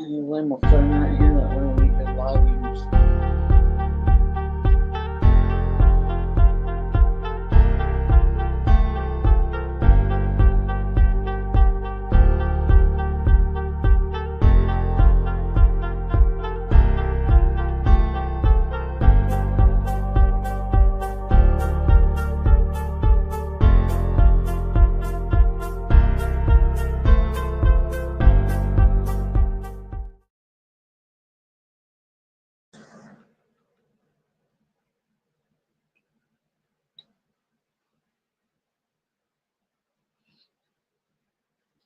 Lynn will throw right here that way when you do live views.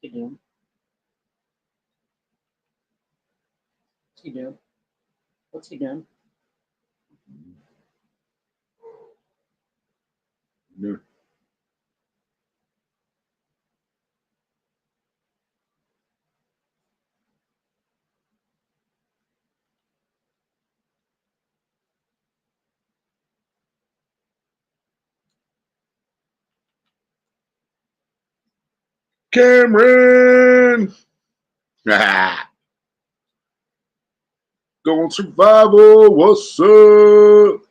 You do. What's he doing? What's he doing? Yeah. Cameron! Going survival, what's up?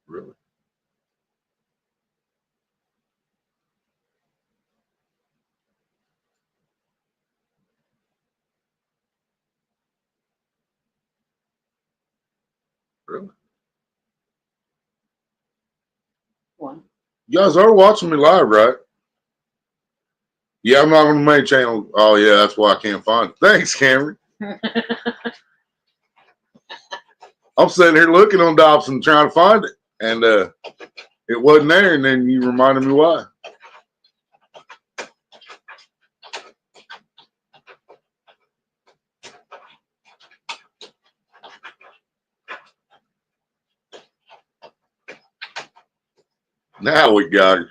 Really? Really? One. You guys are watching me live, right? Yeah, I'm not on the main channel. Oh, yeah, that's why I can't find it. Thanks, Cameron. I'm sitting here looking on Dobson trying to find it, and it wasn't there, and then you reminded me why. Now we got it.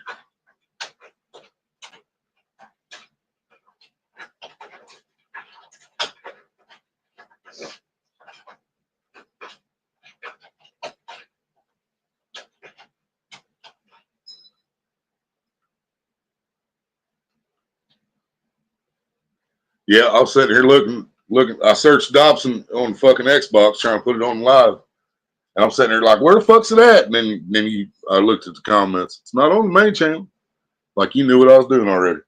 Yeah, I was sitting here looking. I searched Dobson on fucking Xbox trying to put it on live. And I'm sitting there like, where the fuck's it at? And then I looked at the comments. It's not on the main channel. Like you knew what I was doing already.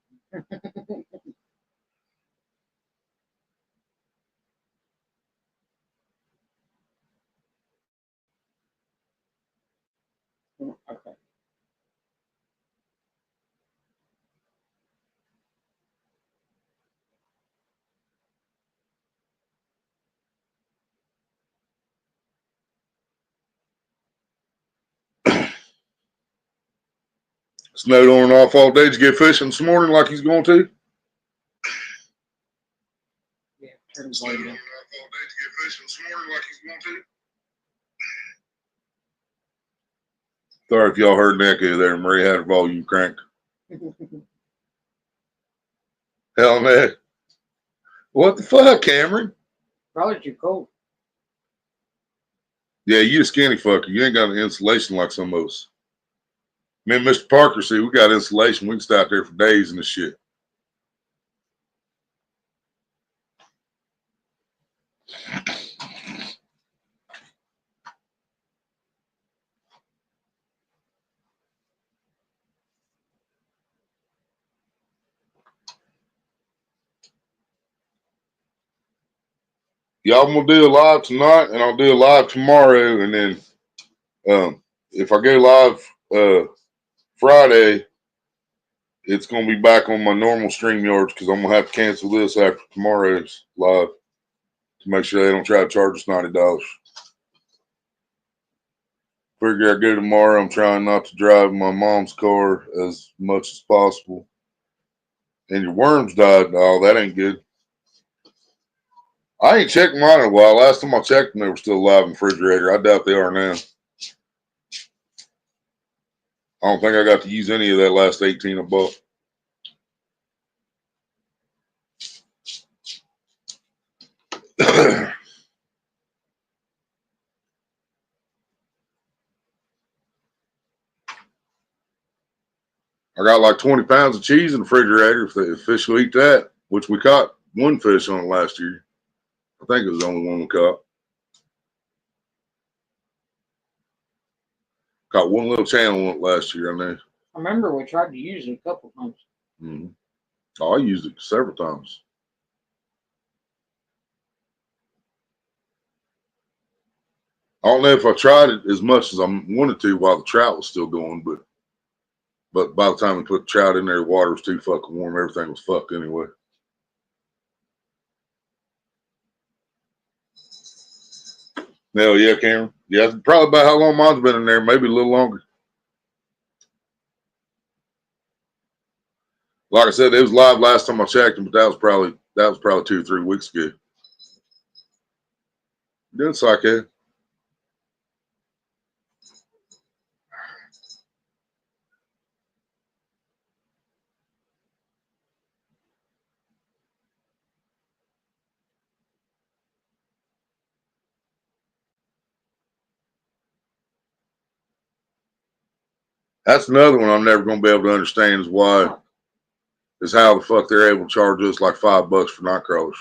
Okay. Snowed on and off all day. Did you get fishing this morning like he's going to? Yeah, turn his light down. Sorry if y'all heard an echo there. Marie had her volume cranked. Hell man. What the fuck, Cameron? Probably too cold. Yeah, you a skinny fucker. You ain't got an insulation like some of us. Me and Mr. Parker, see, we got insulation. We can stay out there for days and this shit. Y'all gonna do a live tonight, and I'll do a live tomorrow, and then if I go live Friday, it's gonna be back on my normal StreamYards because I'm gonna have to cancel this after tomorrow's live to make sure they don't try to charge us $90. Figure I go tomorrow. I'm trying not to drive my mom's car as much as possible. And your worms died. Oh, that ain't good. I ain't checked mine in a while. Last time I checked them, they were still alive in the refrigerator. I doubt they are now. I don't think I got to use any of that last 18 I bought. I got like 20 pounds of cheese in the refrigerator if the fish will eat that, which we caught one fish on it last year. I think it was the only one we caught. Caught one little channel on it last year, I know. I remember we tried to use it a couple times. Mm-hmm. Oh, I used it several times. I don't know if I tried it as much as I wanted to while the trout was still going, but by the time we put the trout in there, the water was too fucking warm. Everything was fucked anyway. Hell yeah, Cameron. Yeah, that's probably about how long mine's been in there, maybe a little longer. Like I said, it was live last time I checked, but that was probably 2 or 3 weeks ago. Good sake. That's another one I'm never gonna be able to understand is how the fuck they're able to charge us like $5 for night crawlers.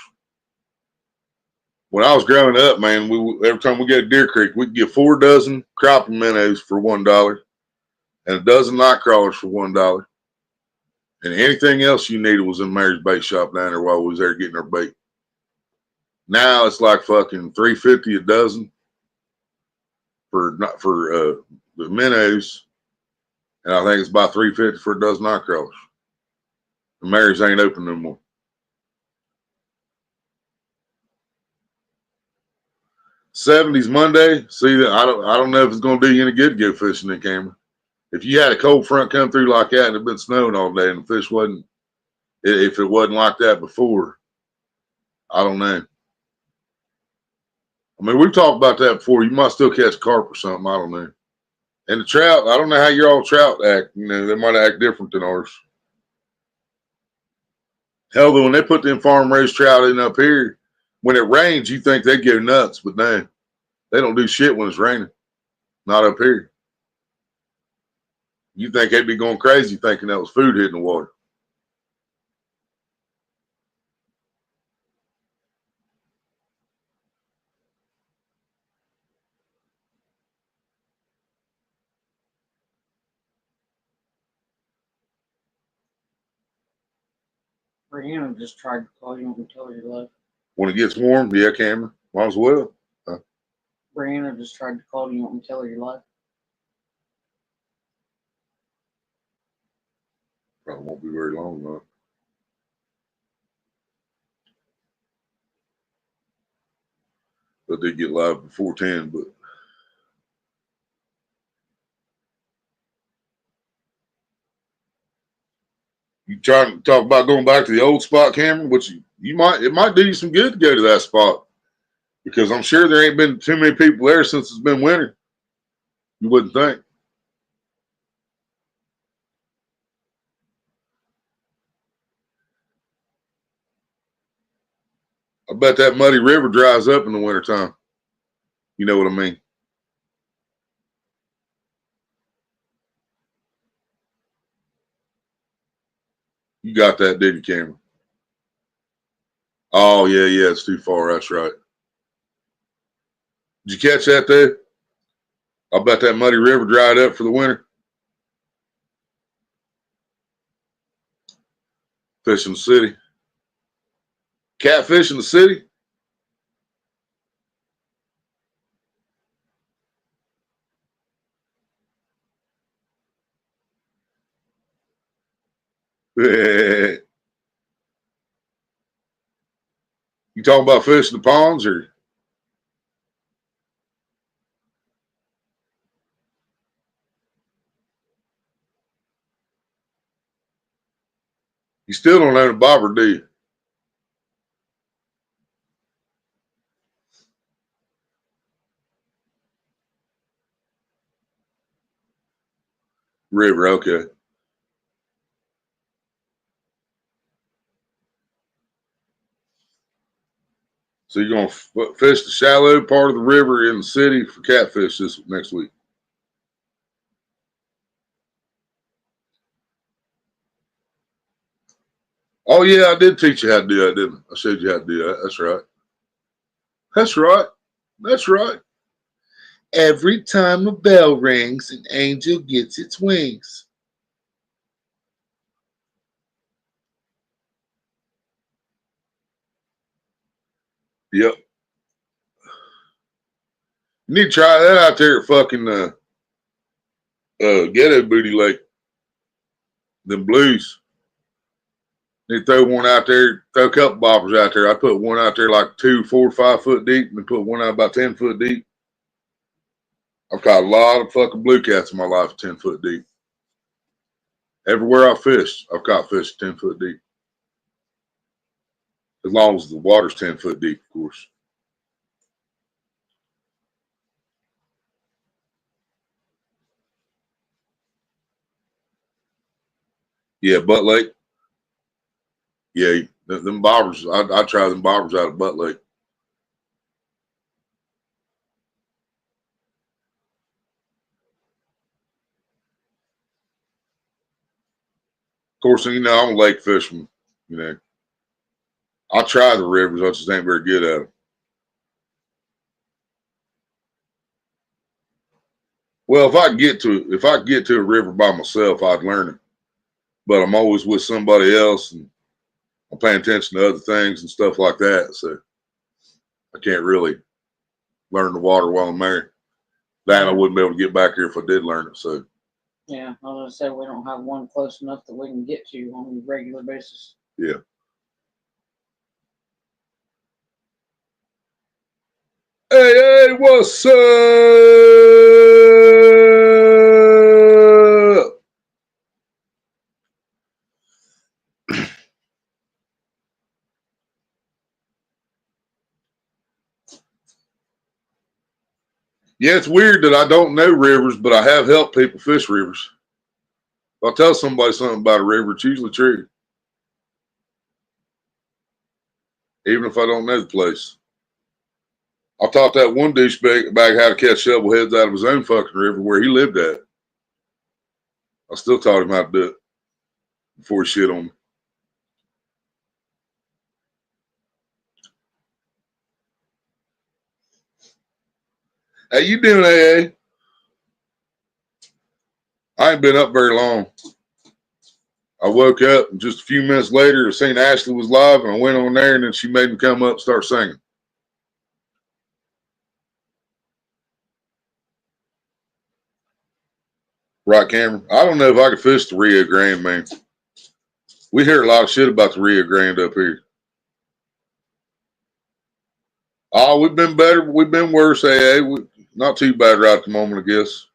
When I was growing up, man, every time we get to Deer Creek, we could get 4 dozen crappie minnows for $1 and a dozen night crawlers for $1. And anything else you needed was in Mary's bait shop down there while we was there getting our bait. Now it's like fucking $3.50 a dozen for the minnows, and I think it's about $3.50 for a dozen night crawlers. The Mary's ain't open no more. '70s Monday. See that I don't know if it's gonna do you any good to go fishing in Cameron. If you had a cold front come through like that and it been snowing all day and the fish wasn't, if it wasn't like that before, I don't know. I mean, we've talked about that before. You might still catch carp or something. I don't know. And the trout, I don't know how your all trout act. You know, they might act different than ours. Hell, though, when they put them farm raised trout in up here, when it rains, you think they go nuts, but no, they don't do shit when it's raining. Not up here. You think they'd be going crazy thinking that was food hitting the water. Brianna just tried to call you and tell her you left. When it gets warm, yeah, Cameron, might as well. Brianna just tried to call you and tell her you left. Probably won't be very long, though. But they get live before 10, but you trying to talk about going back to the old spot, Cameron, which it might do you some good to go to that spot because I'm sure there ain't been too many people there since it's been winter. You wouldn't think. I bet that muddy river dries up in the wintertime. You know what I mean? You got that, didn't you, Cameron? Oh, yeah, it's too far. That's right. Did you catch that there? I bet that muddy river dried up for the winter. Fish in the city. Catfish in the city? You talking about fish in the ponds or? You still don't own a bobber, do you? River, okay. So you're going to fish the shallow part of the river in the city for catfish this next week. Oh yeah, I did teach you how to do that, didn't I? I showed you how to do that. That's right. That's right. That's right. Every time a bell rings, an angel gets its wings. Yep. You need to try that out there at fucking Ghetto Booty Lake. Them blues. They throw one out there, throw a couple bobbers out there. I put one out there like 2, 4, 5 foot deep, and then put one out about 10 foot deep. I've caught a lot of fucking blue cats in my life 10 foot deep. Everywhere I fished, I've caught fish 10 foot deep. As long as the water's 10 foot deep, of course. Yeah, Butt Lake. Yeah, them bobbers. I try them bobbers out of Butt Lake. Of course, you know, I'm a lake fisherman. You know, I try the rivers. I just ain't very good at them. Well, if I get to a river by myself, I'd learn it. But I'm always with somebody else, and I'm paying attention to other things and stuff like that. So I can't really learn the water while I'm there. That I wouldn't be able to get back here if I did learn it. So Yeah, I was gonna say we don't have one close enough that we can get to on a regular basis. yeah. Hey, hey, what's up? Yeah, it's weird that I don't know rivers, but I have helped people fish rivers. If I tell somebody something about a river, it's usually true, even if I don't know the place. I taught that one douchebag how to catch shovelheads out of his own fucking river where he lived at. I still taught him how to do it before he shit on me. How you doing, AA? I ain't been up very long. I woke up and just a few minutes later, I seen Ashley was live, and I went on there, and then she made me come up and start singing. Right, Cameron? I don't know if I could fish the Rio Grande, man. We hear a lot of shit about the Rio Grande up here. Oh, we've been better. We've been worse, AA. Not too bad right at the moment, I guess.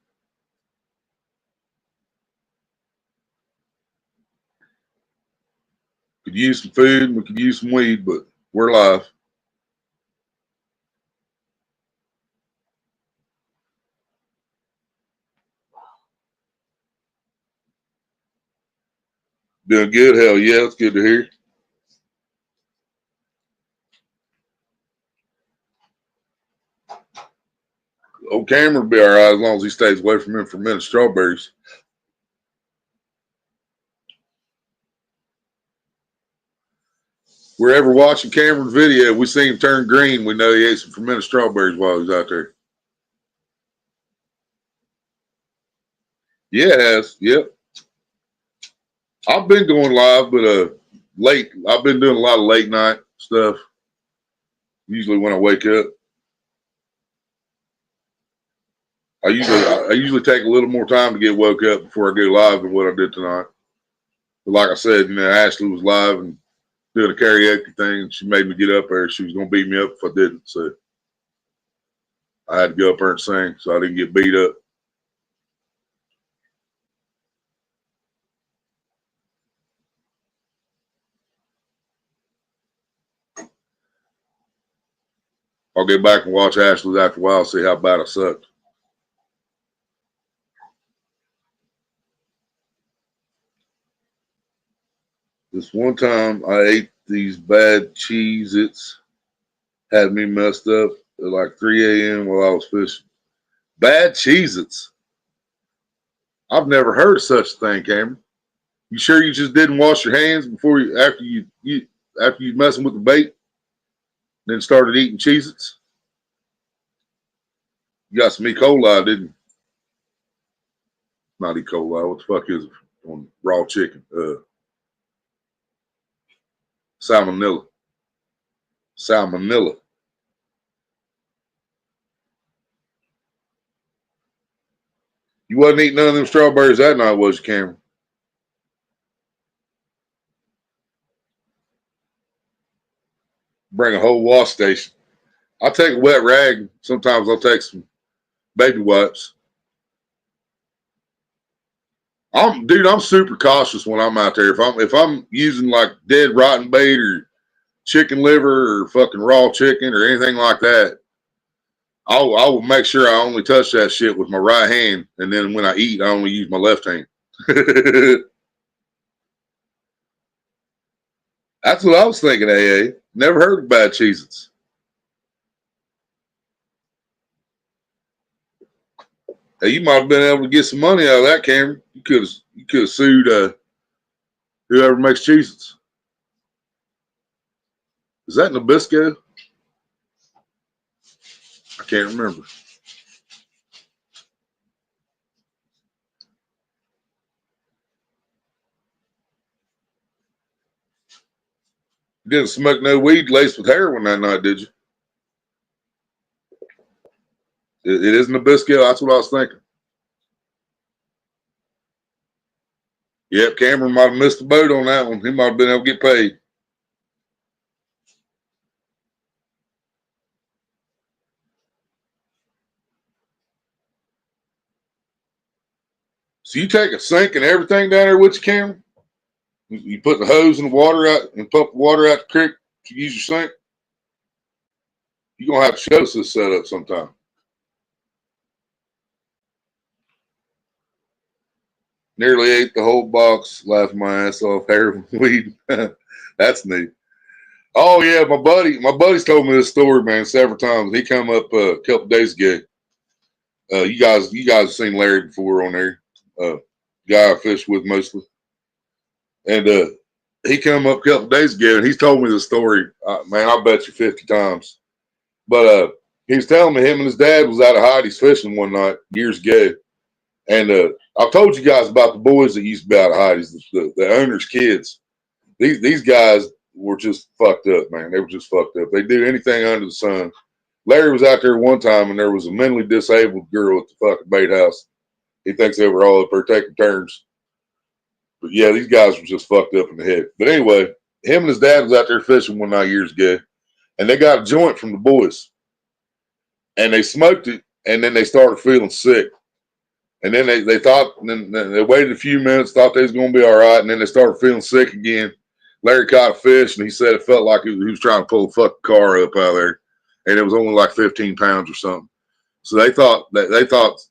Could use some food and we could use some weed, but we're alive. Doing good? Hell yeah, it's good to hear. Old Cameron will be all right as long as he stays away from fermented strawberries. We're ever watching Cameron's video, we see him turn green. We know he ate some fermented strawberries while he was out there. Yeah, it has. Yep. I've been going live, but late. I've been doing a lot of late night stuff. Usually when I wake up, I usually take a little more time to get woke up before I go live than what I did tonight. But like I said, you know, Ashley was live and doing a karaoke thing, and she made me get up there. She was gonna beat me up if I didn't, so I had to go up there and sing, so I didn't get beat up. I'll get back and watch Ashley's after a while, see how bad I sucked. This one time I ate these bad Cheez-Its, had me messed up at like 3 a.m. while I was fishing. Bad Cheez-Its. I've never heard of such a thing, Cameron. You sure you just didn't wash your hands before you after you messing with the bait, then started eating Cheez-Its? You got some E. coli, didn't you? Not E. coli. What the fuck is it on raw chicken? Salmonella. Salmonella. You wasn't eating none of them strawberries that night, was you, Cameron? Bring a whole wash station. I'll take a wet rag. Sometimes I'll take some baby wipes. I'm super cautious when I'm out there. If I'm using like dead rotten bait or chicken liver or fucking raw chicken or anything like that, I will make sure I only touch that shit with my right hand, and then when I eat, I only use my left hand. That's what I was thinking, AA. Never heard of bad Cheez-Its. Hey, you might have been able to get some money out of that, Cameron. You could have sued whoever makes Cheez-Its. Is that Nabisco? I can't remember. You didn't smoke no weed laced with heroin that night, did you? It is Nabisco. That's what I was thinking. Yep, Cameron might have missed the boat on that one. He might have been able to get paid. So you take a sink and everything down there with you, Cameron? You put the hose in the water out and pump the water out the creek to use your sink? You're going to have to show us this setup sometime. Nearly ate the whole box, laughed my ass off, heroin weed. That's neat. Oh yeah, my buddy's told me this story, man, several times. He come up a couple days ago. You guys have seen Larry before on there. Guy I fish with mostly. And he come up a couple days ago and he's told me the story. Man, I bet you 50 times. But he was telling me him and his dad was out of Heidi's fishing one night years ago. And I've told you guys about the boys that used to be out of Heidi's, the owner's kids. These guys were just fucked up, man. They were just fucked up. They do anything under the sun. Larry was out there one time and there was a mentally disabled girl at the fucking bait house. He thinks they were all up there taking turns. But yeah, these guys were just fucked up in the head. But anyway, him and his dad was out there fishing one night years ago, and they got a joint from the boys. And they smoked it, and then they started feeling sick. And then they thought, and then they waited a few minutes, thought they was going to be all right, and then they started feeling sick again. Larry caught a fish, and he said it felt like he was trying to pull a fucking car up out of there, and it was only like 15 pounds or something. So they thought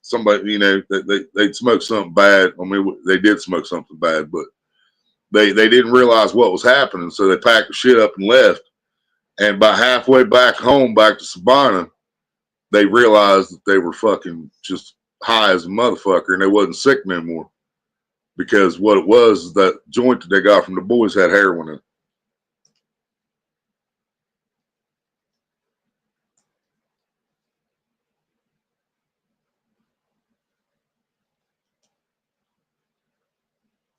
somebody, that they'd smoked something bad. I mean, they did smoke something bad, but they didn't realize what was happening. So they packed the shit up and left. And about halfway back home, back to Sabina, they realized that they were fucking just high as a motherfucker, and they wasn't sick no more. Because what it was, that joint that they got from the boys had heroin in it.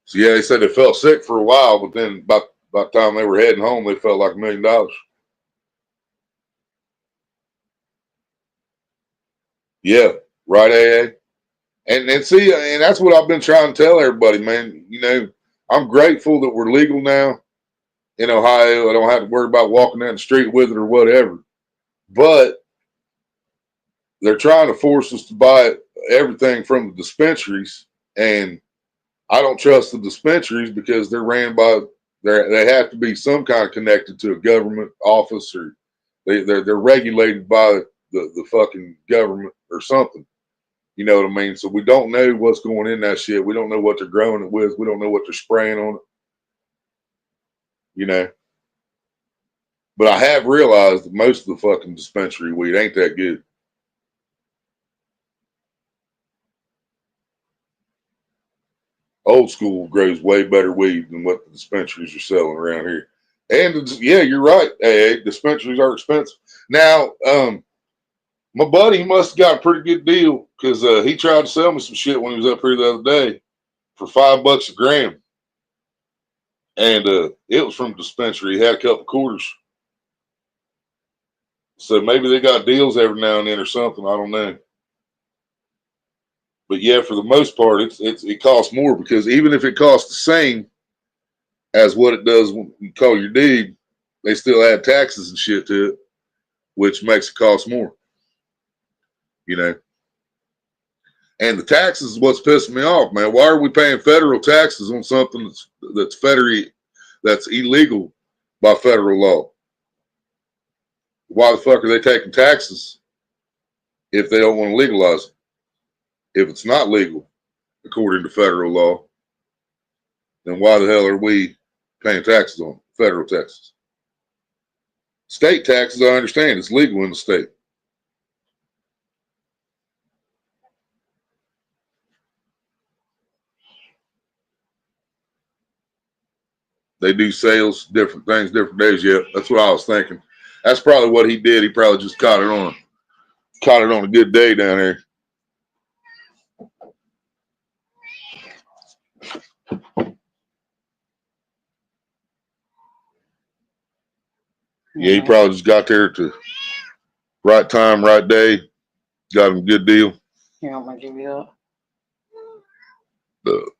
So yeah, they said they felt sick for a while, but then about the time they were heading home, they felt like $1 million. Yeah, right, AA. And see, and that's what I've been trying to tell everybody, man. I'm grateful that we're legal now in Ohio. I don't have to worry about walking down the street with it or whatever. But they're trying to force us to buy everything from the dispensaries, and I don't trust the dispensaries because they're ran by they have to be some kind of connected to a government office, or they're regulated by the fucking government or something. You know what I mean? So we don't know what's going in that shit. We don't know what they're growing it with. We don't know what they're spraying on it. But I have realized that most of the fucking dispensary weed ain't that good. old school grows way better weed than what the dispensaries are selling around here. And yeah, you're right. Hey, dispensaries are expensive. Now, my buddy must have got a pretty good deal because he tried to sell me some shit when he was up here the other day for $5 a gram. And it was from the dispensary. He had a couple quarters. So maybe they got deals every now and then or something. I don't know. But yeah, for the most part, it costs more because even if it costs the same as what it does when you call your deed, they still add taxes and shit to it, which makes it cost more. You know. And the taxes is what's pissing me off, man. Why are we paying federal taxes on something that's illegal by federal law? Why the fuck are they taking taxes if they don't want to legalize it? If it's not legal, according to federal law, then why the hell are we paying taxes on it? Federal taxes? State taxes, I understand. It's legal in the state. They do sales, different things, different days. Yeah, that's what I was thinking. That's probably what he did. He probably just caught it on a good day down there. Yeah, he probably just got there at the right time, right day. Got him a good deal. You want me to give you that?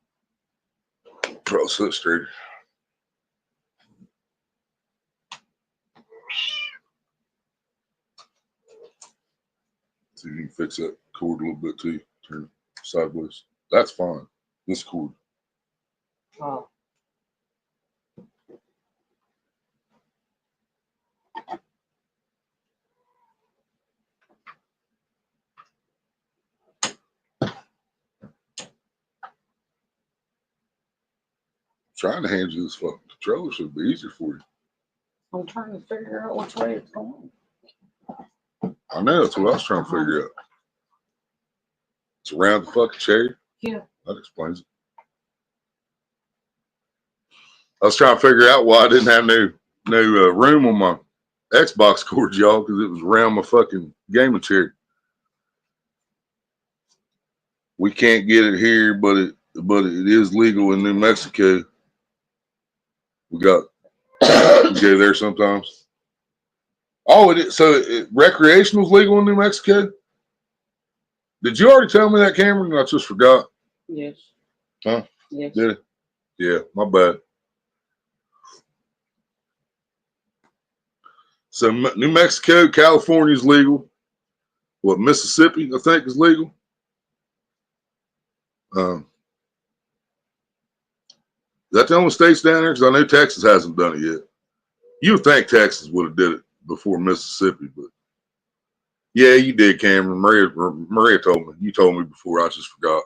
The process trader. See if you can fix that cord a little bit too. Turn it sideways. That's fine. This cord. Oh. Trying to hand you this fucking controller should be easier for you. I'm trying to figure out which way it's going. I know, that's what I was trying to figure out. It's around the fucking chair. Yeah. That explains it. I was trying to figure out why I didn't have no room on my Xbox cord, y'all, because it was around my fucking gaming chair. We can't get it here, but it is legal in New Mexico. We go there sometimes. Oh, it is. So recreational is legal in New Mexico? Did you already tell me that, Cameron? I just forgot. Yes. Huh? Yes. Did it? Yeah, my bad. So New Mexico, California is legal. What, Mississippi, I think, is legal. Is that the only states down there? Because I know Texas hasn't done it yet. You would think Texas would have did it before Mississippi, but yeah, you did, Cameron. Maria told me. You told me before. I just forgot.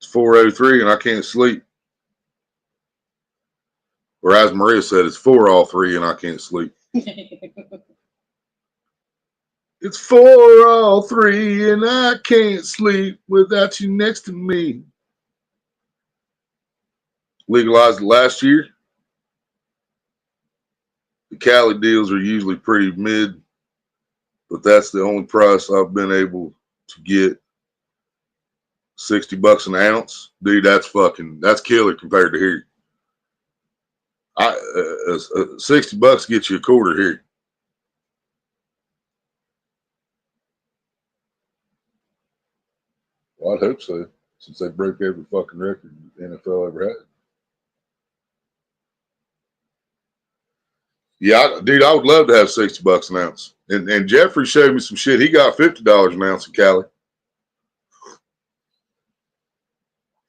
It's 4:03 and I can't sleep. Or as Maria said, it's 4:03 and I can't sleep. It's 4:03 and I can't sleep without you next to me. Legalized last year. The Cali deals are usually pretty mid, but that's the only price I've been able to get. $60 an ounce, dude. That's killer compared to here. $60 gets you a quarter here. Well, I'd hope so, since they broke every fucking record the NFL ever had. Yeah, dude, I would love to have $60 an ounce. And Jeffrey showed me some shit. He got $50 an ounce in Cali.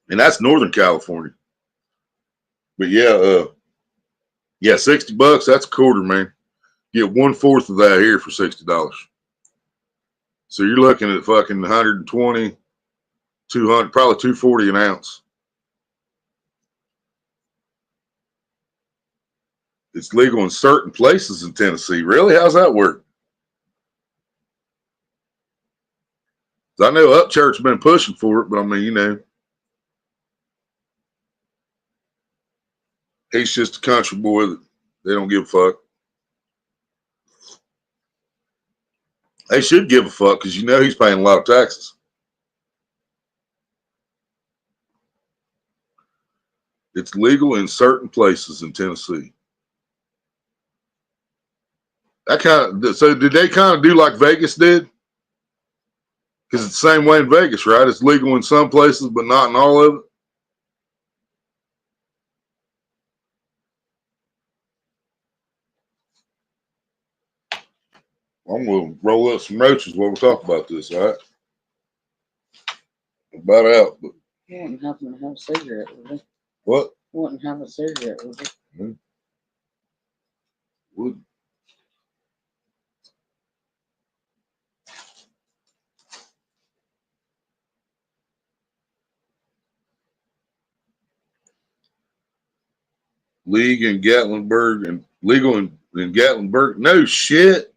And that's Northern California. But yeah, $60, that's a quarter, man. Get 1/4 of that here for $60. So you're looking at fucking 120, 200, probably 240 an ounce. It's legal in certain places in Tennessee. Really? How's that work? I know Upchurch's been pushing for it, but I mean, you know, he's just a country boy that they don't give a fuck. They should give a fuck because you know he's paying a lot of taxes. It's legal in certain places in Tennessee. So did they kind of do like Vegas did? Because it's the same way in Vegas, right? It's legal in some places, but not in all of it. I'm going to roll up some roaches while we talk about this, all right? About out. But You wouldn't happen to have a cigarette, would you? what? You wouldn't have a cigarette, would you? Would. Legal in Gatlinburg. No shit.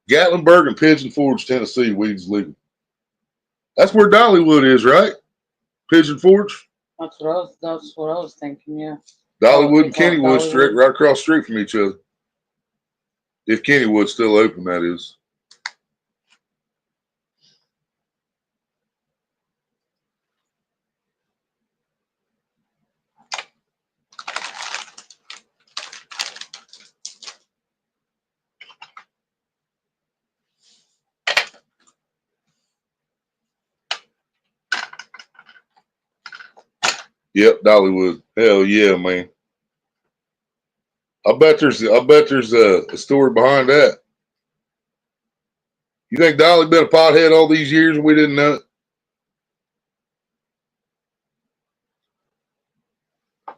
Gatlinburg and Pigeon Forge, Tennessee, weed's legal. That's where Dollywood is, right? Pigeon Forge. That's what I was thinking. Yeah. Dollywood and Kennywood, Dollywood. straight right across the street from each other. If Kennywood's still open, that is. Yep, Dollywood. Hell yeah, man. I bet there's a story behind that. You think Dolly been a pothead all these years and we didn't know it?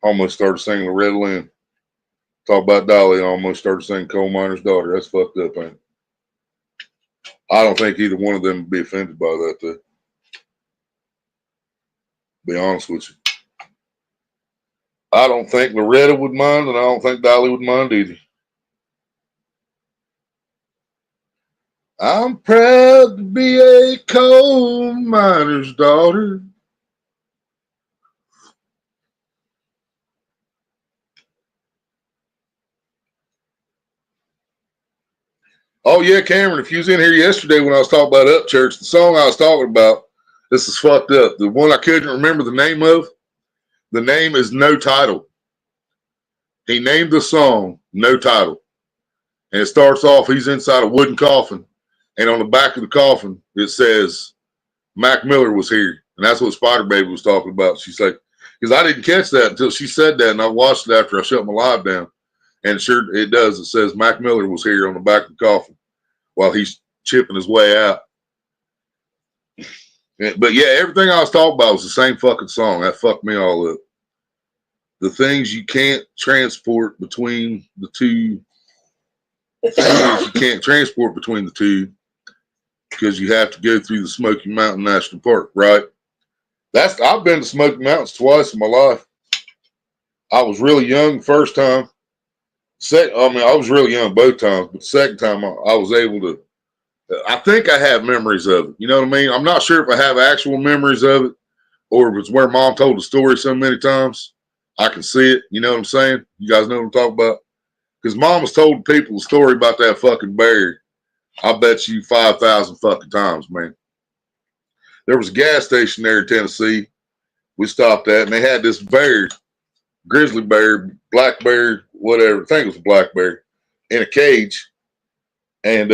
Almost started singing Loretta Lynn. Talk about Dolly and almost started singing Coal Miner's Daughter. That's fucked up, ain't it? I don't think either one of them would be offended by that, though. Be honest with you. I don't think Loretta would mind, and I don't think Dolly would mind either. I'm proud to be a coal miner's daughter. Oh, yeah, Cameron, if you was in here yesterday when I was talking about Upchurch, the song I was talking about, this is fucked up. The one I couldn't remember the name of, the name is No Title. He named the song No Title. And it starts off, he's inside a wooden coffin. And on the back of the coffin, it says, Mac Miller was here. And that's what Spider Baby was talking about. She's like, because I didn't catch that until she said that. And I watched it after I shut my live down. And sure, it does. It says Mac Miller was here on the back of the coffin while he's chipping his way out. But yeah, everything I was talking about was the same fucking song. That fucked me all up. The things you can't transport between the two. You can't transport between the two because you have to go through the Smoky Mountain National Park, right? I've been to Smoky Mountains twice in my life. I was really young the first time. I was really young both times, but the second time I was able to. I think I have memories of it. You know what I mean? I'm not sure if I have actual memories of it or if it's where Mom told the story so many times. I can see it. You know what I'm saying? You guys know what I'm talking about? Because Mom has told people the story about that fucking bear. I bet you 5,000 fucking times, man. There was a gas station there in Tennessee. We stopped at, and they had this bear, grizzly bear, black bear, whatever. I think it was a black bear, in a cage. And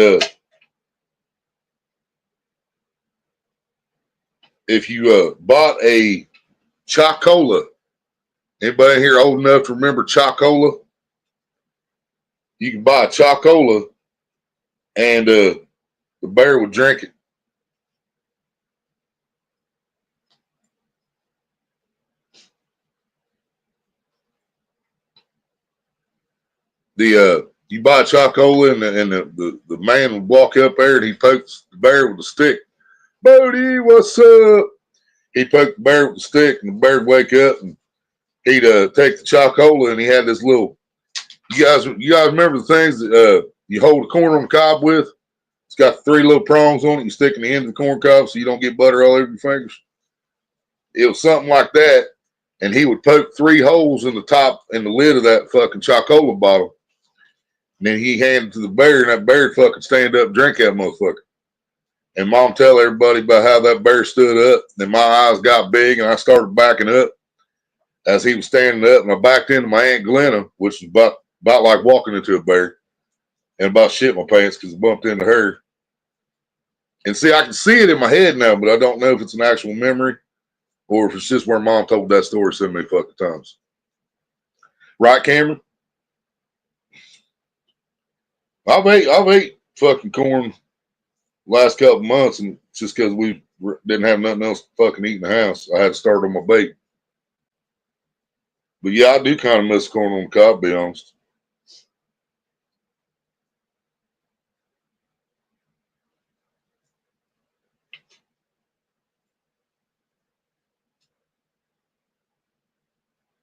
if you bought a Chocola, anybody here old enough to remember Chocola? You can buy a Chocola, and the bear would drink it. You buy a Chocola, and the man would walk up there, and he pokes the bear with a stick. Bodie, what's up? He poked the bear with the stick, and the bear would wake up, and he'd take the Chocola, and he had this little. You guys remember the things that you hold the corn on the cob with. It's got 3 little prongs on it. You stick in the end of the corn cob so you don't get butter all over your fingers. It was something like that. And he would poke 3 holes in the top and the lid of that fucking Chocola bottle. And then he handed it to the bear, and that bear would fucking stand up and drink that motherfucker. And Mom tell everybody about how that bear stood up. Then my eyes got big, and I started backing up as he was standing up. And I backed into my Aunt Glenna, which is about like walking into a bear. And about shit my pants because I bumped into her. And see, I can see it in my head now, but I don't know if it's an actual memory or if it's just where Mom told that story so many fucking times. Right, Cameron? I've ate fucking corn last couple months, and just because we didn't have nothing else to fucking eat in the house, I had to start on my bake. But yeah, I do kind of miss corn on the cob, to be honest.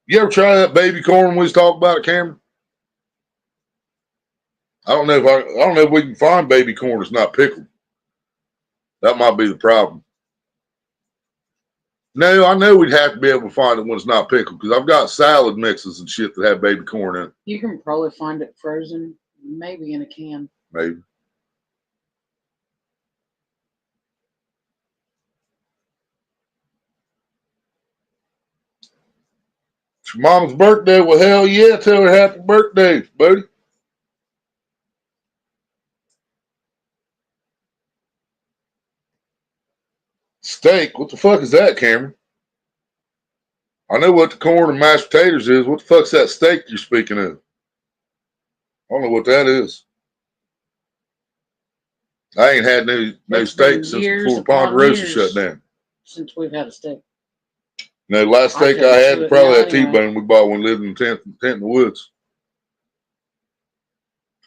You ever try that baby corn we was talking about it, Cameron? I don't know if we can find baby corn that's not pickled. That might be the problem. No, I know we'd have to be able to find it when it's not pickled because I've got salad mixes and shit that have baby corn in it. You can probably find it frozen, maybe in a can. Maybe. It's your mama's birthday. Well, hell yeah, tell her happy birthday, buddy. Steak? What the fuck is that, Cameron? I know what the corn and mashed potatoes is. What the fuck's that steak you're speaking of? I don't know what that is. I ain't had no steak since before Ponderosa shut down. Since we've had a steak. No, the last steak I had was probably that T-bone we bought when we lived in the tent in the woods.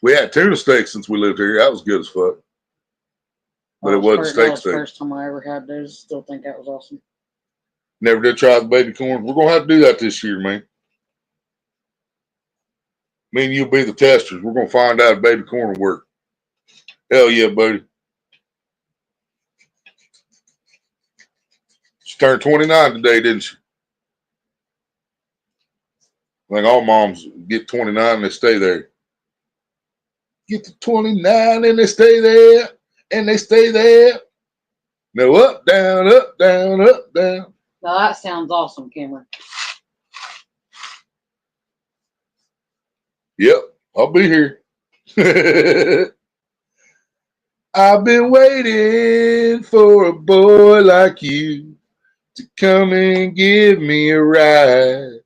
We had tuna steak since we lived here. That was good as fuck. But it wasn't steak. That was the first time I ever had those. Still think that was awesome. Never did try the baby corn. We're going to have to do that this year, man. Me and you'll be the testers. We're going to find out if baby corn will work. Hell yeah, buddy. She turned 29 today, didn't she? I think all moms get 29 and they stay there. Get to 29 and they stay there. And they stay there. No, up, down, up, down, up, down. Now that sounds awesome, Cameron. Yep, I'll be here. I've been waiting for a boy like you to come and give me a ride.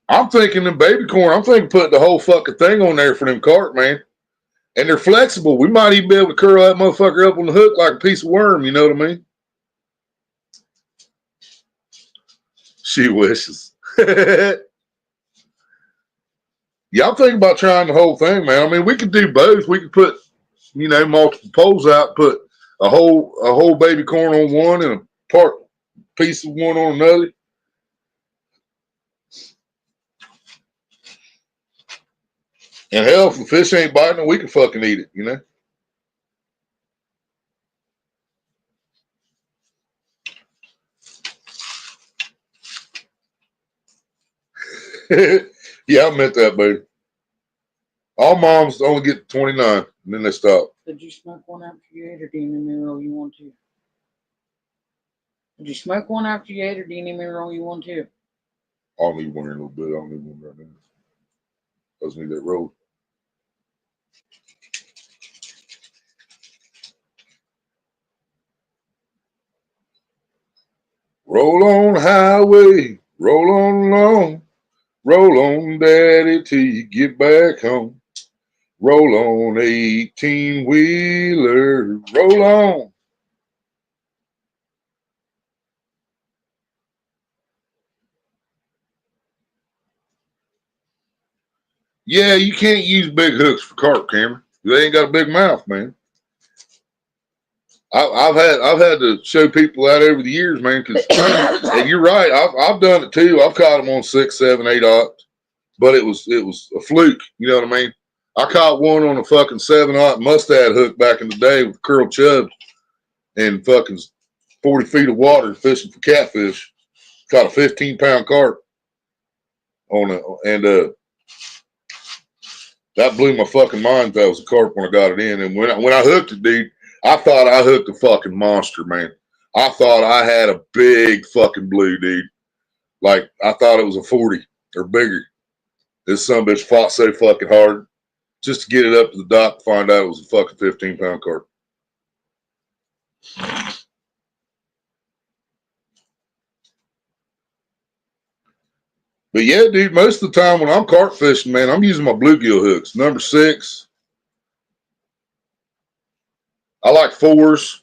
I'm thinking the baby corn, I'm thinking put the whole fucking thing on there for them cart, man. And they're flexible. We might even be able to curl that motherfucker up on the hook like a piece of worm, you know what I mean? She wishes. Yeah, I'm thinking about trying the whole thing, man. I mean, we could do both. We could put, multiple poles out, put a whole baby corn on one and a piece of one on another. And hell, if the fish ain't biting it, we can fucking eat it, Yeah, I meant that, baby. All moms only get 29, and then they stop. Did you smoke one after you ate, or do you need me to roll you one too? Did you smoke one after you ate, or do you need me to roll you one too? I'll need one in a little bit. I don't need one right now. I just need that roll. Roll on highway, roll on along, roll on daddy till you get back home. Roll on 18-wheeler, roll on. Yeah, you can't use big hooks for carp, Cameron. They ain't got a big mouth, man. I've had to show people that over the years, man. Because and you're right, I've done it too. I've caught them on 6, 7, 8 but it was a fluke. You know what I mean? I caught one on a fucking 7 mustad hook back in the day with curled chubs and fucking 40 feet of water fishing for catfish. Caught a 15-pound carp on it, and that blew my fucking mind. That was a carp when I got it in, and when I hooked it, dude, I thought I hooked a fucking monster, man. I thought I had a big fucking blue, dude. Like I thought it was a 40 or bigger. This son of a bitch fought so fucking hard just to get it up to the dock to find out it was a fucking 15-pound carp. But yeah, dude, most of the time when I'm carp fishing, man, I'm using my bluegill hooks. Number 6. I like 4s,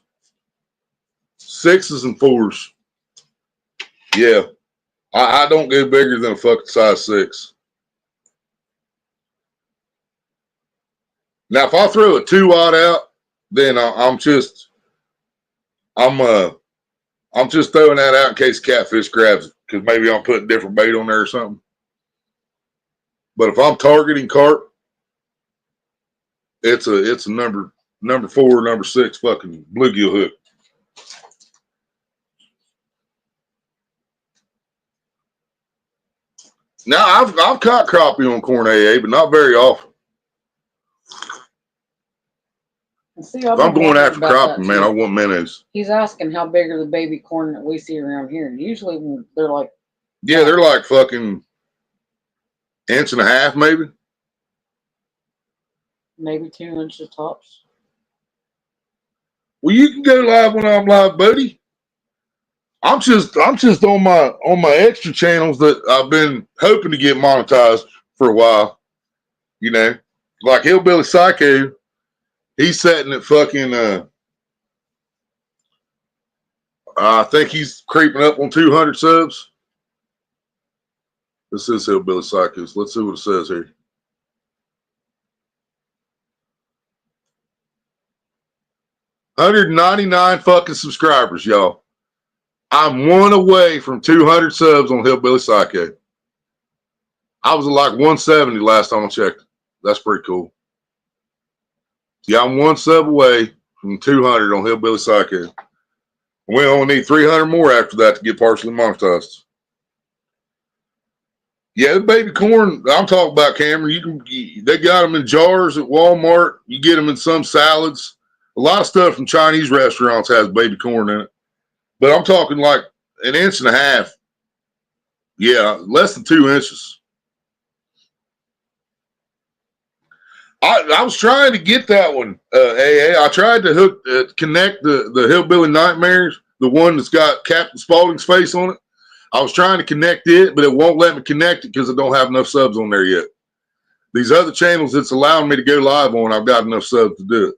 6s, and 4s. Yeah. I don't go bigger than a fucking size 6. Now, if I throw a 2-aught out, then I'm just throwing that out in case catfish grabs it, because maybe I'm putting different bait on there or something. But if I'm targeting carp, it's a number 4, number 6 fucking bluegill hook. Now I've caught crappie on corn AA, but not very often. See, If I'm going after crappie, man, I want minnows. He's asking how big are the baby corn that we see around here. And usually they're like, yeah, they're like fucking 1.5 inches, maybe. Maybe 2 inches tops. Well, you can go live when I'm live, buddy. I'm just on my extra channels that I've been hoping to get monetized for a while. You know, like Hillbilly Psycho. He's setting at fucking I think he's creeping up on 200 subs. This is Hillbilly Psychos. Let's see what it says here. $199 fucking subscribers, y'all. I'm 1 away from 200 subs on Hillbilly Psycho. I was at like 170 last time I checked. That's pretty cool. Yeah, I'm 1 sub away from 200 on Hillbilly Psycho. We only need 300 more after that to get partially monetized. Yeah, the baby corn I'm talking about, Cameron. They got them in jars at Walmart. You get them in some salads. A lot of stuff from Chinese restaurants has baby corn in it. But I'm talking like 1.5 inches. Yeah, less than 2 inches. I was trying to get that one, AA. I tried to connect the Hillbilly Nightmares, the one that's got Captain Spaulding's face on it. I was trying to connect it, but it won't let me connect it because I don't have enough subs on there yet. These other channels it's allowing me to go live on, I've got enough subs to do it.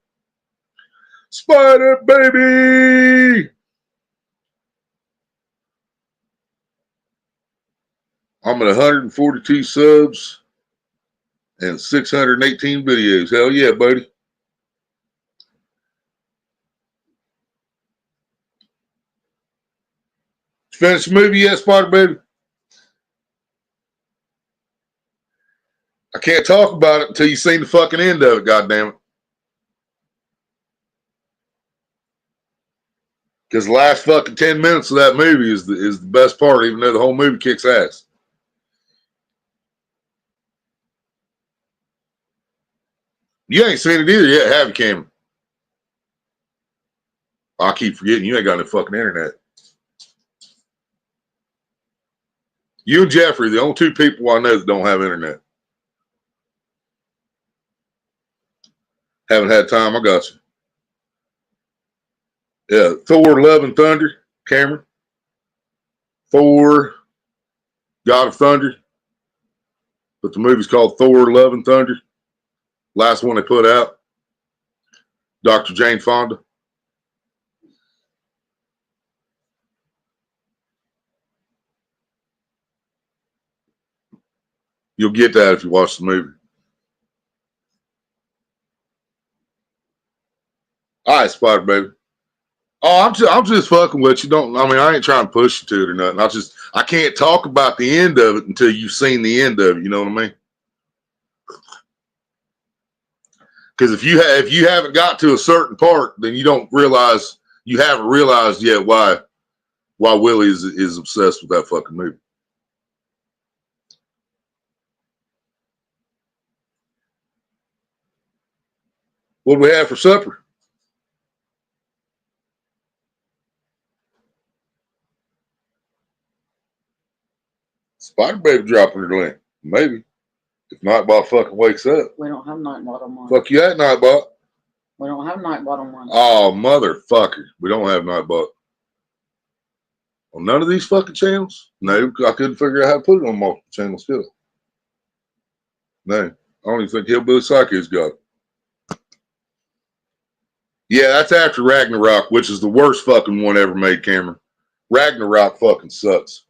Spider baby! I'm at 142 subs and 618 videos. Hell yeah, buddy. Finished the movie yet, Spider baby? I can't talk about it until you've seen the fucking end of it, goddammit. Because the last fucking 10 minutes of that movie is the best part, even though the whole movie kicks ass. You ain't seen it either yet, have you, Cameron? I keep forgetting you ain't got no fucking internet. You and Jeffrey, the only 2 people I know that don't have internet. Haven't had time, I got you. Yeah, Thor, Love and Thunder, Cameron. Thor, God of Thunder. But the movie's called Thor, Love and Thunder. Last one they put out. Dr. Jane Fonda. You'll get that if you watch the movie. All right, Spider baby. Oh, I'm just fucking with you. I ain't trying to push you to it or nothing. I can't talk about the end of it until you've seen the end of it. You know what I mean? Because if you haven't got to a certain part, then you haven't realized yet why Willie is obsessed with that fucking movie. What do we have for supper? Spider Baby dropping her link. Maybe. If Nightbot fucking wakes up. We don't have Nightbot on mine. Fuck you at Nightbot. We don't have Nightbot on mine. Oh, motherfucker. We don't have Nightbot. On none of these fucking channels? No, I couldn't figure out how to put it on multiple channels still. No. I don't even think Hillbilly Psycho's got it. Yeah, that's after Ragnarok, which is the worst fucking one ever made, Cameron. Ragnarok fucking sucks.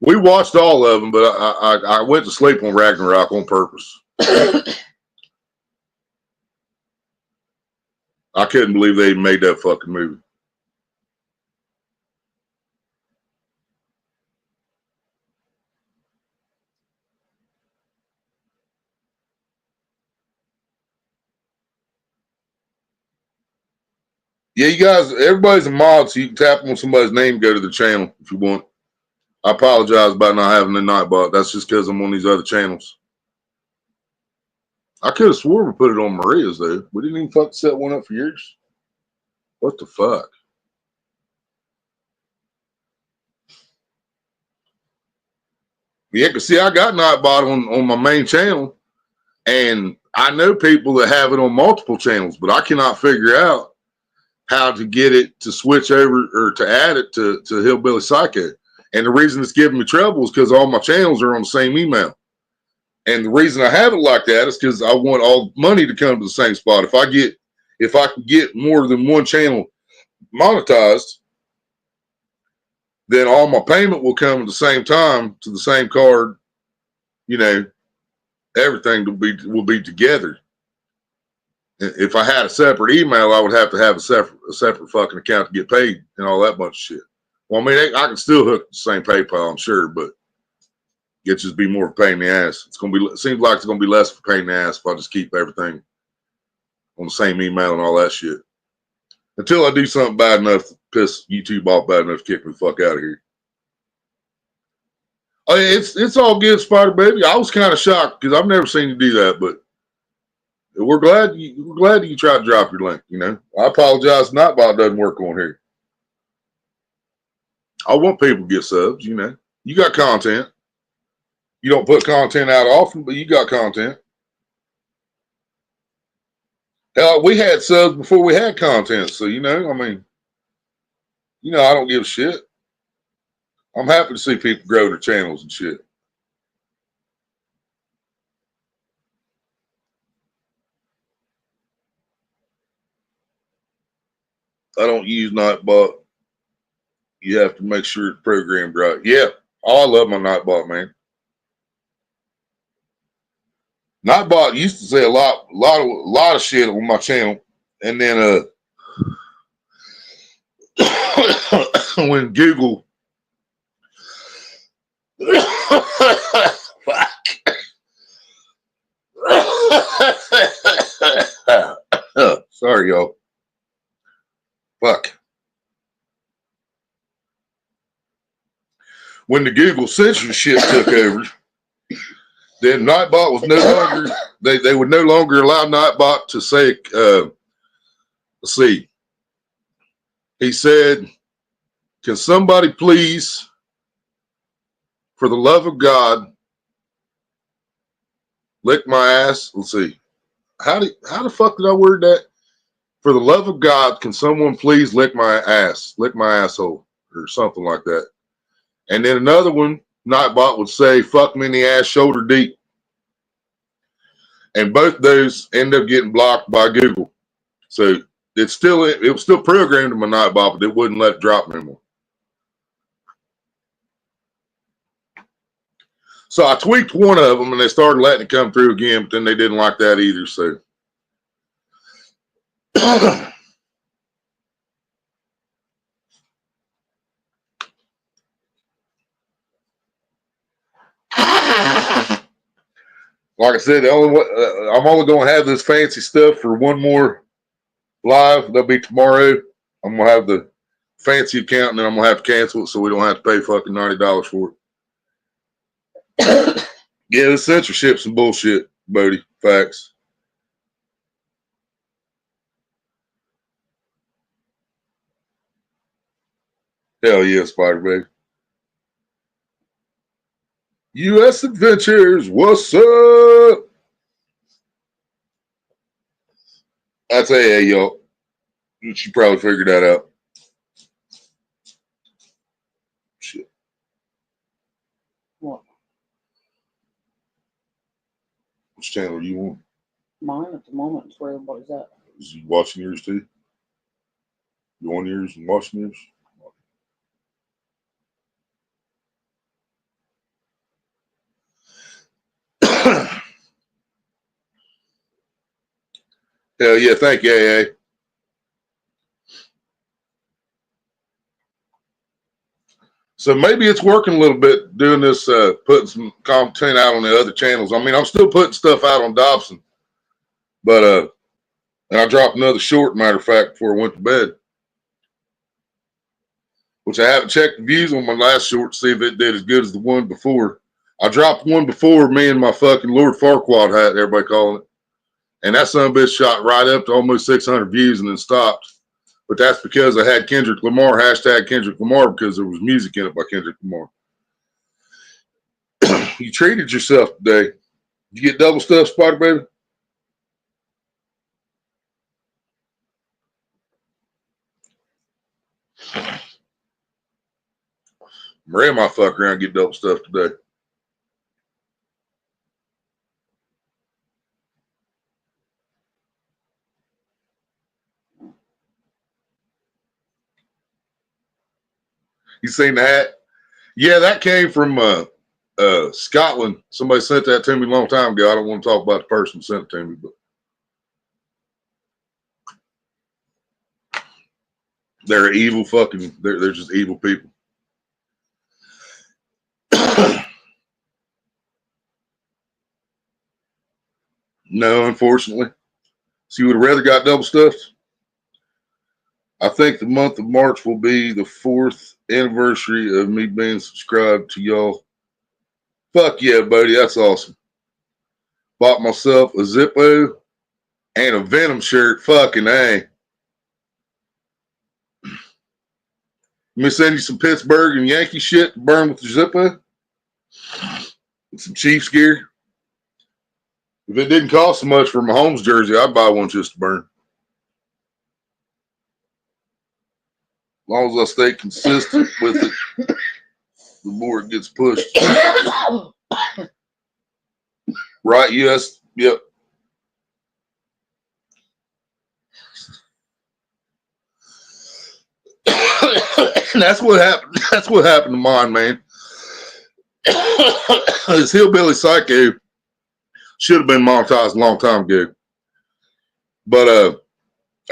We watched all of them, but I went to sleep on Ragnarok on purpose. I couldn't believe they even made that fucking movie. Yeah, you guys, everybody's a mod, so you can tap on somebody's name, go to the channel if you want. I apologize about not having the Nightbot. That's just because I'm on these other channels. I could have swore we put it on Maria's, though. We didn't even fucking set one up for yours. What the fuck? Yeah, because see, I got Nightbot on my main channel, and I know people that have it on multiple channels, but I cannot figure out how to get it to switch over or to add it to Hillbilly Psycho. And the reason it's giving me trouble is because all my channels are on the same email. And the reason I have it like that is because I want all money to come to the same spot. If I can get more than one channel monetized, then all my payment will come at the same time to the same card. You know, everything will be together. If I had a separate email, I would have to have a separate fucking account to get paid and all that bunch of shit. Well, I mean, I can still hook the same PayPal, I'm sure, but it just be more of a pain in the ass. It seems like it's gonna be less of a pain in the ass if I just keep everything on the same email and all that shit. Until I do something bad enough to piss YouTube off bad enough to kick me the fuck out of here. Oh, yeah, it's all good, Spider Baby. I was kind of shocked because I've never seen you do that, but we're glad you tried to drop your link. You know, I apologize. Nightbot doesn't work on here. I want people to get subs. You know, you got content. You don't put content out often, but you got content. Hell, we had subs before we had content, so you know, I mean, you know, I don't give a shit. I'm happy to see people grow their channels and shit. I don't use Nightbot. You have to make sure it's programmed right. Yeah. Oh, I love my Nightbot, man. Nightbot used to say a lot of shit on my channel, and then when Google sorry, y'all. Fuck. When the Google censorship took over, then Nightbot was no longer, they would no longer allow Nightbot to say, let's see. He said, can somebody please, for the love of God, lick my ass? Let's see. How the fuck did I word that? For the love of God, can someone please lick my ass, lick my asshole, or something like that? And then another one, Nightbot would say, fuck me in the ass, shoulder deep. And both those end up getting blocked by Google. So it was still programmed in my Nightbot, but it wouldn't let it drop anymore. So I tweaked one of them and they started letting it come through again, but then they didn't like that either. So like I said, I'm only going to have this fancy stuff for one more live. That'll be tomorrow. I'm going to have the fancy account, and then I'm going to have to cancel it so we don't have to pay fucking $90 for it. Yeah, the censorship's some bullshit, Bodie. Facts. Hell yeah, Spider Baby. U.S. Adventures, what's up? That's AA, y'all. She probably figured that out. Shit. What? Which channel are you on? Mine at the moment is where everybody's at. Is you watching yours too? You on yours and watching yours? Hell yeah, thank you, AA. So maybe it's working a little bit doing this, putting some content out on the other channels. I mean, I'm still putting stuff out on Dobson, but and I dropped another short, matter of fact, before I went to bed, which I haven't checked the views on my last short to see if it did as good as the one before. I dropped one before, me and my fucking Lord Farquaad hat, everybody calling it. And that son of a bitch shot right up to almost 600 views and then stopped. But that's because I had Kendrick Lamar, hashtag Kendrick Lamar, because there was music in it by Kendrick Lamar. You treated yourself today. Did you get double stuffed, Spider Baby? Maria might fuck around and get double stuffed today. You seen the hat? Yeah, that came from Scotland. Somebody sent that to me a long time ago. I don't want to talk about the person who sent it to me, but they're evil fucking, they're just evil people. No, unfortunately. So you would have rather got double stuffed? I think the month of March will be the 4th anniversary of me being subscribed to y'all. Fuck yeah, buddy. That's awesome. Bought myself a Zippo and a Venom shirt. Fucking A. Let me send you some Pittsburgh and Yankee shit to burn with the Zippo. And some Chiefs gear. If it didn't cost so much for Mahomes jersey, I'd buy one just to burn. As long as I stay consistent with it, the more it gets pushed. Right, yes, yep. That's what happened. That's what happened to mine, man. This Hillbilly Psycho should have been monetized a long time ago. But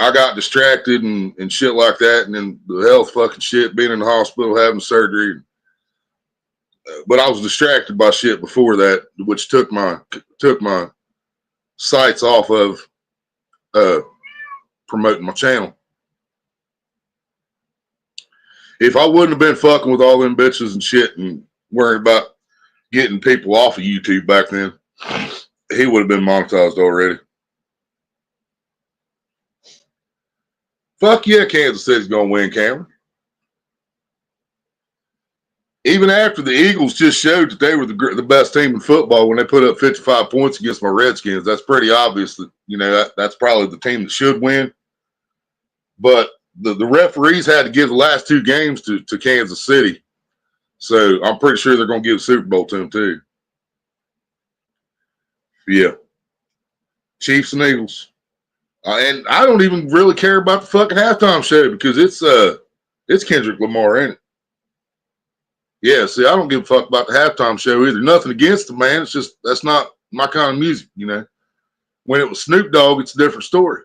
I got distracted and shit like that, and then the health fucking shit, being in the hospital, having surgery. But I was distracted by shit before that, which took my sights off of promoting my channel. If I wouldn't have been fucking with all them bitches and shit and worrying about getting people off of YouTube back then, he would have been monetized already. Fuck yeah, Kansas City's gonna win, Cameron. Even after the Eagles just showed that they were the best team in football when they put up 55 points against my Redskins, that's pretty obvious that, you know, that's probably the team that should win. But the referees had to give the last two games to Kansas City. So I'm pretty sure they're going to give the Super Bowl to them too. Yeah. Chiefs and Eagles. And I don't even really care about the fucking halftime show because it's Kendrick Lamar, ain't it? Yeah, see, I don't give a fuck about the halftime show either. Nothing against the man. It's just that's not my kind of music, you know. When it was Snoop Dogg, it's a different story.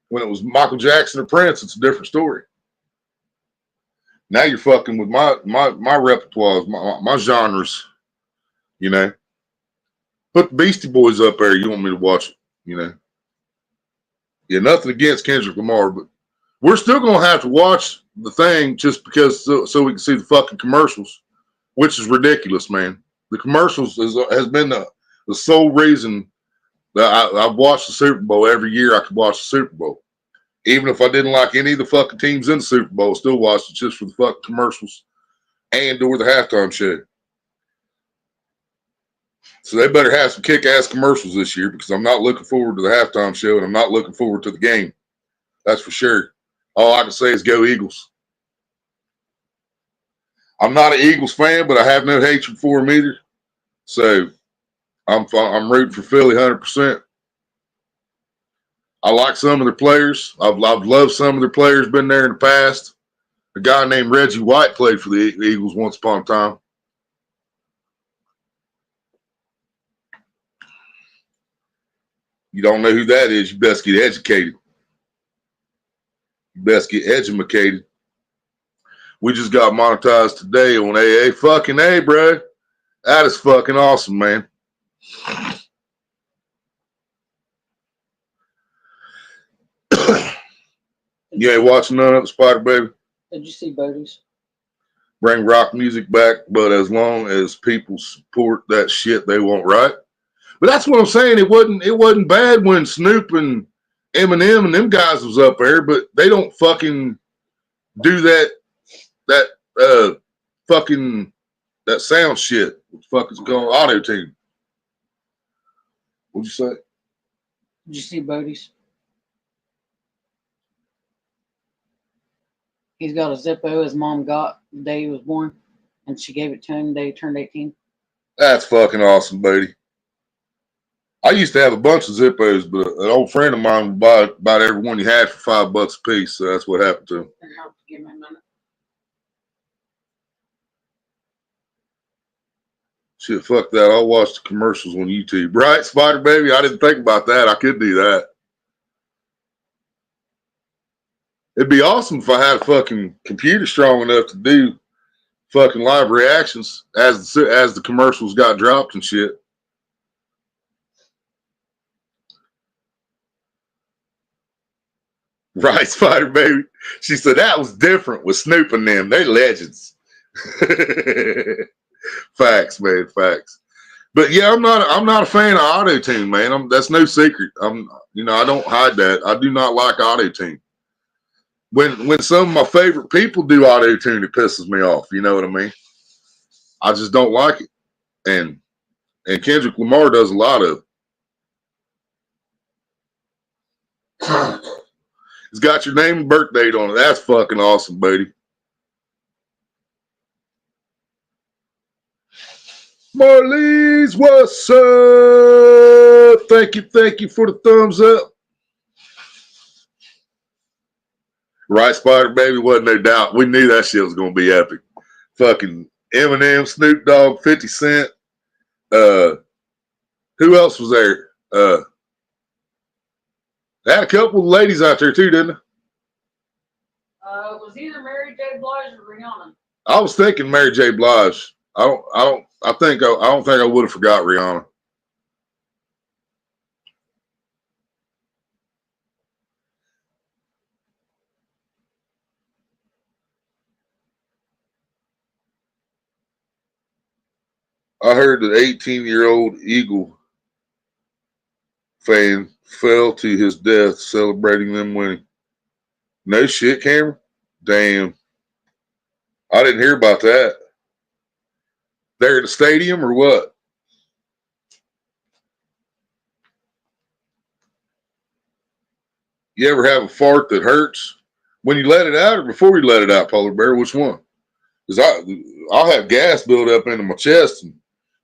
When it was Michael Jackson or Prince, it's a different story. Now you're fucking with my repertoires, my genres, you know. Put the Beastie Boys up there. You want me to watch it? You know. Yeah, nothing against Kendrick Lamar, but we're still gonna have to watch the thing just because so we can see the fucking commercials, which is ridiculous, man. The commercials has been the sole reason that I've watched the Super Bowl every year. I could watch the Super Bowl, even if I didn't like any of the fucking teams in the Super Bowl. Still watched it just for the fucking commercials and or the halftime show. So they better have some kick-ass commercials this year because I'm not looking forward to the halftime show and I'm not looking forward to the game. That's for sure. All I can say is go Eagles. I'm not an Eagles fan, but I have no hatred for them either. So I'm rooting for Philly 100%. I like some of their players. I've loved some of their players. Been there in the past. A guy named Reggie White played for the Eagles once upon a time. You don't know who that is, you best get educated. You best get educated. We just got monetized today on AA. Fucking A, bro. That is fucking awesome, man. You ain't watching none of it, Spider Baby? Did you see Bodie's? Bring rock music back, but as long as people support that shit, they won't, right? But that's what I'm saying. It wasn't bad when Snoop and Eminem and them guys was up there, but they don't fucking do that fucking that sound shit. What the fuck is going on? Auto-tune. What'd you say? Did you see Bodie's? He's got a Zippo his mom got the day he was born, and she gave it to him the day he turned 18. That's fucking awesome, buddy. I used to have a bunch of Zippos, but an old friend of mine would buy about every one he had for $5 a piece. So that's what happened to him. Give me a minute. Shit, fuck that. I'll watch the commercials on YouTube. Right, Spider Baby? I didn't think about that. I could do that. It'd be awesome if I had a fucking computer strong enough to do fucking live reactions as the commercials got dropped and shit. Right, Spider Baby. She said that was different with Snoop and them. They legends. Facts, man, facts. But yeah, I'm not a fan of auto-tune, man. That's no secret. I don't hide that. I do not like auto-tune. When some of my favorite people do auto-tune, it pisses me off. You know what I mean? I just don't like it. And Kendrick Lamar does a lot of it. It's got your name and birth date on it. That's fucking awesome, buddy. Marlies, what's up? Thank you for the thumbs up. Right, Spider Baby, wasn't no doubt. We knew that shit was gonna be epic. Fucking Eminem, Snoop Dogg, 50 Cent. Who else was there? They had a couple of ladies out there too, didn't they? It was either Mary J. Blige or Rihanna. I was thinking Mary J. Blige. I don't think I would have forgot Rihanna. I heard that 18-year-old Eagle fan fell to his death celebrating them winning. No shit, Cameron? Damn. I didn't hear about that. They're at the stadium or what? You ever have a fart that hurts when you let it out or before you let it out, Polar Bear? Which one? Because I'll have gas build up into my chest and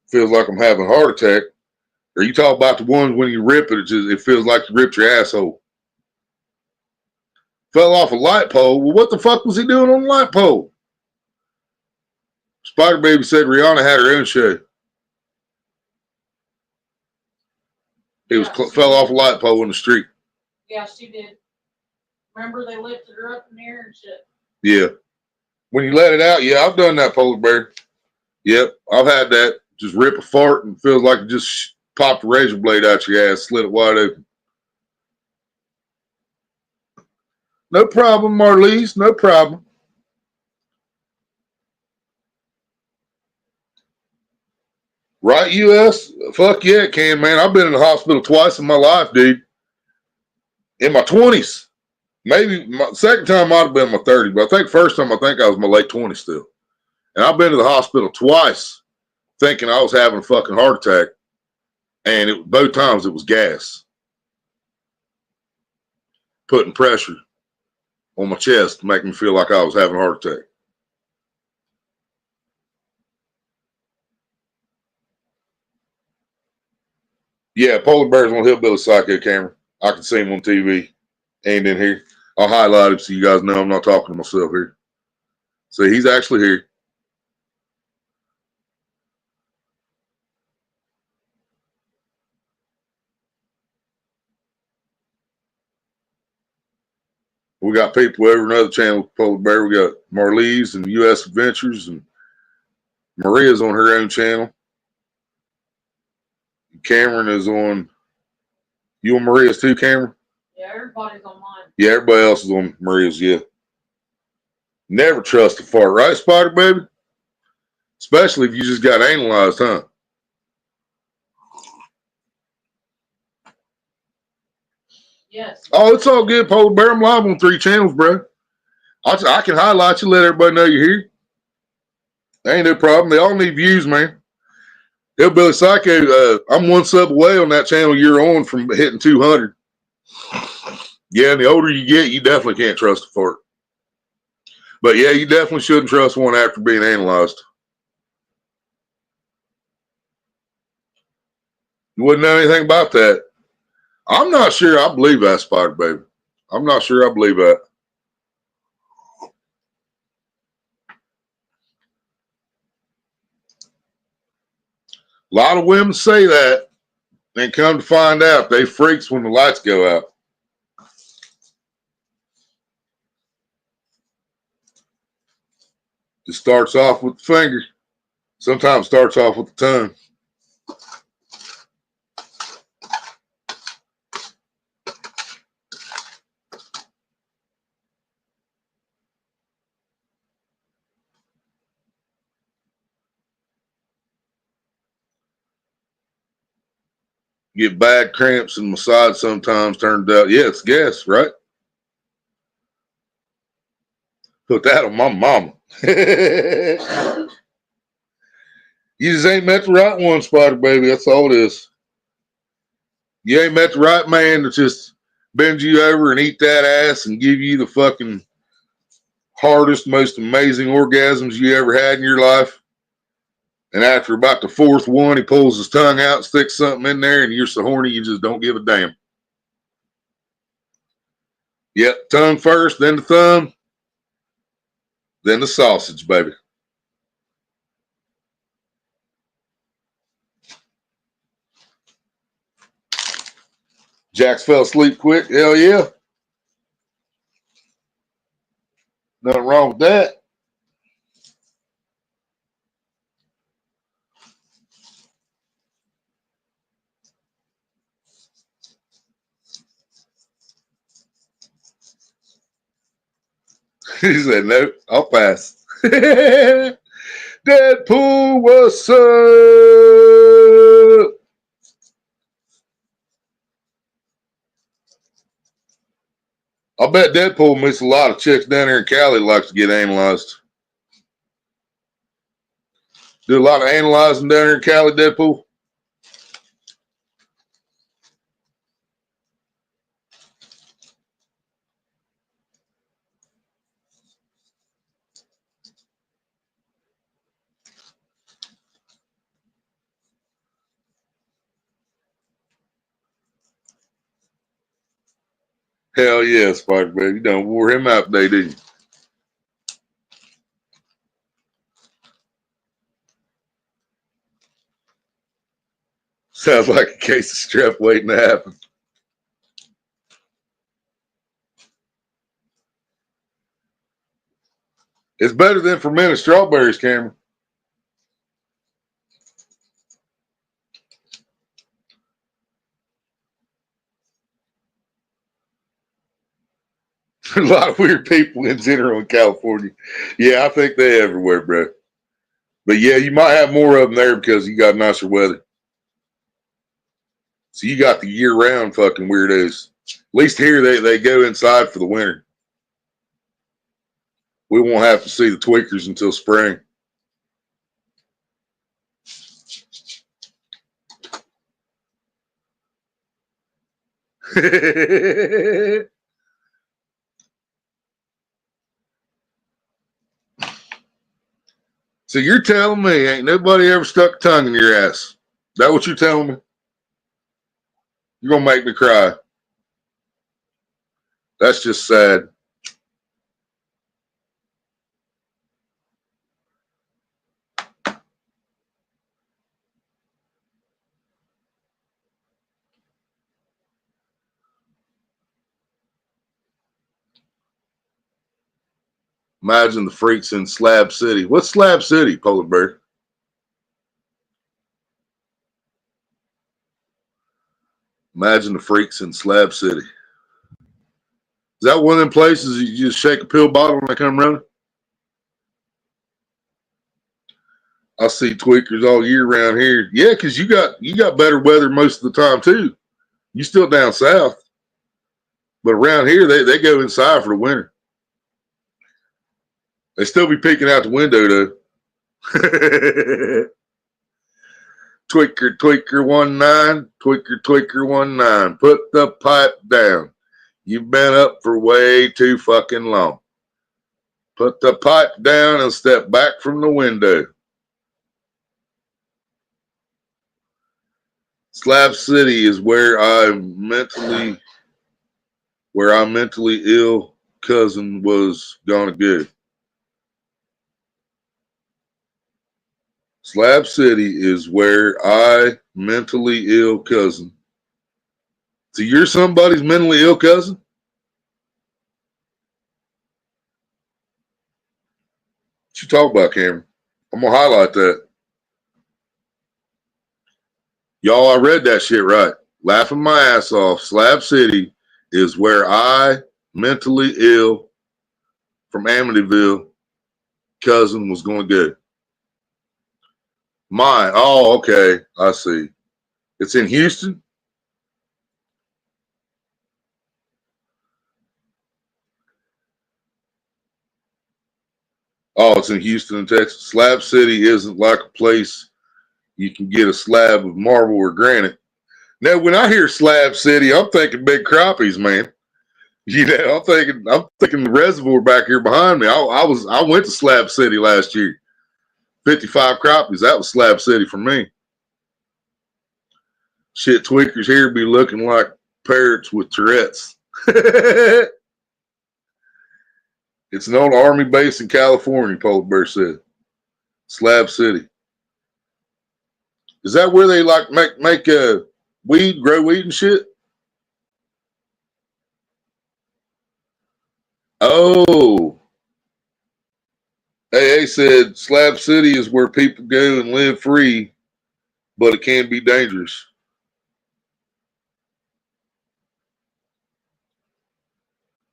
feels like I'm having a heart attack. Or you talk about the ones when you rip it, it feels like you ripped your asshole. Fell off a light pole. Well, what the fuck was he doing on the light pole? Spider Baby said Rihanna had her own show. Fell off a light pole in the street. Yeah, she did. Remember they lifted her up in the air and shit. Yeah. When you let it out, yeah, I've done that, Polar Bear. Yep, I've had that. Just rip a fart and feels like it just popped a razor blade out your ass, slit it wide open. No problem, Marlies. No problem. Right, US? Fuck yeah, it can, man. I've been in the hospital twice in my life, dude. In my 20s. Maybe my second time might have been my 30s, but I think first time I was my late 20s still. And I've been to the hospital twice thinking I was having a fucking heart attack. And both times it was gas. Putting pressure on my chest to make me feel like I was having a heart attack. Yeah, Polar Bear's on Hillbilly Psycho camera. I can see him on TV. Ain't in here. I'll highlight him so you guys know I'm not talking to myself here. So he's actually here. We got people over another channel, Polar Bear. We got Marlies and US Adventures, and Maria's on her own channel. Cameron is on. You on Maria's too, Cameron? Yeah, everybody's on mine. Yeah, everybody else is on Maria's, yeah. Never trust a fart, right, Spider Baby? Especially if you just got analyzed, huh? Yes. Oh, it's all good, Polar Bear. I'm live on 3 channels, bro. I can highlight you, let everybody know you're here. Ain't no problem. They all need views, man. Hillbilly Psycho, I'm 1 sub away on that channel you're on from hitting 200. Yeah, and the older you get, you definitely can't trust a fart. But yeah, you definitely shouldn't trust one after being analyzed. You wouldn't know anything about that. I'm not sure I believe that, Spider Baby. I'm not sure I believe that. A lot of women say that, and come to find out, they freaks when the lights go out. It starts off with the finger. Sometimes starts off with the tongue. Get bad cramps in my side sometimes, turned out. Yeah, it's gas, right? Put that on my mama. You just ain't met the right one, Spider Baby. That's all it is. You ain't met the right man to just bend you over and eat that ass and give you the fucking hardest, most amazing orgasms you ever had in your life. And after about the 4th one, he pulls his tongue out, sticks something in there, and you're so horny you just don't give a damn. Yep, tongue first, then the thumb, then the sausage, baby. Jax fell asleep quick. Hell yeah. Nothing wrong with that. He said, no, I'll pass. Deadpool, what's up? I bet Deadpool meets a lot of chicks down here in Cali that likes to get analyzed. Do a lot of analyzing down here in Cali, Deadpool? Hell yeah, Spider Baby. You done wore him out today, didn't you? Sounds like a case of strep waiting to happen. It's better than fermented strawberries, Cameron. A lot of weird people in general in California. Yeah, I think they're everywhere, bro. But yeah, you might have more of them there because you got nicer weather. So you got the year-round fucking weirdos. At least here they go inside for the winter. We won't have to see the tweakers until spring. So you're telling me ain't nobody ever stuck a tongue in your ass? That what you're telling me? You're gonna make me cry. That's just sad. Imagine the freaks in Slab City. What's Slab City, Polar Bear? Imagine the freaks in Slab City. Is that one of them places you just shake a pill bottle when they come running? I see tweakers all year around here. Yeah, because you got better weather most of the time too. You still down south. But around here they go inside for the winter. They still be peeking out the window though. Tweaker, tweaker 19, tweaker, tweaker 19. Put the pipe down. You've been up for way too fucking long. Put the pipe down and step back from the window. Slab City is where our mentally ill cousin was gonna go. Slab City is where I mentally ill cousin. So you're somebody's mentally ill cousin? What you talk about, Cameron? I'm gonna highlight that. Y'all, I read that shit right. Laughing my ass off. Slab City is where I mentally ill from Amityville cousin was going to go. Mine. Oh, okay. I see. It's in Houston? Oh, it's in Houston, Texas. Slab City isn't like a place you can get a slab of marble or granite. Now, when I hear Slab City, I'm thinking big crappies, man. You know, I'm thinking the reservoir back here behind me. I went to Slab City last year. 55 crappies. That was Slab City for me. Shit, tweakers here be looking like parrots with Tourette's. It's an old army base in California, Polar Bear said. Slab City. Is that where they like make weed, grow weed and shit? Oh. AA said Slab City is where people go and live free, but it can be dangerous.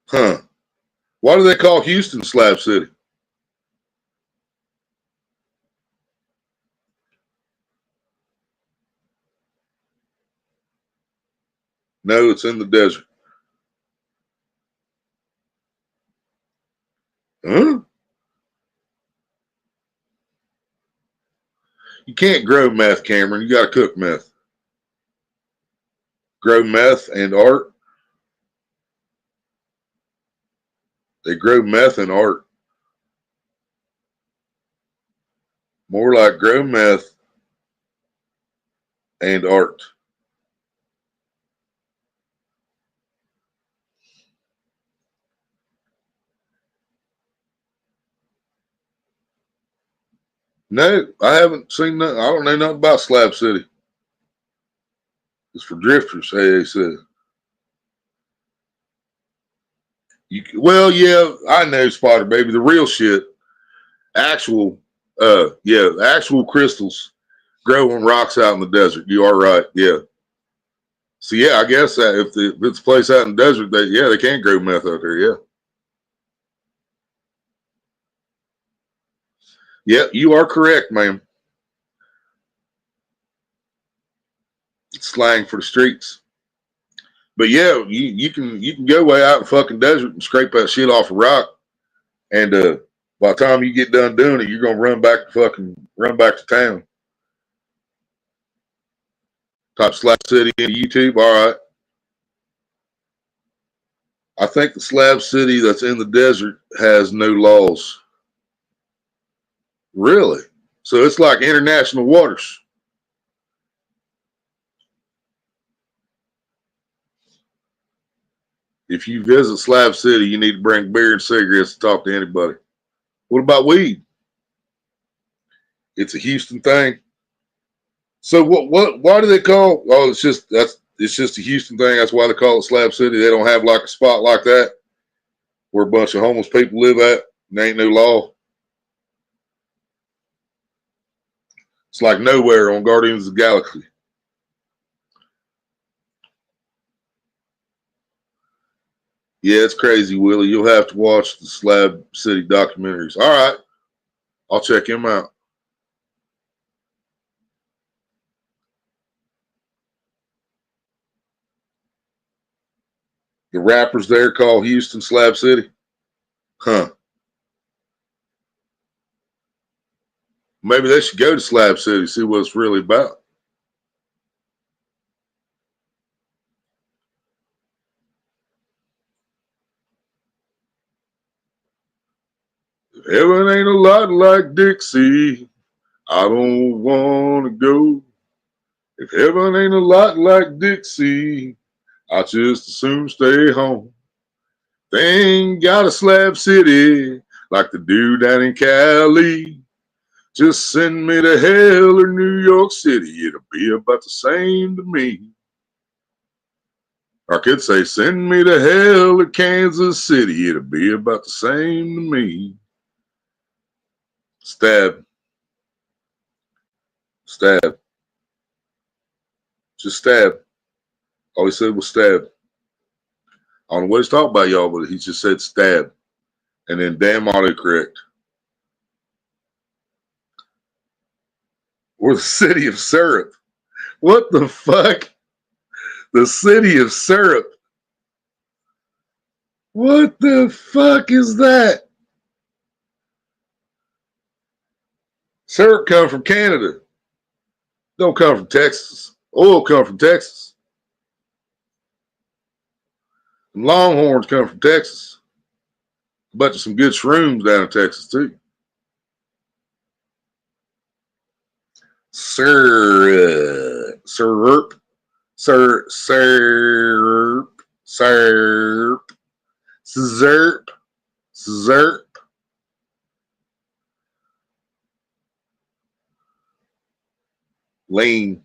Huh. Why do they call Houston Slab City? No, it's in the desert. Huh? You can't grow meth, Cameron. You got to cook meth. Grow meth and art. They grow meth and art. More like grow meth and art. No, I haven't seen nothing. I don't know nothing about Slab City. It's for drifters, AA said. Well, yeah, I know, Spotter Baby. The real shit, actual crystals grow on rocks out in the desert. You are right, yeah. So yeah, I guess that if it's a place out in the desert, they can grow meth out there, yeah. Yep, you are correct, ma'am. It's slang for the streets. But yeah, you can go way out in the fucking desert and scrape that shit off a rock, and by the time you get done doing it, you're gonna run back to town. Type Slab City into YouTube. All right. I think the Slab City that's in the desert has no laws. Really? So it's like international waters. If you visit Slab City, you need to bring beer and cigarettes to talk to anybody. What about weed? It's a Houston thing. So why do they call, oh, it's just a Houston thing. That's why they call it Slab City. They don't have like a spot like that where a bunch of homeless people live at and there ain't no law. It's like nowhere on Guardians of the Galaxy. Yeah, it's crazy, Willie. You'll have to watch the Slab City documentaries. All right. I'll check him out. The rappers there call Houston Slab City? Huh. Maybe they should go to Slab City, see what it's really about. Heaven ain't a lot like Dixie. I don't want to go. If heaven ain't a lot like Dixie, I just as soon stay home. They ain't got a Slab City like the dude down in Cali. Just send me to hell or New York City. It'll be about the same to me. Or I could say, send me to hell or Kansas City. It'll be about the same to me. Stab. Stab. Just stab. All he said was stab. I don't know what he's talking about, y'all, but he just said stab. And then damn autocorrect. We're the city of syrup. What the fuck? The city of syrup. What the fuck is that? Syrup come from Canada. Don't come from Texas. Oil come from Texas. And Longhorns come from Texas. A bunch of some good shrooms down in Texas too. Syrup. Syrup. Syrup. Syrup. Syrup. Syrup. Syrup. Lean.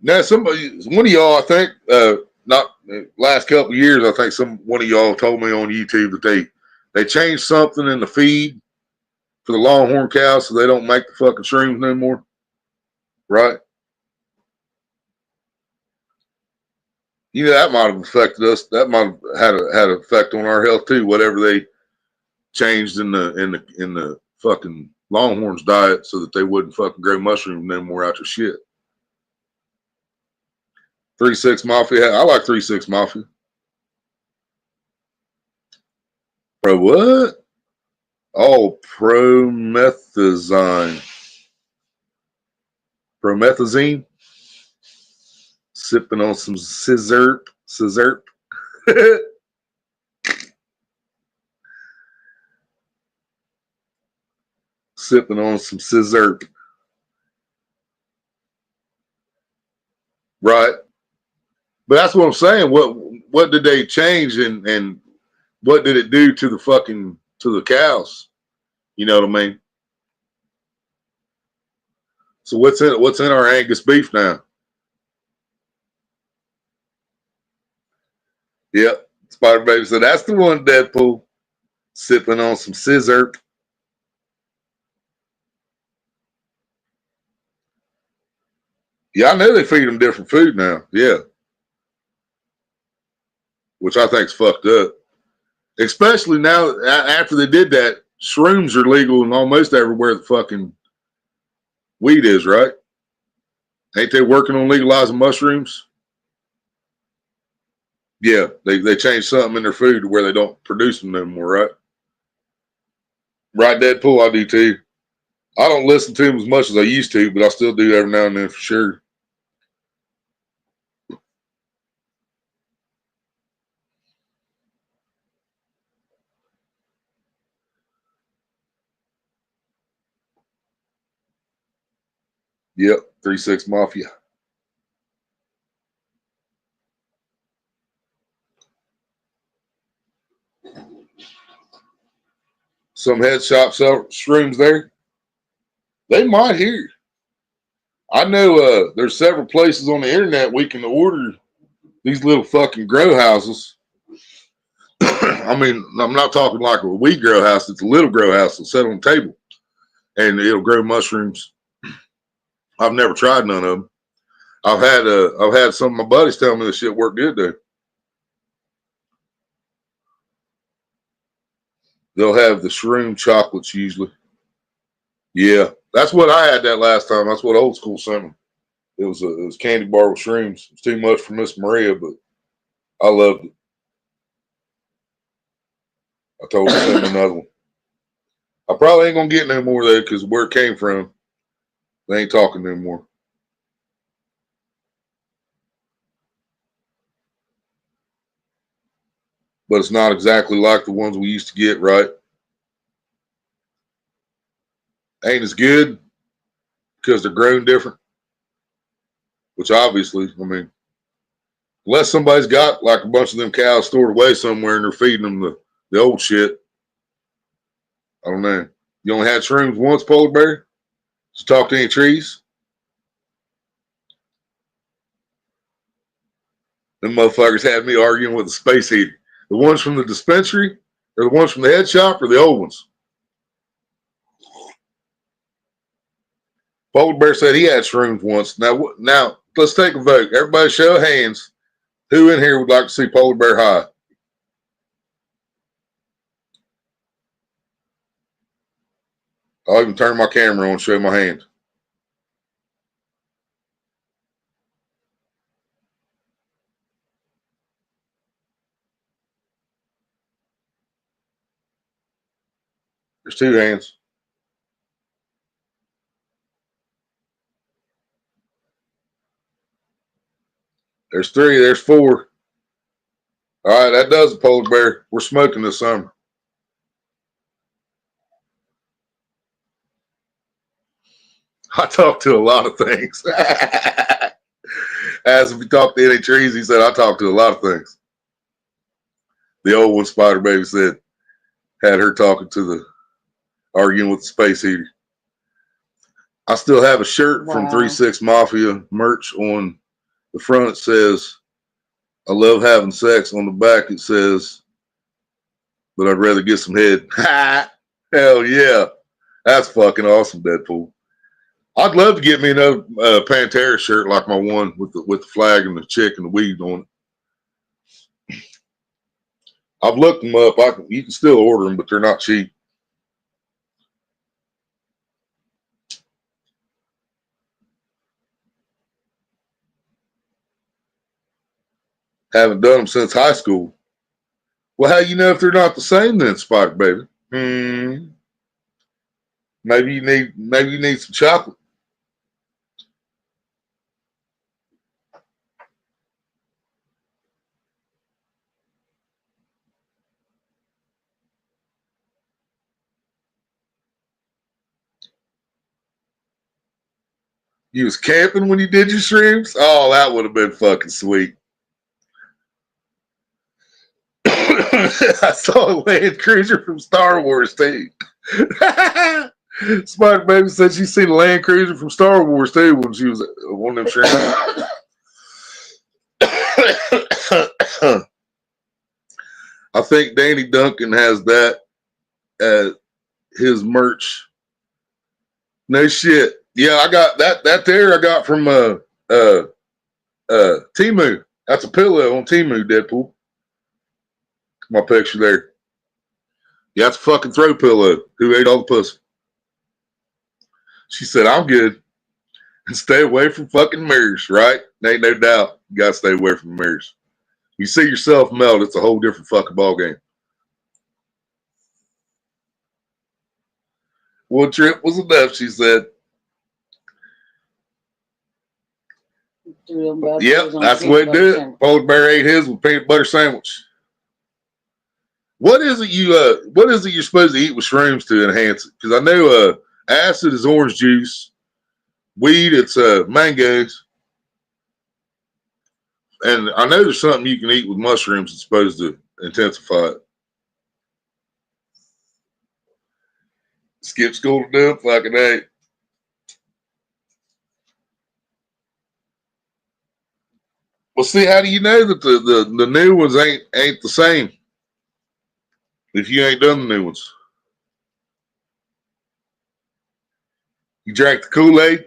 Now, one of y'all, I think, not last couple of years, I think one of y'all told me on YouTube that they changed something in the feed for the Longhorn cows so they don't make the fucking shrooms no more. Right? You know, that might have affected us. That might have had an effect on our health too. Whatever they changed in the fucking Longhorns diet so that they wouldn't fucking grow mushrooms no more out their shit. 3-6 Mafia. I like 3-6 Mafia. Bro, what? Oh, promethazine. Promethazine. Sipping on some scissor. Sipping on some scissor. Right. But that's what I'm saying. What did they change and what did it do to the cows? You know what I mean? So what's in our Angus beef now? Yep. Spider Baby said that's the one, Deadpool. Sipping on some scissor. Yeah, I know they feed them different food now. Yeah. Which I think is fucked up. Especially now, after they did that, shrooms are legal in almost everywhere the fucking weed is, right? Ain't they working on legalizing mushrooms? Yeah, they changed something in their food to where they don't produce them anymore, right? Right, Deadpool, I do too. I don't listen to them as much as I used to, but I still do every now and then for sure. Yep, 3-6 Mafia. Some head shops sell shrooms there. They might here. I know there's several places on the internet we can order these little fucking grow houses. I mean, I'm not talking like a weed grow house. It's a little grow house that's set on a table, and it'll grow mushrooms. I've never tried none of them. I've had some of my buddies tell me this shit worked good though. They'll have the shroom chocolates usually. Yeah, that's what I had that last time. That's what old school sent me. It was candy bar with shrooms. It's too much for Miss Maria, but I loved it. I told her to send me another one. I probably ain't gonna get no more though, because where it came from, they ain't talking no more. But it's not exactly like the ones we used to get, right? Ain't as good because they're grown different. Which obviously, I mean, unless somebody's got like a bunch of them cows stored away somewhere and they're feeding them the old shit. I don't know. You only had shrooms once, Polar Bear? Did you talk to any trees? Them motherfuckers had me arguing with the space heater. The ones from the dispensary, or the ones from the head shop, or the old ones? Polar Bear said he had shrooms once. Now let's take a vote. Everybody show of hands. Who in here would like to see Polar Bear high? I'll even turn my camera on and show my hand. There's 2 hands. There's 3. There's 4. All right, that does it, Polar Bear. We're smoking this summer. I talk to a lot of things. As if he talked to any trees, he said, I talk to a lot of things. The old one, Spider Baby said, had her talking to arguing with the space heater. I still have a shirt from 3-6 Mafia merch on the front. It says, I love having sex. On the back, it says, but I'd rather get some head. Hell yeah. That's fucking awesome, Deadpool. I'd love to get me another Pantera shirt like my one with the flag and the chick and the weed on it. I've looked them up. You can still order them, but they're not cheap. Haven't done them since high school. Well, how you know if they're not the same then, Spike Baby? Maybe you need some chocolate. You was camping when you did your shrooms? Oh, that would have been fucking sweet. I saw a Land Cruiser from Star Wars too. Smart Baby said she seen a Land Cruiser from Star Wars too when she was on them shrooms. I think Danny Duncan has that at his merch. No shit. Yeah, I got that there I got from Temu. That's a pillow on Temu, Deadpool. My picture there. Yeah, that's a fucking throw pillow. Who ate all the pussy? She said, I'm good. And stay away from fucking mirrors, right? Ain't no doubt. You gotta stay away from mirrors. You see yourself melt, it's a whole different fucking ball game. One trip was enough, she said. Yep, that's the way to do it. Polar Bear ate his with peanut butter sandwich. What is it you're supposed to eat with shrooms to enhance it? Because I know acid is orange juice, weed it's mangoes, and I know there's something you can eat with mushrooms that's supposed to intensify it. Skip school to do it, fucking A. Well, see, how do you know that the new ones ain't the same if you ain't done the new ones? You drank the Kool-Aid?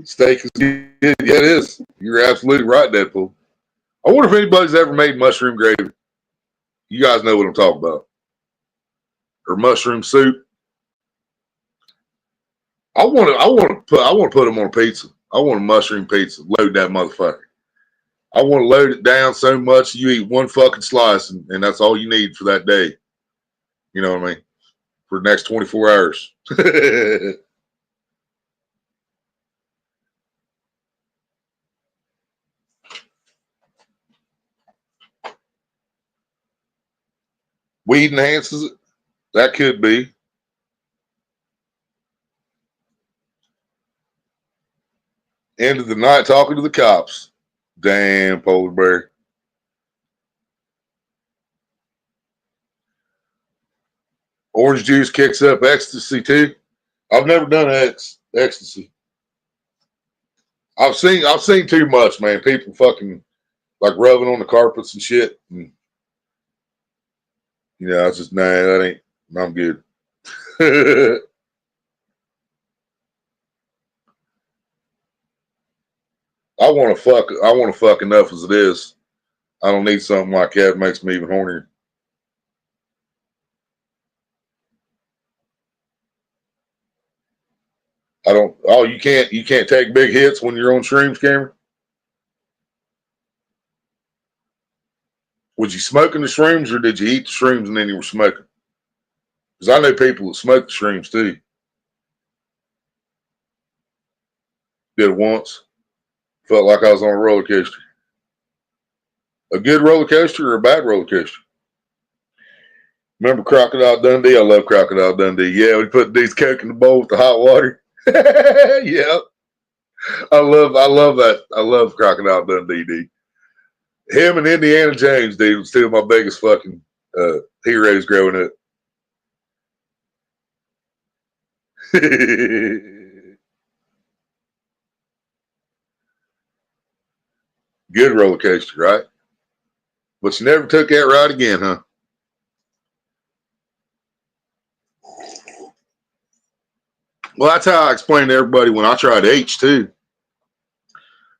Steak is good. Yeah, it is. You're absolutely right, Deadpool. I wonder if anybody's ever made mushroom gravy. You guys know what I'm talking about. Or mushroom soup. I want to put them on a pizza. I want a mushroom pizza. Load that motherfucker. I want to load it down so much you eat one fucking slice and that's all you need for that day. You know what I mean? For the next 24 hours. Weed enhances it. That could be. End of the night talking to the cops. Damn, Polar Bear. Orange juice kicks up ecstasy too. I've never done ecstasy. I've seen too much, man. People fucking like rubbing on the carpets and shit. And, you know, I was just that ain't. I'm good. I want to fuck enough as it is. I don't need something like that. It makes me even hornier. I don't. Oh, you can't take big hits when you're on shrooms, Cameron. Was you smoking the shrooms or did you eat the shrooms and then you were smoking? Because I know people that smoke the shrooms too. Did it once. Felt like I was on a roller coaster. A good roller coaster or a bad roller coaster? Remember Crocodile Dundee? I love Crocodile Dundee. Yeah, we put these Coke in the bowl with the hot water. Yeah. I love that. I love Crocodile Dundee, dude. Him and Indiana Jones, dude, was still my biggest fucking heroes growing up. Good roller coaster, right? But you never took that ride again, huh? Well, that's how I explained to everybody when I tried H2.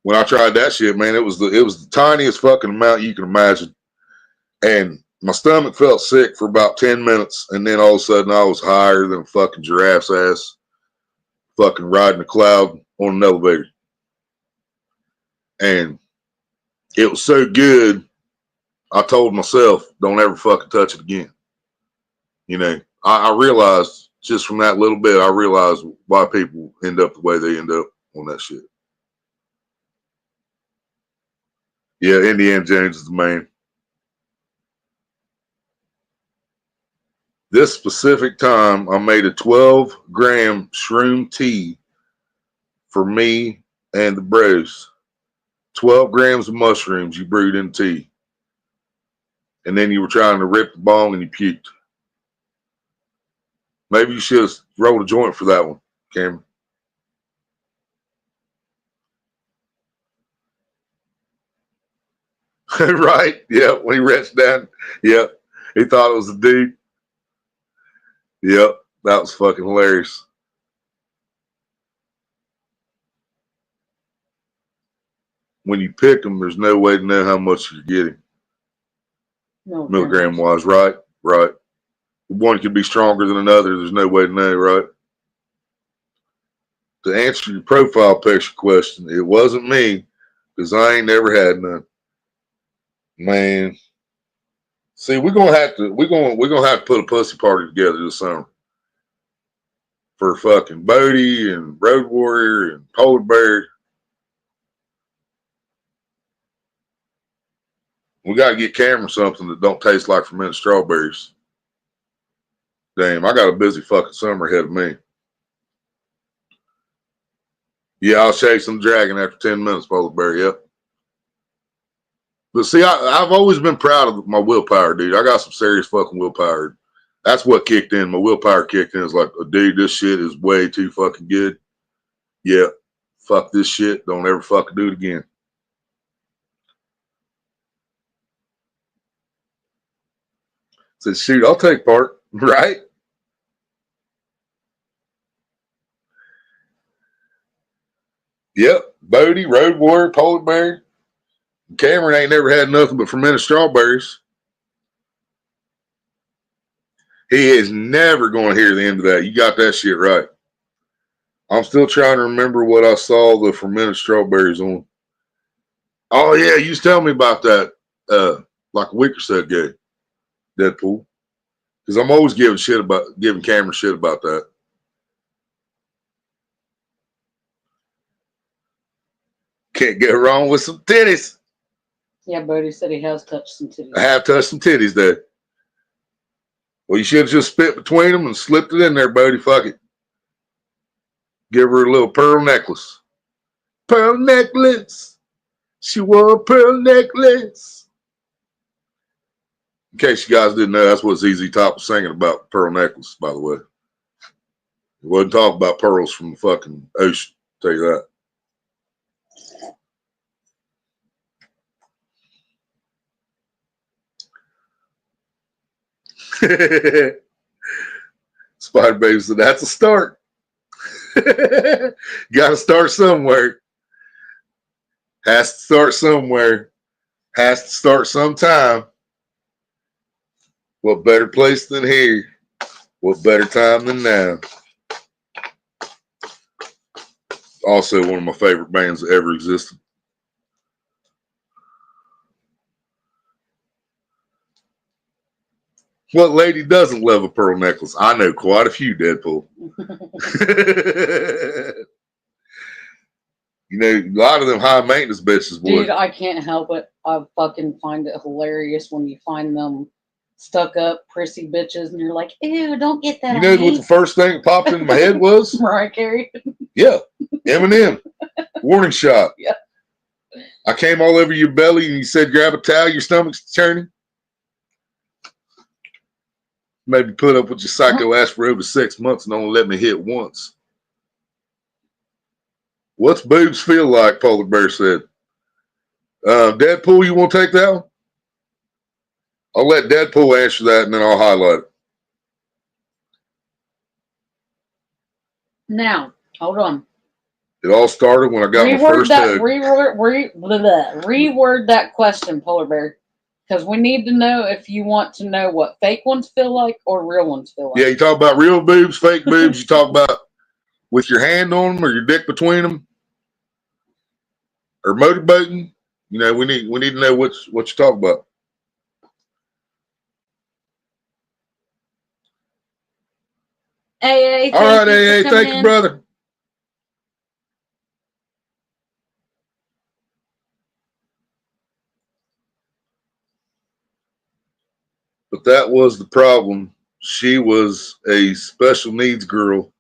When I tried that shit, man, it was the tiniest fucking amount you can imagine. And my stomach felt sick for about 10 minutes, and then all of a sudden I was higher than a fucking giraffe's ass, fucking riding a cloud on an elevator. And it was so good, I told myself, don't ever fucking touch it again. You know, I realized just from that little bit, I realized why people end up the way they end up on that shit. Yeah, Indiana Jones is the main. This specific time, I made a 12-gram shroom tea for me and the bros. 12 grams of mushrooms you brewed in tea. And then you were trying to rip the bong and you puked. Maybe you should have rolled a joint for that one, Cameron. Right? Yeah, when he reached down. Yep. He thought it was a dude. Yep. That was fucking hilarious. when you pick them, there's no way to know how much you're getting milligram wise, right? Right. One could be stronger than another. There's no way to know, right? To answer your profile picture question, it wasn't me because I ain't never had none. Man, see, we're gonna have to put a pussy party together this summer for fucking Bodie and Road Warrior and Polar Bear. We got to get Cameron something that don't taste like fermented strawberries. Damn, I got a busy fucking summer ahead of me. Yeah, I'll chase some dragon after 10 minutes, Polar Bear, yep. But see, I've always been proud of my willpower, dude. I got some serious fucking willpower. That's what kicked in. My willpower kicked in. It's like, oh, dude, this shit is way too fucking good. Yeah, fuck this shit. Don't ever fucking do it again. Said, shoot, I'll take part, right? Yep, Bodie, Road Warrior, Polar Bear. Cameron ain't never had nothing but fermented strawberries. He is never going to hear the end of that. You got that shit right. I'm still trying to remember what I saw the fermented strawberries on. Oh, yeah, you was telling me about that like a week or so ago, Deadpool. Because I'm always giving Cameron shit about that. Can't go wrong with some titties. Yeah, Bodie said he has touched some titties. I have touched some titties there. Well, you should have just spit between them and slipped it in there, Bodie. Fuck it. Give her a little pearl necklace. Pearl necklace. She wore a pearl necklace. In case you guys didn't know, that's what ZZ Top was singing about, pearl necklace, by the way. He wasn't talking about pearls from the fucking ocean, I'll tell you that. Spider Baby said, that's a start. Got to start somewhere. Has to start somewhere. Has to start sometime. What better place than here? What better time than now? Also one of my favorite bands that ever existed. What lady doesn't love a pearl necklace? I know quite a few, Deadpool. You know, a lot of them high maintenance bitches, boy. Dude, I can't help it. I fucking find it hilarious when you find them stuck up, prissy bitches, and you're like, ew, don't get that. You know what the first thing that popped into my head was? Mariah Carey. Yeah, Eminem. Warning shot. Yeah. I came all over your belly and you said grab a towel, your stomach's churning. Maybe put up with your psycho ass for over 6 months and only let me hit once. What's boobs feel like? Polar Bear said. Deadpool, you want to take that one? I'll let Deadpool answer that and then I'll highlight it. Now, hold on. It all started when I got my first hug. Reword that question, Polar Bear. Because we need to know if you want to know what fake ones feel like or real ones feel like. Yeah, you talk about real boobs, fake boobs. You talk about with your hand on them or your dick between them or motorboating. You know, we need to know what you talk about. AA, all right, AA, thank you, brother. But that was the problem. She was a special needs girl.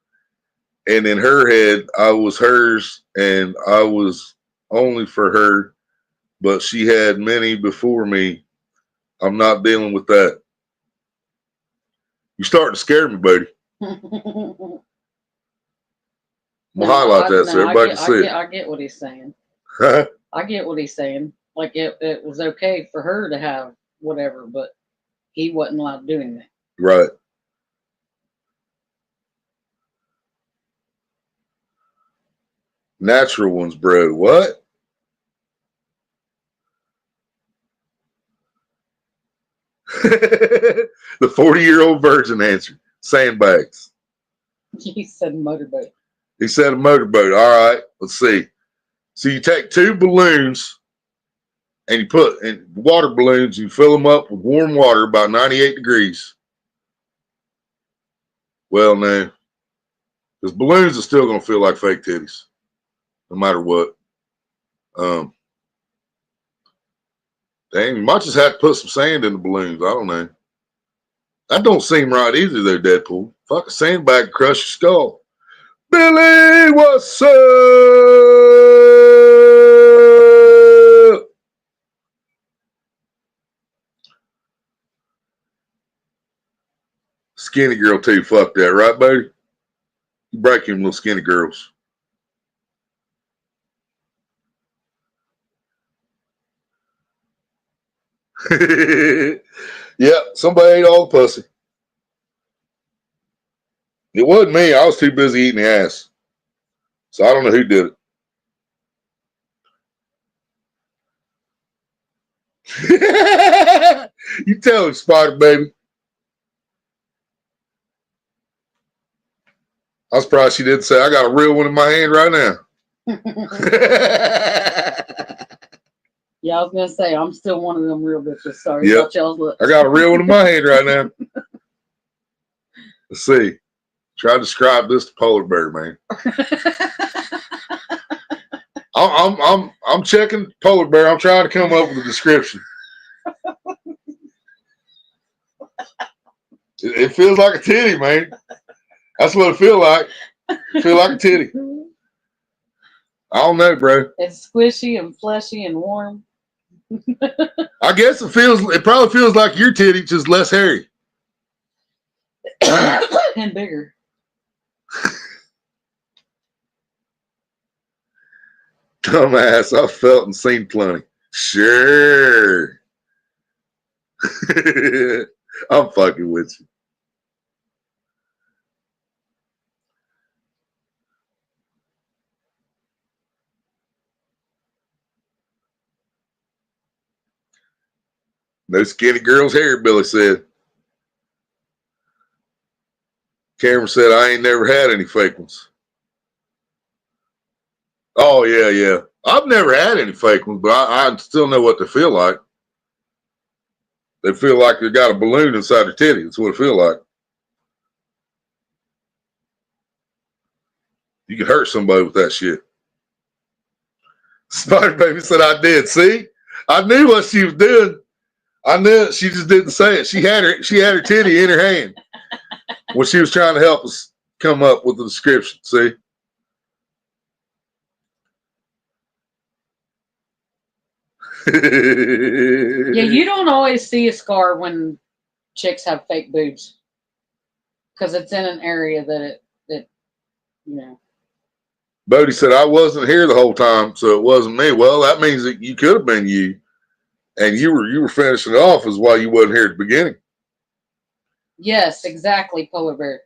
And in her head, I was hers and I was only for her. But she had many before me. I'm not dealing with that. You're starting to scare me, buddy. We'll highlight that so everybody can see it. I get what he's saying. I get what he's saying. Like it was okay for her to have whatever, but he wasn't allowed to do anything. Right. Natural ones, bro. What? The 40-year-old virgin answered, sandbags. He said motorboat. He said a motorboat. All right, let's see. So you take 2 balloons and you put in water balloons, you fill them up with warm water about 98 degrees. Well, no, because balloons are still going to feel like fake titties, no matter what. Dang, you might just have to put some sand in the balloons. I don't know. That don't seem right either, though, Deadpool. Fuck a sandbag, crush your skull. Billy, what's up? Skinny girl too. Fuck that, right, buddy? You break him, little skinny girls. Yep, somebody ate all the pussy. It wasn't me. I was too busy eating the ass. So I don't know who did it. You tell him, Spider Baby. I'm surprised she didn't say, I got a real one in my hand right now. Yeah, I was gonna say I'm still one of them real bitches. Sorry Yep. about y'all's looks. I got a real one in my hand right now. Let's see. Try to describe this to Polar Bear, man. I'm checking Polar Bear. I'm trying to come up with a description. It feels like a titty, man. That's what it feels like. It feels like a titty. I don't know, bro. It's squishy and fleshy and warm. I guess it probably feels like your titty, just less hairy. And bigger. Dumbass, I've felt and seen plenty. Sure. I'm fucking with you. No skinny girl's hair, Billy said. Cameron said, I ain't never had any fake ones. Oh, yeah. I've never had any fake ones, but I still know what they feel like. They feel like they got a balloon inside their titty. That's what it feels like. You could hurt somebody with that shit. Spider Baby said, I did. See? I knew what she was doing. I knew it. She just didn't say it. She had her titty in her hand when she was trying to help us come up with the description. See? Yeah, you don't always see a scar when chicks have fake boobs because it's in an area that you know. Bodie said, I wasn't here the whole time, so it wasn't me. Well, that means that you could have been you, and you were finishing it off as why you wasn't here at the beginning. Yes, exactly, Polar Bear.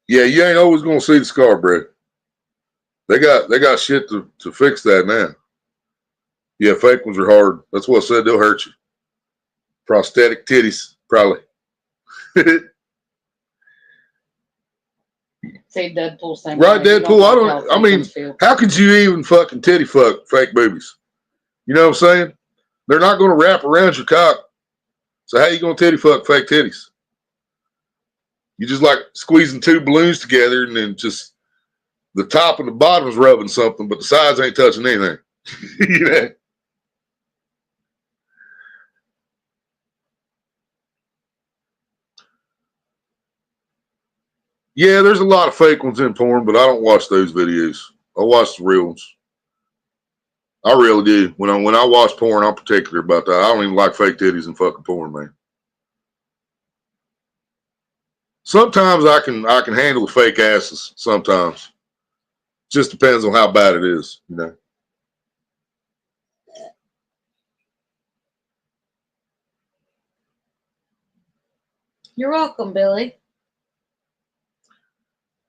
Yeah, you ain't always gonna see the scar, bro. They got shit to fix that now. Yeah, fake ones are hard. That's what I said, they'll hurt you. Prosthetic titties, probably. Say Deadpool saying Right, Deadpool. How could you even fucking titty fuck fake boobies? You know what I'm saying? They're not gonna wrap around your cock. So how you gonna titty fuck fake titties? You just like squeezing 2 balloons together and then just the top and the bottom's rubbing something, but the sides ain't touching anything. You know? Yeah, there's a lot of fake ones in porn, but I don't watch those videos. I watch the real ones. I really do. When I watch porn, I'm particular about that. I don't even like fake titties in fucking porn, man. Sometimes I can handle the fake asses. Sometimes, just depends on how bad it is, you know. You're welcome, Billy.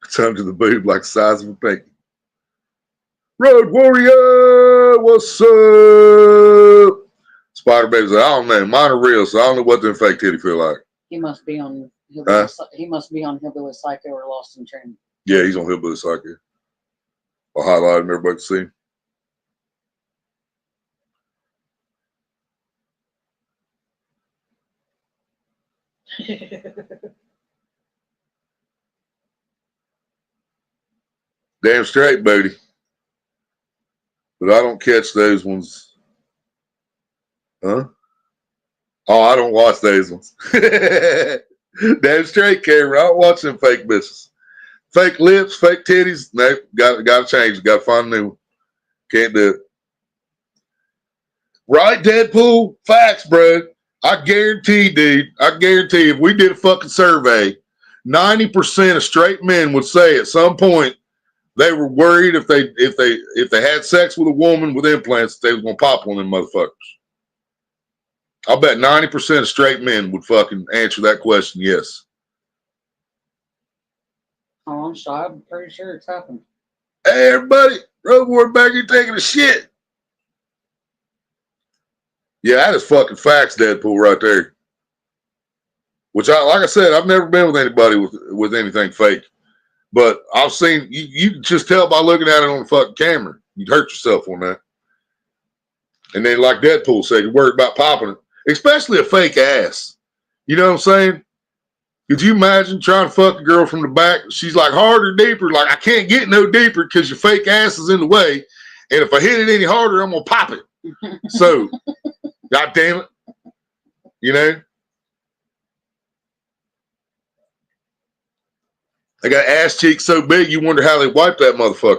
It's under the boob like the size of a pinky. Road Warrior, what's up? Spider Baby's like, I don't know. Mine are real, so I don't know what them fake titty feel like. He must be on Huh? He must be on Hillbilly Psycho or Lost in Training. Yeah, he's on Hillbilly Psycho. I'll highlight him, everybody can see. Damn straight, Bodie. But I don't catch those ones. Huh? Oh, I don't watch those ones. Damn straight, Cameron. I don't watch them fake bitches. Fake lips, fake titties. No, got to change. Got to find a new one. Can't do it. Right, Deadpool? Facts, bro. I guarantee, dude. I guarantee if we did a fucking survey, 90% of straight men would say at some point they were worried if they had sex with a woman with implants, they was gonna pop one of them motherfuckers. I'll bet 90% of straight men would fucking answer that question yes. Oh, I'm shy. I'm pretty sure it's happened. Hey, everybody. Road Warrior back here taking a shit. Yeah, that is fucking facts, Deadpool, right there. Which, like I said, I've never been with anybody with anything fake. But I've seen, you can just tell by looking at it on the fucking camera. You'd hurt yourself on that. And then, like Deadpool said, you're worried about popping it. Especially a fake ass. You know what I'm saying? Could you imagine trying to fuck a girl from the back? She's like harder, deeper. Like, I can't get no deeper because your fake ass is in the way. And if I hit it any harder, I'm going to pop it. So, God damn it. You know? They got ass cheeks so big, you wonder how they wipe that motherfucker.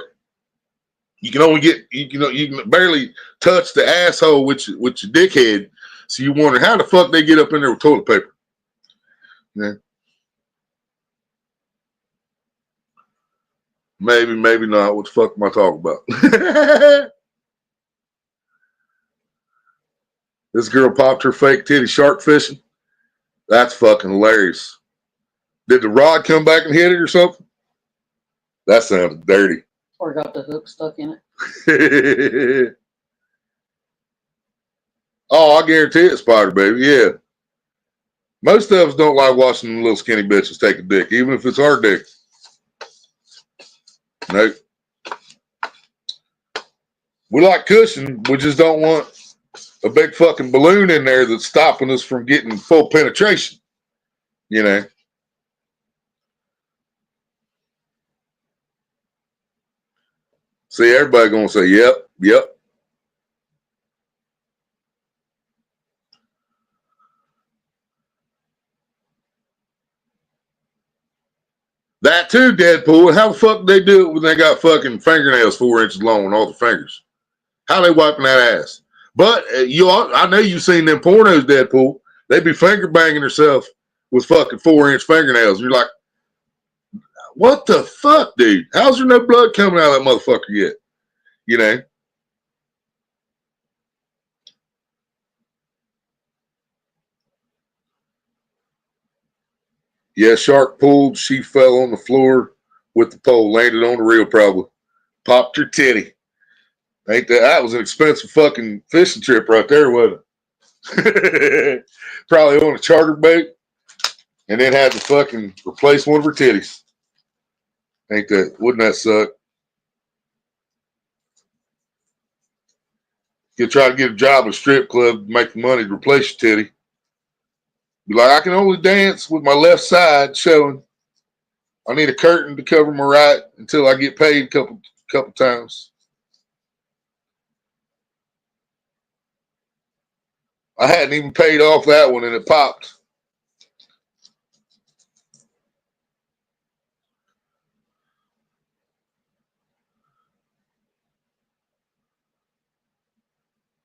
You can barely touch the asshole with your dickhead. So you wonder how the fuck they get up in there with toilet paper. Yeah. Maybe, maybe not. What the fuck am I talking about? This girl popped her fake titty shark fishing. That's fucking hilarious. Did the rod come back and hit it or something? That sounded dirty. Or got the hook stuck in it. Oh, I guarantee it, Spider Baby. Yeah. Most of us don't like watching little skinny bitches take a dick, even if it's our dick. Nope. We like cushion. We just don't want a big fucking balloon in there that's stopping us from getting full penetration. You know. See, everybody gonna say, yep, yep. That too, Deadpool. How the fuck do they do it when they got fucking fingernails 4 inches long on all the fingers? How they wiping that ass? But I know you've seen them pornos, Deadpool. They be finger banging herself with fucking 4-inch fingernails. You're like, what the fuck, dude? How's there no blood coming out of that motherfucker yet? You know? Yeah, shark pulled. She fell on the floor with the pole, landed on the reel probably. Popped her titty. Ain't that was an expensive fucking fishing trip right there, wasn't it? Probably on a charter boat and then had to fucking replace one of her titties. Wouldn't that suck? You try to get a job at a strip club to make the money to replace your titty. Be like, I can only dance with my left side showing. I need a curtain to cover my right until I get paid a couple times. I hadn't even paid off that one and it popped.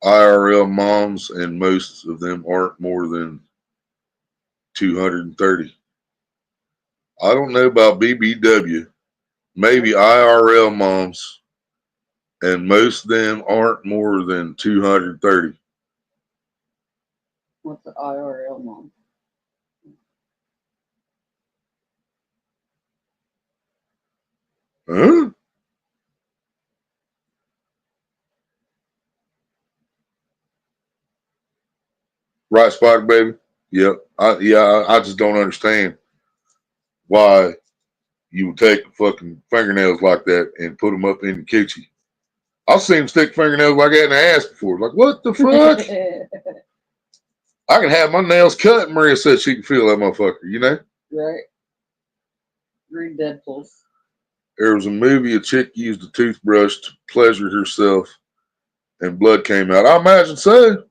IRL moms, and most of them aren't more than 230. I don't know about BBW. Maybe IRL moms, and most of them aren't more than 230. What's the IRL mom? Huh? Right, Spider Baby? Yep. I just don't understand why you would take fucking fingernails like that and put them up in the coochie. I've seen them stick fingernails like that in the ass before. Like, what the fuck? I can have my nails cut, and Maria said she can feel that motherfucker, you know? Right. Read Deadpool. There was a movie, a chick used a toothbrush to pleasure herself, and blood came out. I imagine so.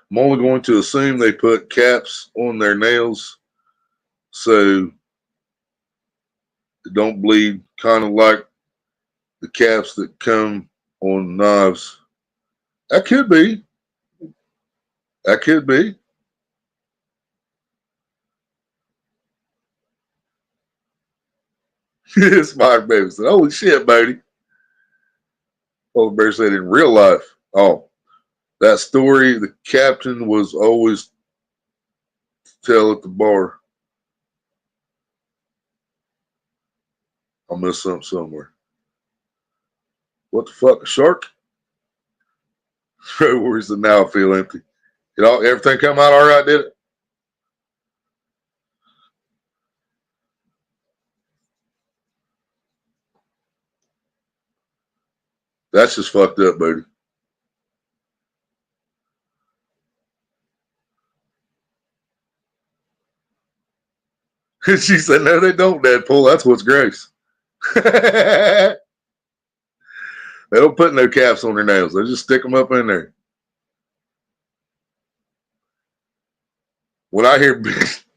I'm only going to assume they put caps on their nails so it don't bleed, kind of like the caps that come on knives. That could be. That could be. Spider Baby said, holy shit, Bodie. Old Bear said, in real life. Oh, that story the captain was always tell at the bar. I missed something somewhere. What the fuck, a shark? Road Warrior said, now I feel empty. Everything come out all right, did it? That's just fucked up, buddy. She said, no, they don't, Deadpool. That's what's gross. They don't put no caps on their nails. They just stick them up in there. When I hear,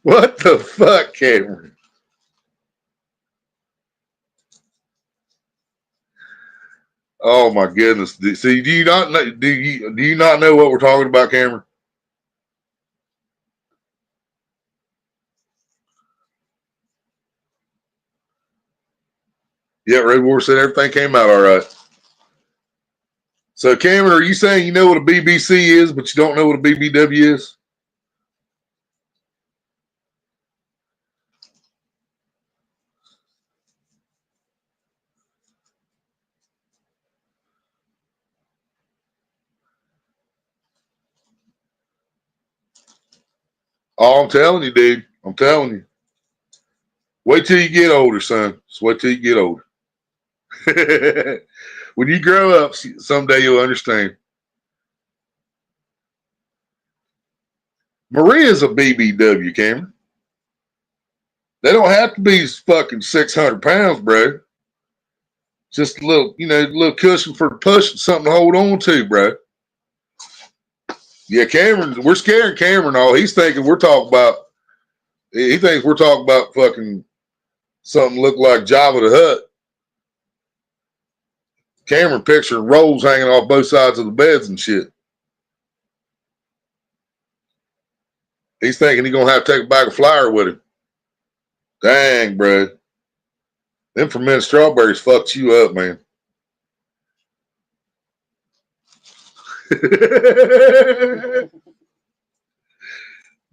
what the fuck, Cameron? Oh my goodness! See, do you not know? Do you not know what we're talking about, Cameron? Yeah, Red War said everything came out all right. So, Cameron, are you saying you know what a BBC is, but you don't know what a BBW is? Oh, I'm telling you, dude. I'm telling you. Wait till you get older, son. Just wait till you get older. When you grow up, someday you'll understand. Maria's a BBW, Cameron. They don't have to be fucking 600 pounds, bro. Just a little, little cushion for pushing, something to hold on to, bro. Yeah, Cameron, we're scaring Cameron all. He's thinking we're talking about, he thinks we're talking about fucking something look like Jabba the Hutt. Cameron picturing rolls hanging off both sides of the beds and shit. He's thinking he's going to have to take a bag of flour with him. Dang, bro. Them fermented strawberries fucked you up, man.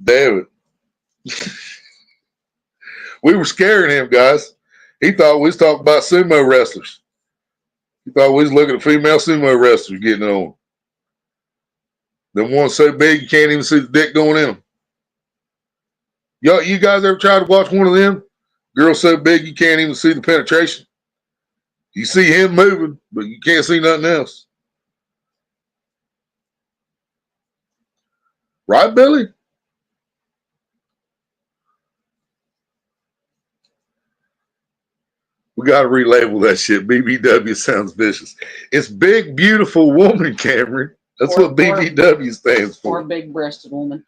Damn it. We were scaring him, guys. He thought we was talking about sumo wrestlers. He thought we was looking at female sumo wrestlers getting on. Them ones so big you can't even see the dick going in them. You guys ever tried to watch one of them? Girls so big you can't even see the penetration. You see him moving, but you can't see nothing else. Right, Billy? We got to relabel that shit. BBW sounds vicious. It's big, beautiful woman, Cameron. That's what BBW stands for. Or big-breasted woman.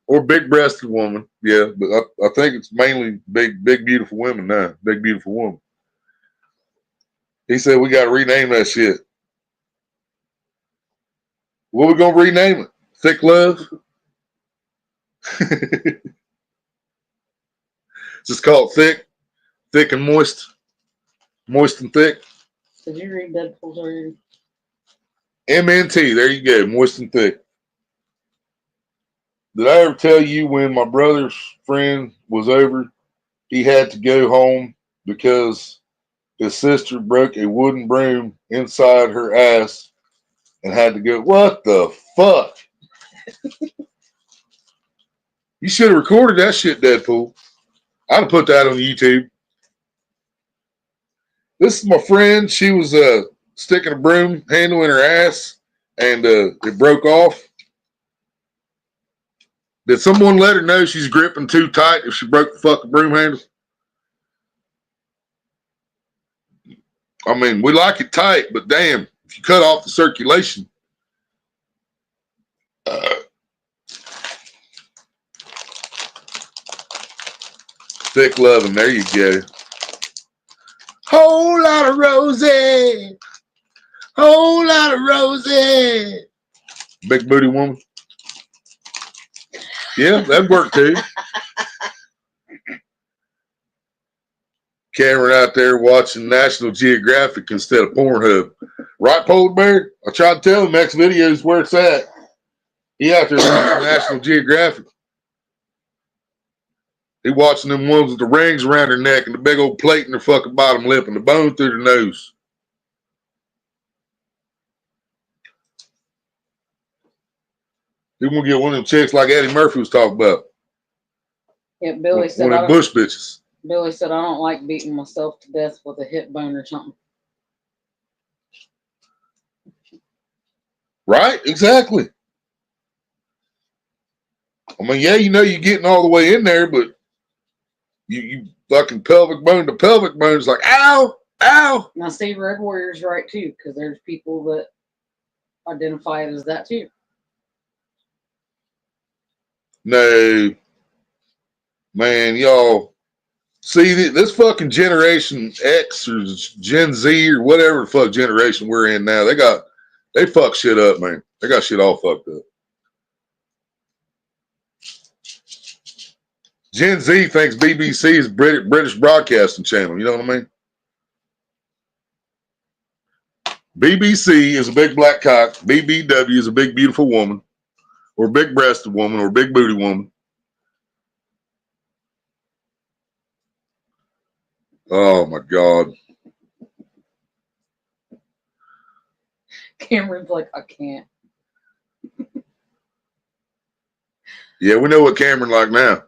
Or big-breasted woman, yeah. But I think it's mainly big, beautiful women now. Big, beautiful woman. He said we got to rename that shit. What we going to rename it? Thick Love? Just call it thick and moist. Moist and thick. Did you read Deadpool's already? MNT, there you go. Moist and thick. Did I ever tell you when my brother's friend was over, he had to go home because his sister broke a wooden broom inside her ass and had to go, what the fuck? You should have recorded that shit, Deadpool. I'd have put that on YouTube. This is my friend. She was sticking a broom handle in her ass, and it broke off. Did someone let her know she's gripping too tight if she broke the fucking broom handle? I mean, we like it tight, but damn, if you cut off the circulation. Thick loving, there you go. Whole lot of rosy. Whole lot of rosy. Big booty woman. Yeah, that'd work too. Cameron out there watching National Geographic instead of Pornhub. Right, Polar Bear? I tried to tell him next video is where it's at. He out there watching National Geographic. He watching them ones with the rings around their neck and the big old plate in their fucking bottom lip and the bone through their nose. He want to get one of them chicks like Eddie Murphy was talking about. Yeah, Billy said, one of them bush bitches. Billy said, I don't like beating myself to death with a hip bone or something. Right? Exactly. I mean, yeah, you know you're getting all the way in there, but you fucking pelvic bone to pelvic bone is like, ow, ow. Now, see, Red Warrior's right, too, because there's people that identify it as that, too. No. Man, y'all. See, this fucking Generation X or Gen Z or whatever the fuck generation we're in now, they fuck shit up, man. They got shit all fucked up. Gen Z thinks BBC is British Broadcasting Channel. You know what I mean? BBC is a big black cock. BBW is a big beautiful woman, or big breasted woman, or big booty woman. Oh my God. Cameron's like, I can't. Yeah, we know what Cameron like now.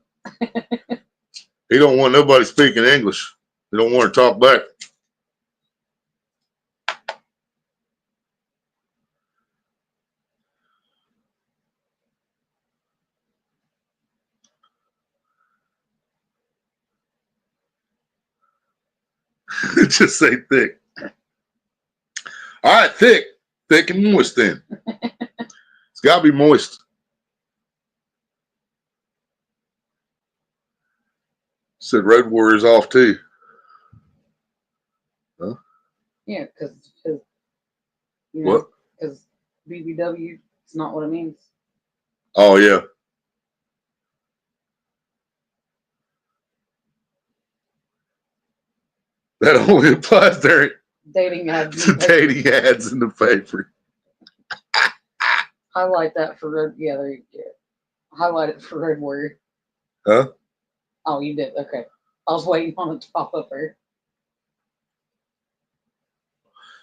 He don't want nobody speaking English. He don't want to talk back. Just say thick. All right, thick. Thick and moist then. It's got to be moist. Said Road Warrior's off too. Huh? Yeah, because What? Because BBW is not what it means. Oh yeah. That only applies during Dating ads. to dating ads in the paper. Highlight that for Red. Yeah, there you go. Highlight it for Red Warrior. Huh? Oh, you did. Okay. I was waiting on it to pop up there.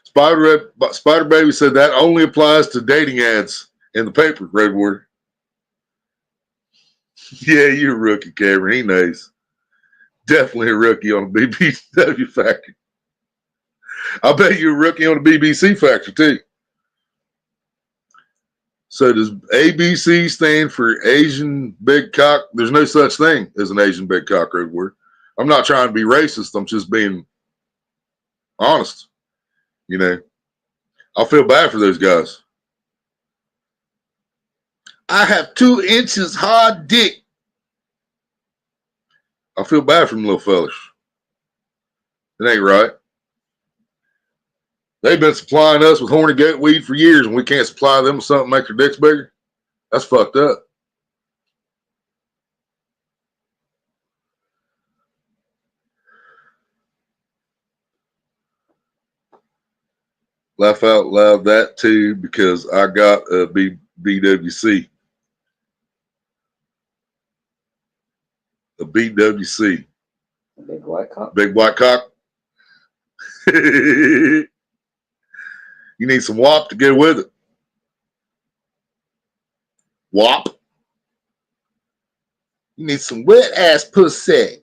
Spider Baby said that only applies to dating ads in the paper, Red Warrior. Yeah, you're a rookie, Cameron. He knows. Definitely a rookie on the BBW factory. I bet you're a rookie on the BBC factory, too. So does ABC stand for Asian Big Cock? There's no such thing as an Asian Big Cock, Red Warrior. I'm not trying to be racist. I'm just being honest. You know, I feel bad for those guys. I have 2 inches hard dick. I feel bad for them little fellas. It ain't right. They've been supplying us with horny goat weed for years, and we can't supply them with something to make their dicks bigger. That's fucked up. Laugh out loud that too, because I got a BWC. A BWC. A big white cock. Big white cock. You need some WAP to go with it. Wop. You need some wet ass pussy.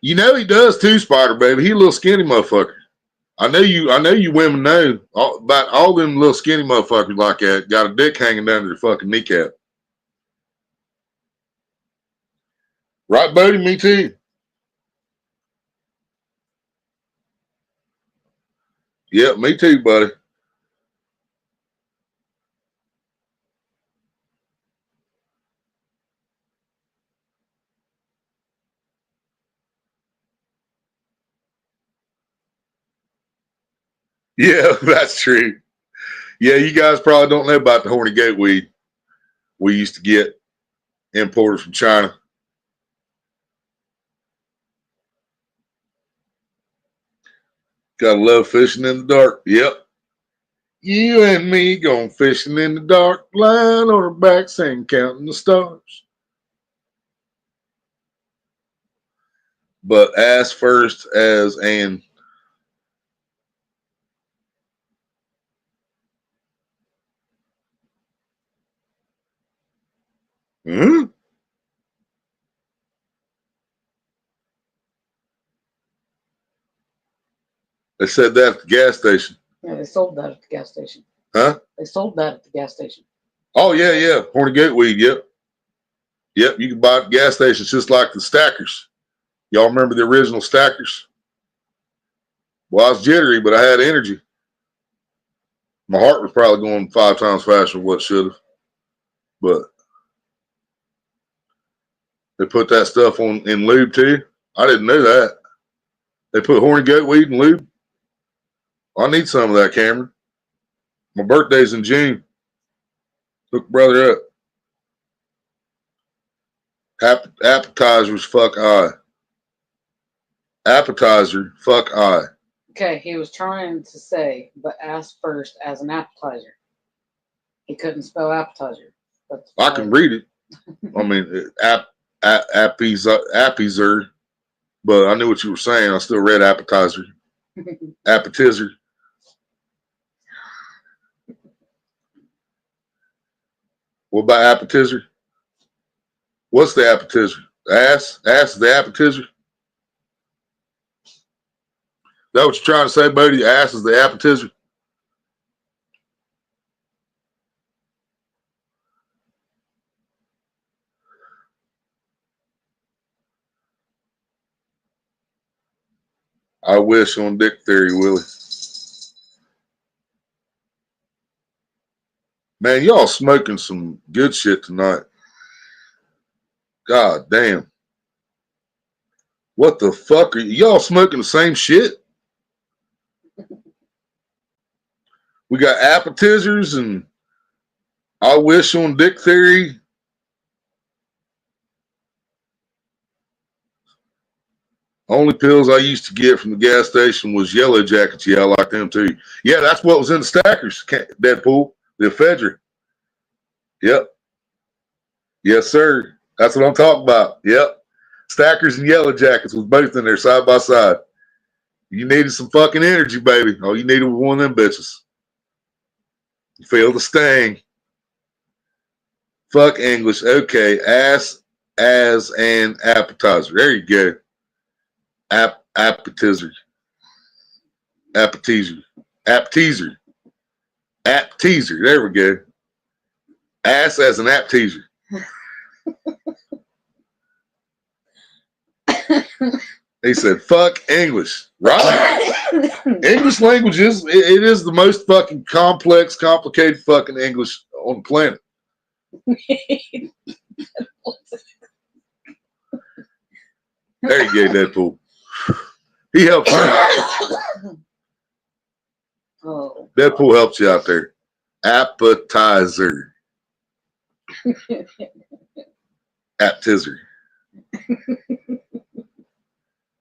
You know he does too, Spider Baby. He a little skinny motherfucker. I know you women know about all them little skinny motherfuckers like that. Got a dick hanging down to their fucking kneecap. Right, Bodie? Me too. Yep, me too, buddy. Yeah, that's true. Yeah, you guys probably don't know about the horny goat weed we used to get imported from China. Gotta love fishing in the dark. Yep. You and me going fishing in the dark, lying on our backs and counting the stars. But ass first as an hmm? They said that at the gas station. Yeah, they sold that at the gas station. Huh? They sold that at the gas station. Oh, yeah. Horny goat weed, yep. Yep, you can buy it at gas stations just like the stackers. Y'all remember the original stackers? Well, I was jittery, but I had energy. My heart was probably going 5 times faster than what it should have. But they put that stuff on in lube too. I didn't know that. They put horny goat weed in lube. I need some of that, Cameron. My birthday's in June. Hook brother up. Appetizers, fuck eye. Appetizer, fuck eye. Okay, he was trying to say, but ask first as an appetizer. He couldn't spell appetizer. I can read it. I mean, appizer, but I knew what you were saying. I still read appetizer. Appetizer. What about appetizer? What's the appetizer? Ass? Ass is the appetizer? Is that what you're trying to say, buddy? Ass is the appetizer? I wish on Dick Theory, Willie. Man, y'all smoking some good shit tonight. God damn. What the fuck are y'all smoking the same shit? We got appetizers and I wish on Dick Theory. Only pills I used to get from the gas station was Yellow Jackets. Yeah, I like them too. Yeah, that's what was in the stackers, Deadpool. The ephedrine. Yep. Yes, sir. That's what I'm talking about. Yep. Stackers and Yellow Jackets was both in there side by side. You needed some fucking energy, baby. All you needed was one of them bitches. Feel the sting. Fuck English. Okay. Ass as an appetizer. There you go. Appetizer. Appetizer. Appetizer. Appetizer. There we go. Ass as an appetizer. He said, fuck English. Right? English language is, it is the most fucking complex, complicated fucking English on the planet. There you go, Deadpool. He helps you. Oh. Deadpool helps you out there. Appetizer. Appetizer.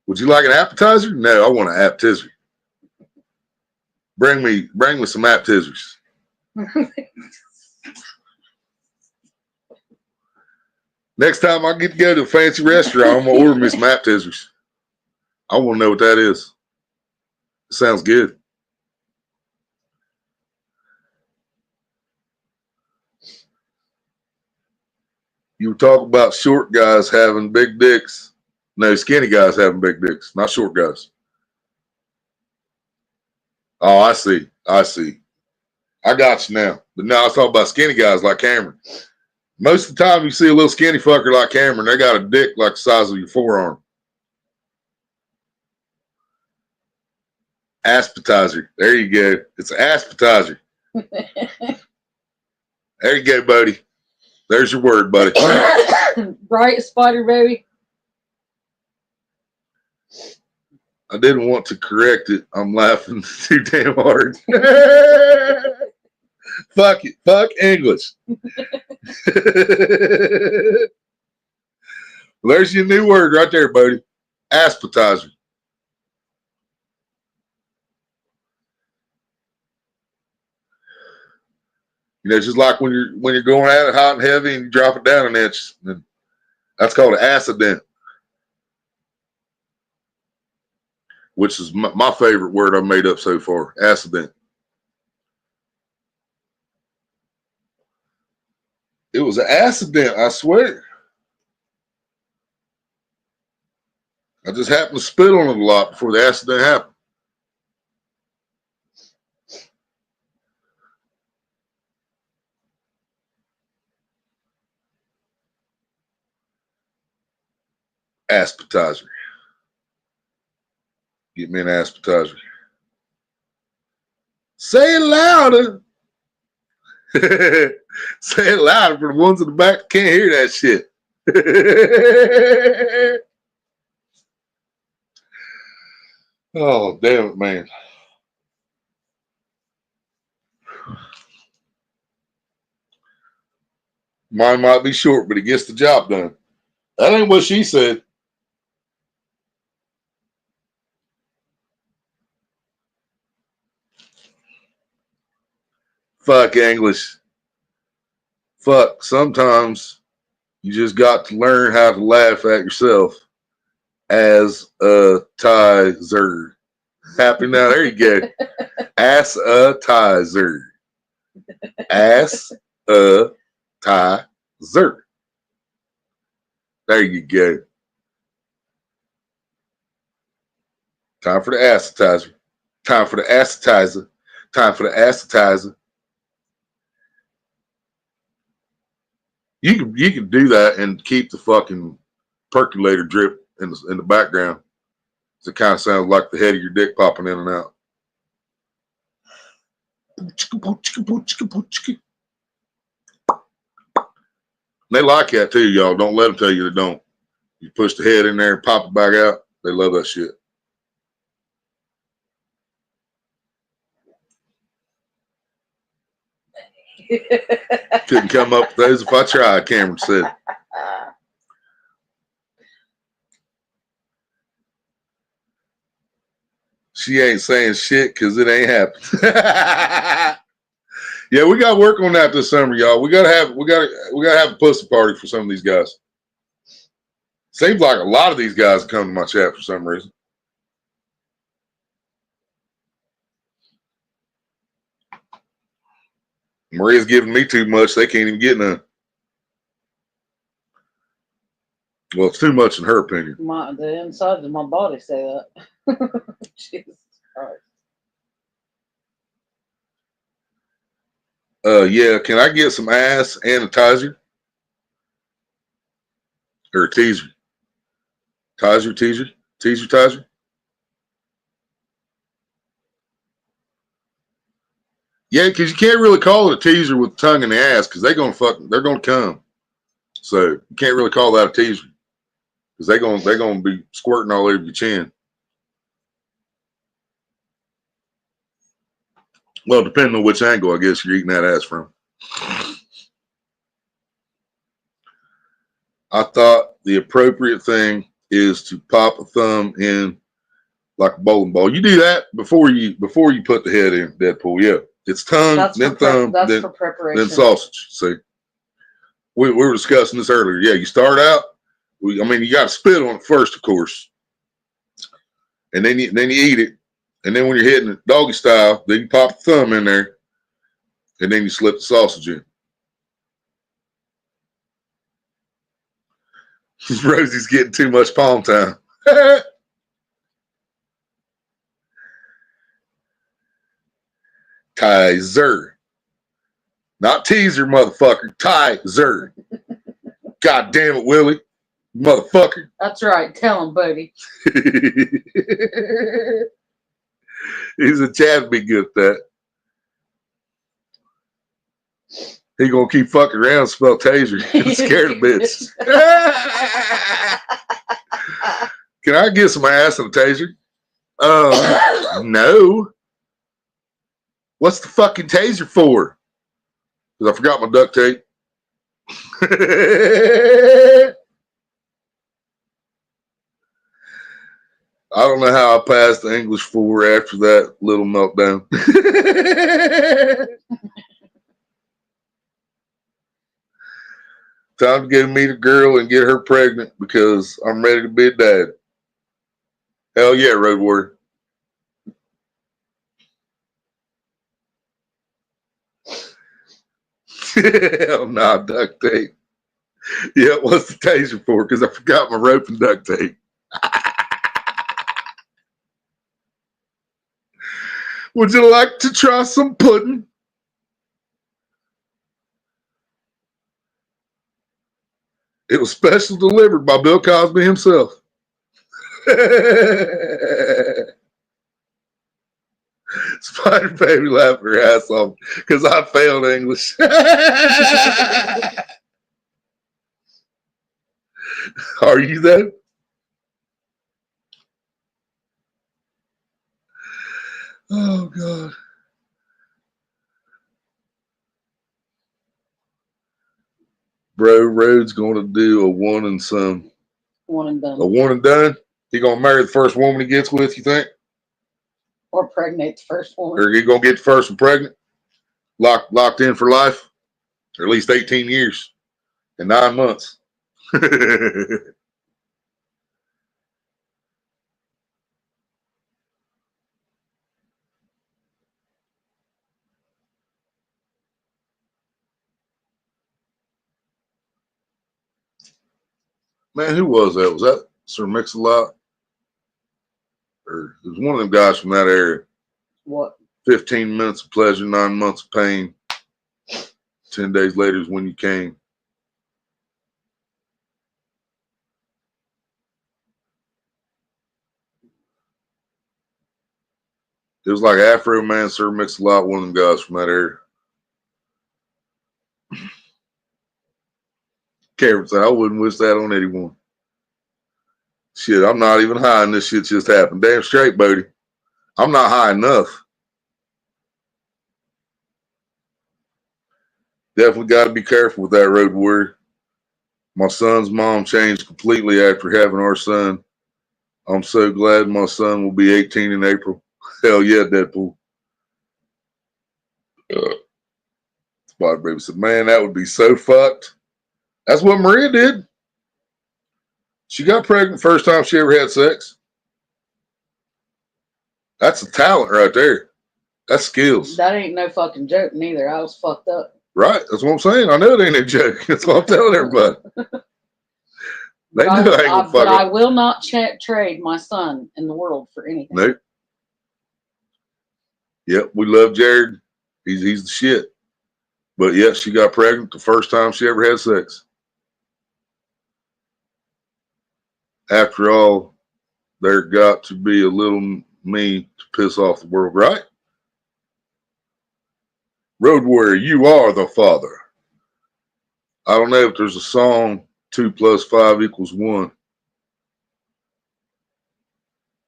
Would you like an appetizer? No, I want an appetizer. Bring me some appetizers. Next time I get to go to a fancy restaurant, I'm gonna order me some appetizers. I want to know what that is. It sounds good. You were talking about short guys having big dicks. No, skinny guys having big dicks, not short guys. Oh, I see. I see. I got you now. But now I was talking about skinny guys like Cameron. Most of the time you see a little skinny fucker like Cameron, they got a dick like the size of your forearm. Appetizer. There you go. It's an appetizer. There you go, buddy. There's your word, buddy. Right, Spider Baby? I didn't want to correct it. I'm laughing too damn hard. Fuck it. Fuck English. There's your new word right there, buddy. Appetizer. You know, it's just like when you're going at it hot and heavy and you drop it down an inch. And that's called an accident, which is my favorite word I've made up so far. Accident. It was an accident, I swear. I just happened to spit on it a lot before the accident happened. Appetizer. Get me an appetizer. Say it louder. Say it louder for the ones in the back can't hear that shit. Oh, damn it, man. Mine might be short, but it gets the job done. That ain't what she said. Fuck English. Fuck. Sometimes you just got to learn how to laugh at yourself as a tizer. Happy now. There you go. Ass a tizer. Ass a tizer. There you go. Time for the appetizer. Time for the appetizer. Time for the appetizer. You can do that and keep the fucking percolator drip in the background. So it kind of sounds like the head of your dick popping in and out. They like that too, y'all. Don't let them tell you they don't. You push the head in there and pop it back out. They love that shit. Couldn't come up with those if I tried, Cameron said. She ain't saying shit because it ain't happening. Yeah, we got to work on that this summer, y'all. We gotta have a pussy party for some of these guys. Seems like a lot of these guys come to my chat for some reason. Maria's giving me too much. They can't even get none. Well, it's too much in her opinion. The inside of my body say that. Jesus Christ. Yeah, can I get some ass and a tizer? Or a teaser? Teaser? Yeah, because you can't really call it a teaser with tongue in the ass because they're gonna come. So you can't really call that a teaser because they're gonna be squirting all over your chin. Well, depending on which angle, I guess you're eating that ass from. I thought the appropriate thing is to pop a thumb in like a bowling ball. You do that before you put the head in, Deadpool. Yeah, it's tongue, then thumb, for preparation. Then sausage. See, we were discussing this earlier. Yeah, you start out. You got to spit on it first, of course. and then you eat it, and then when you're hitting it doggy style, then you pop the thumb in there, and then you slip the sausage in. Rosie's getting too much palm time. Tizer. Not teaser, motherfucker. Tizer. God damn it, Willie. Motherfucker. That's right. Tell him, buddy. He's a Chad be good at that. He gonna keep fucking around and spell taser. Scared of bitch. Can I get some ass and a taser? No. What's the fucking taser for? Because I forgot my duct tape. I don't know how I passed the English 4 after that little meltdown. Time to go meet a girl and get her pregnant because I'm ready to be a dad. Hell yeah, Road Warrior. Hell nah, duct tape. Yeah, what's the taser for? Because I forgot my rope and duct tape. Would you like to try some pudding? It was special delivered by Bill Cosby himself. Spider Baby laughed her ass off because I failed English. Are you though? Oh God. Bro, Rhodes gonna do a one and some. One and done. A one and done? He gonna marry the first woman he gets with, you think? Or pregnant the first one. Or he gonna get the first one pregnant? Locked in for life? Or at least 18 years and 9 months. Man, who was that? Was that Sir Mix-a-Lot? Or it was one of them guys from that area. What? 15 minutes of pleasure, 9 months of pain. 10 days later is when you came. It was like Afro Man, Sir Mix-a-Lot, one of them guys from that area. Cameron said, I wouldn't wish that on anyone. Shit, I'm not even high and this shit just happened. Damn straight, Bodie. I'm not high enough. Definitely got to be careful with that, Road Warrior. My son's mom changed completely after having our son. I'm so glad my son will be 18 in April. Hell yeah, Deadpool. Spider Baby said, man, that would be so fucked. That's what Maria did. She got pregnant first time she ever had sex. That's a talent right there. That's skills. That ain't no fucking joke neither. I was fucked up. Right. That's what I'm saying. I know it ain't a joke. That's what I'm telling everybody. They know I ain't gonna fuck but up. I will not trade my son in the world for anything. Nope. Yep, we love Jared. He's the shit. But yeah, she got pregnant the first time she ever had sex. After all, there got to be a little me to piss off the world, right? Road Warrior, you are the father. I don't know if there's a song 2 + 5 = 1.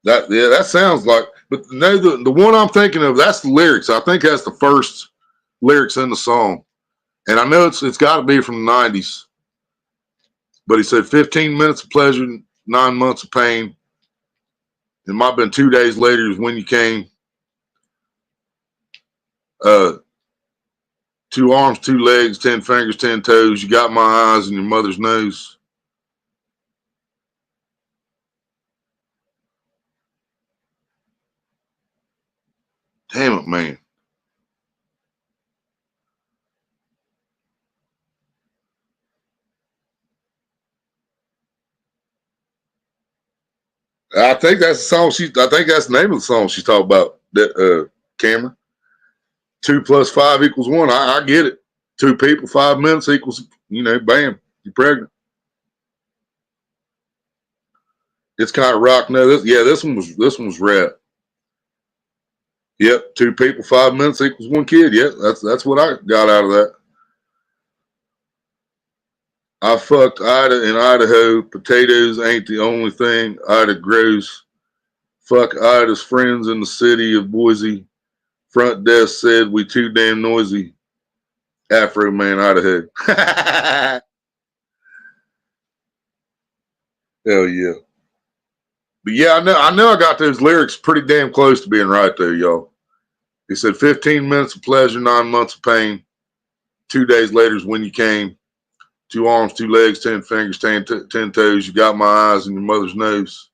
That sounds like, but no, the one I'm thinking of, that's the lyrics. I think that's the first lyrics in the song. And I know it's got to be from the 90s. But he said 15 minutes of pleasure, 9 months of pain. It might have been 2 days later is when you came. 2 arms, 2 legs, 10 fingers, 10 toes. You got my eyes and your mother's nose. Damn it, man. I think that's the song I think that's the name of the song she's talking about. That Cameron. 2 + 5 = 1. I get it. 2 people, 5 minutes equals, bam, you're pregnant. It's kind of rock. No, this one was rap. Yep, 2 people, 5 minutes = 1 kid. Yep, that's what I got out of that. I fucked Ida in Idaho. Potatoes ain't the only thing Ida grows. Fuck Ida's friends in the city of Boise. Front desk said we too damn noisy. Afro Man, Idaho. Hell yeah. But yeah, I know I got those lyrics pretty damn close to being right there, y'all. He said 15 minutes of pleasure, 9 months of pain. 2 days later is when you came. 2 arms, 2 legs, 10 fingers, 10 toes. You got my eyes and your mother's nose.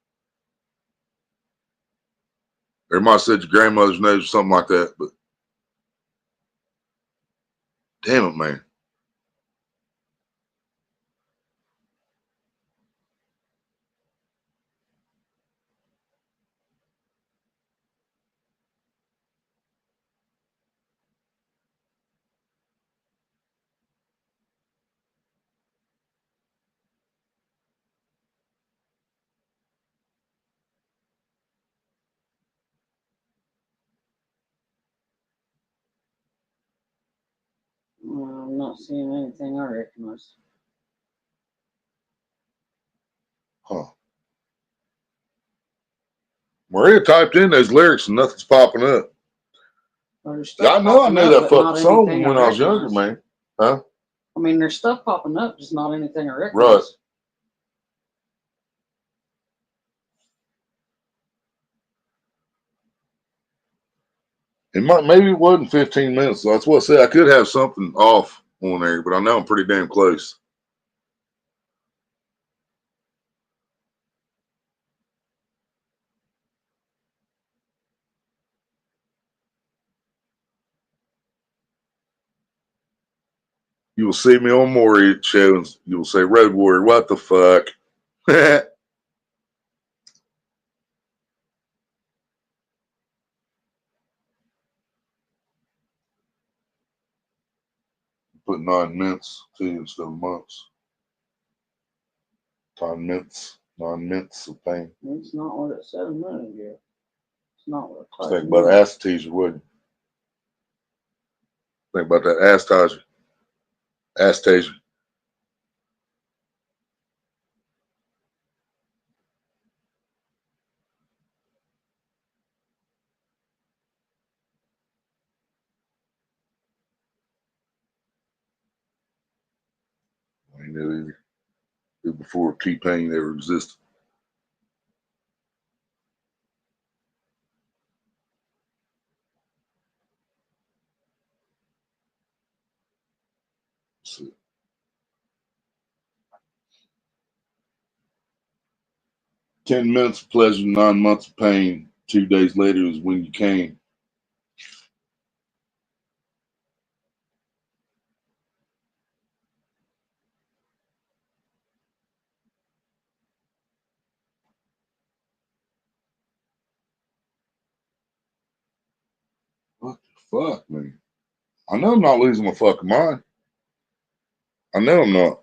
Or might have said your grandmother's nose or something like that. But damn it, man. I'm not seeing anything I recognize. Huh. Maria typed in those lyrics and nothing's popping up. I know that fucking song when I was younger, man. Huh? I mean, there's stuff popping up, just not anything I recognize. Right. Maybe it wasn't 15 minutes. So that's what I said. I could have something off on there, but I know I'm pretty damn close. You will see me on Maury show and you will say, Road Warrior, what the fuck? Put 9 minutes too instead of months. 9 minutes. 9 minutes of pain. It's not what it said a minute ago. It's not what it Think about ass teaser, wouldn't you? Think about that ass taser. Ass taser. I knew either. It was before T-Pain ever existed. So, 10 minutes of pleasure, 9 months of pain. 2 days later is when you came. What the fuck, man? I know I'm not losing my fucking mind. I know I'm not.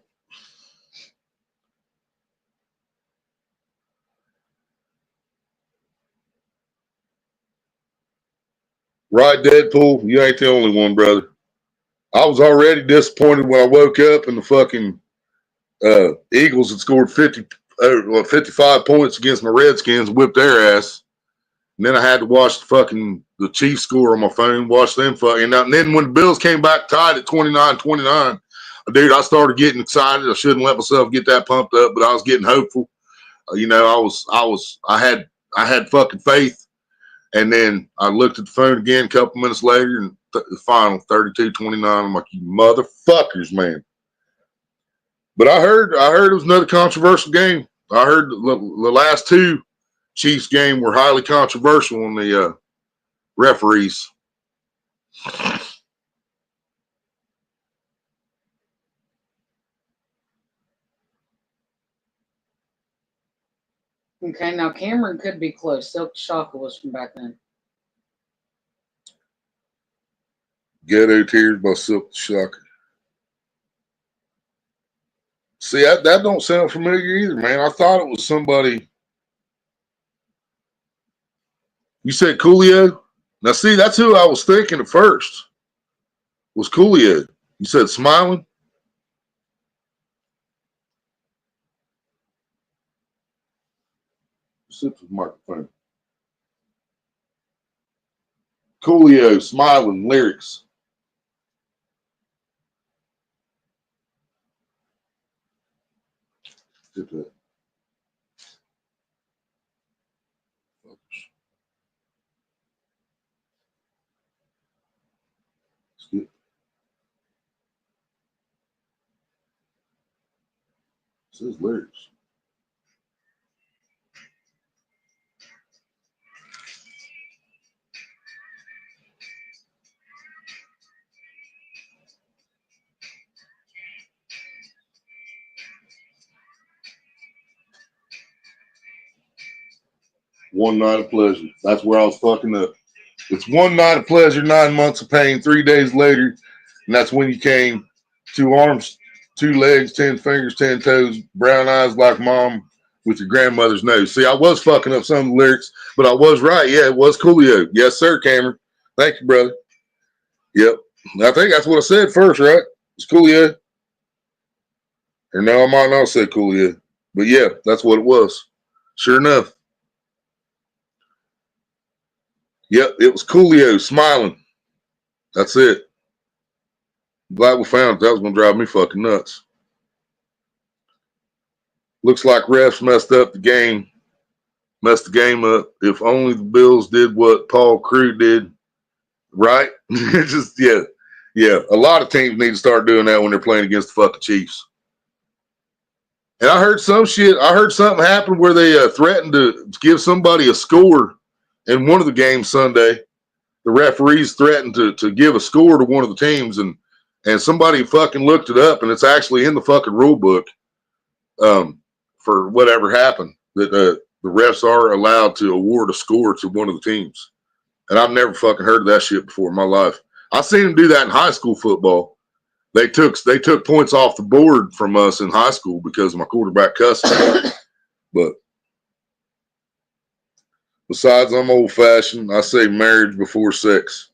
Right, Deadpool? You ain't the only one, brother. I was already disappointed when I woke up and the fucking Eagles had scored 55 points against my Redskins, whipped their ass. And then I had to watch the Chiefs score on my phone, watch them fucking. And then when the Bills came back tied at 29-29, dude, I started getting excited. I shouldn't let myself get that pumped up, but I was getting hopeful. I had fucking faith. And then I looked at the phone again a couple minutes later, and the final 32-29. I'm like, you motherfuckers, man. But I heard it was another controversial game. I heard the last 2 Chiefs game were highly controversial on the referees. Okay, now Cameron could be close. Silk Shaka was from back then. Ghetto Tears by Silk Shaka. See, that don't sound familiar either, man. I thought it was somebody. You said Coolio? Now, see, that's who I was thinking at first. Was Coolio. You said Smiling? Sip the microphone. Coolio, Smiling, lyrics. Get that. Skip. It says lyrics. One night of pleasure. That's where I was fucking up. It's one night of pleasure, 9 months of pain, 3 days later, and that's when you came. 2 arms, 2 legs, 10 fingers, 10 toes, brown eyes like mom with your grandmother's nose. See, I was fucking up some of the lyrics, but I was right. Yeah, it was Coolio. Yes, sir, Cameron. Thank you, brother. Yep. I think that's what I said first, right? It's Coolio. Or no, I might not say Coolio. But yeah, that's what it was. Sure enough. Yep, it was Coolio, Smiling. That's it. Glad we found it. That was going to drive me fucking nuts. Looks like refs messed up the game. Messed the game up. If only the Bills did what Paul Crewe did, right? Just, yeah. Yeah, a lot of teams need to start doing that when they're playing against the fucking Chiefs. And I heard some shit. I heard something happen where they threatened to give somebody a score in one of the games Sunday. The referees threatened to give a score to one of the teams, and somebody fucking looked it up, and it's actually in the fucking rule book for whatever happened, that the refs are allowed to award a score to one of the teams. And I've never fucking heard of that shit before in my life. I've seen them do that in high school football. They took points off the board from us in high school because my quarterback cussed. But besides, I'm old-fashioned. I say marriage before sex.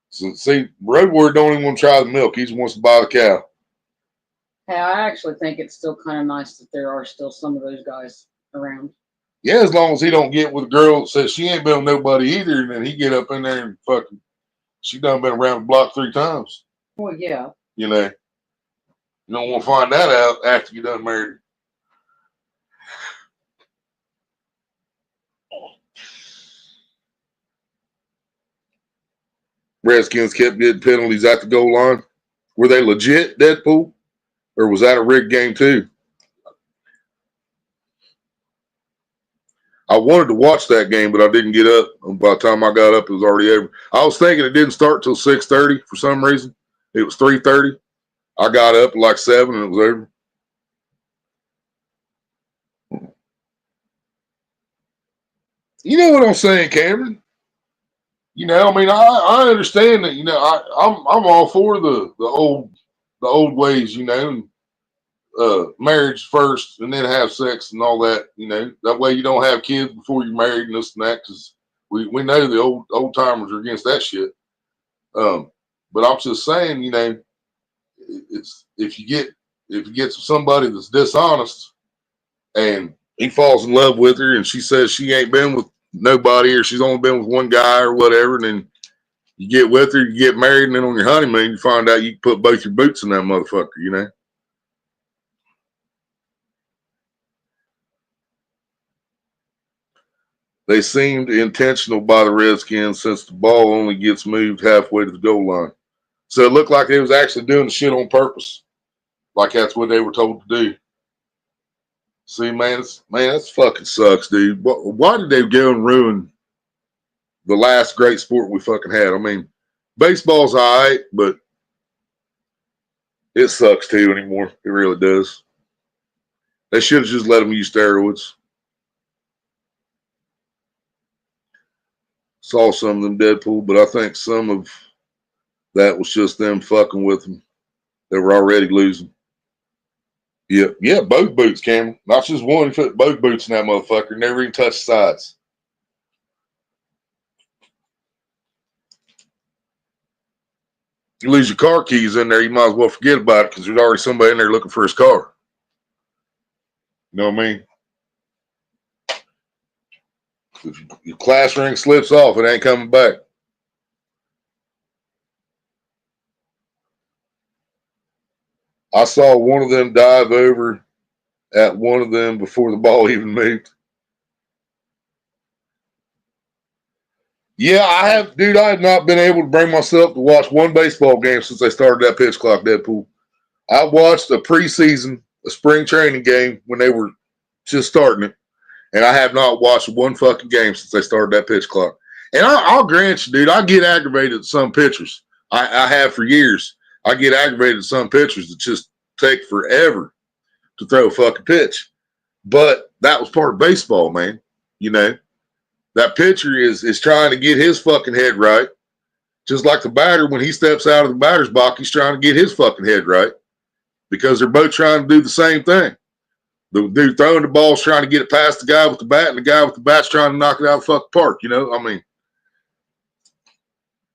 So, see, Road Warrior don't even want to try the milk. He just wants to buy the cow. Hey, I actually think it's still kind of nice that there are still some of those guys around. Yeah, as long as he don't get with a girl that says she ain't been with nobody either, and then he get up in there and fucking, she done been around the block 3 times. Well, yeah. You know, you don't want to find that out after you done married. Redskins kept getting penalties at the goal line. Were they legit, Deadpool? Or was that a rigged game too? I wanted to watch that game, but I didn't get up. By the time I got up, it was already over. I was thinking it didn't start till 6:30 for some reason. It was 3:30. I got up at like 7 and it was over. You know what I'm saying, Cameron? You know, I mean, I understand that. You know, I'm all for the old ways. You know, marriage first and then have sex and all that. You know, that way you don't have kids before you're married and this and that. Because we know the old timers are against that shit. But I'm just saying, you know, it's if you get somebody that's dishonest and he falls in love with her and she says she ain't been with nobody or she's only been with one guy or whatever, and then you get with her, you get married, and then on your honeymoon you find out you can put both your boots in that motherfucker, you know. They seemed intentional by the Redskins since the ball only gets moved halfway to the goal line. So it looked like they was actually doing the shit on purpose. Like that's what they were told to do. See, man, that fucking sucks, dude. Why did they go and ruin the last great sport we fucking had. I mean, baseball's all right, but it sucks too anymore. It really does. They should have just let them use steroids. Saw some of them Deadpool, but I think some of that was just them fucking with them. They were already losing. Yeah, both boots, Cameron. Not just one. He put both boots in that motherfucker. Never even touched the sides. You lose your car keys in there, you might as well forget about it because there's already somebody in there looking for his car. You know what I mean? If your class ring slips off, it ain't coming back. I saw one of them dive over at one of them before the ball even moved. Yeah, I have not been able to bring myself to watch one baseball game since they started that pitch clock, Deadpool. I watched a preseason, a spring training game when they were just starting it, and I have not watched one fucking game since they started that pitch clock. And I'll grant you, dude, I get aggravated at some pitchers. I have for years. I get aggravated at some pitchers that just take forever to throw a fucking pitch. But that was part of baseball, man. You know, that pitcher is trying to get his fucking head right. Just like the batter, when he steps out of the batter's box, he's trying to get his fucking head right because they're both trying to do the same thing. The dude throwing the ball is trying to get it past the guy with the bat, and the guy with the bat's trying to knock it out of the fucking park. You know, I mean,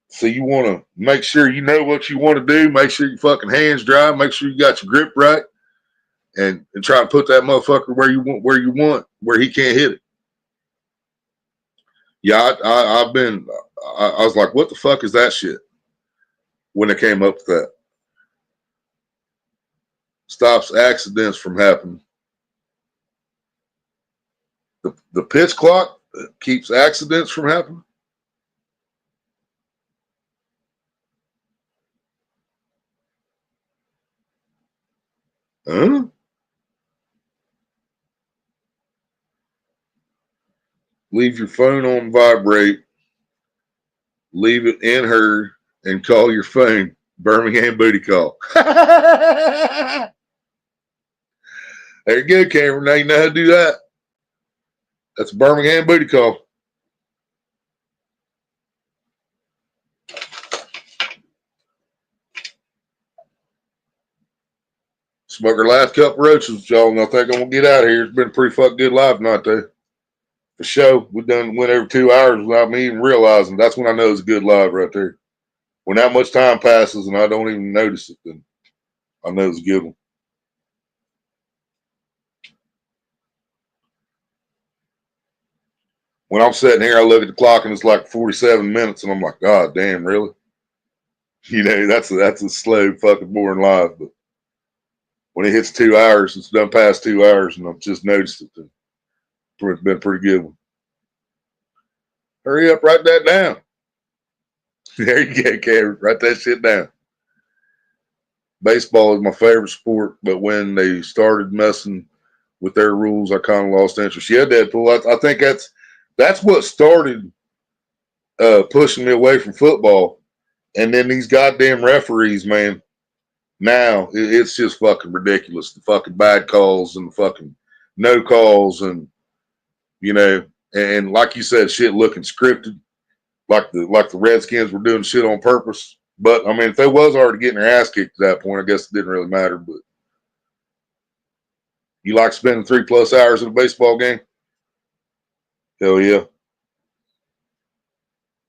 so you want to make sure you know what you want to do, make sure your fucking hands dry, make sure you got your grip right, and try to put that motherfucker where you want, where he can't hit it. Yeah, I was like, what the fuck is that shit? When it came up with that. Stops accidents from happening. The pitch clock keeps accidents from happening. Huh? Leave your phone on vibrate. Leave it in her and call your phone. Birmingham booty call. There you go, Cameron. Now you know how to do that. That's a Birmingham booty call. Smoke our last couple roaches, y'all, and I think I'm gonna get out of here. It's been a pretty fucking good live night, though. For sure, we went over 2 hours without me even realizing. That's when I know it's a good live right there. When that much time passes and I don't even notice it, then I know it's a good one. When I'm sitting here, I look at the clock and it's like 47 minutes, and I'm like, God damn, really? You know, that's a slow fucking boring live. But when it hits 2 hours, it's done past 2 hours, and I've just noticed it. It's been a pretty good one. Hurry up, write that down. There you go, Cameron. Write that shit down. Baseball is my favorite sport, but when they started messing with their rules, I kind of lost interest. Yeah, Deadpool. I think that's what started pushing me away from football. And then these goddamn referees, man. Now it's just fucking ridiculous. The fucking bad calls and the fucking no calls, and you know, and like you said, shit looking scripted, like the Redskins were doing shit on purpose. But I mean, if they was already getting their ass kicked at that point, I guess it didn't really matter. But you like spending 3+ hours at a baseball game? Hell yeah.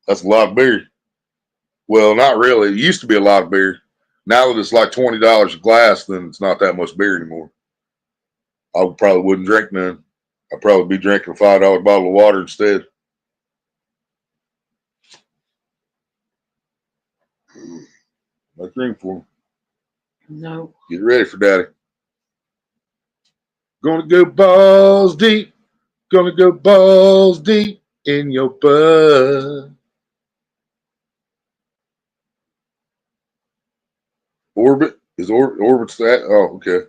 That's a lot of beer. Well, not really. It used to be a lot of beer. Now that it's like $20 a glass, then it's not that much beer anymore. I probably wouldn't drink none. I'd probably be drinking a $5 bottle of water instead. No drink for him. No. Get ready for daddy. Gonna go balls deep. Gonna go balls deep in your butt. Orbit? Is Orbit's that? Oh, okay.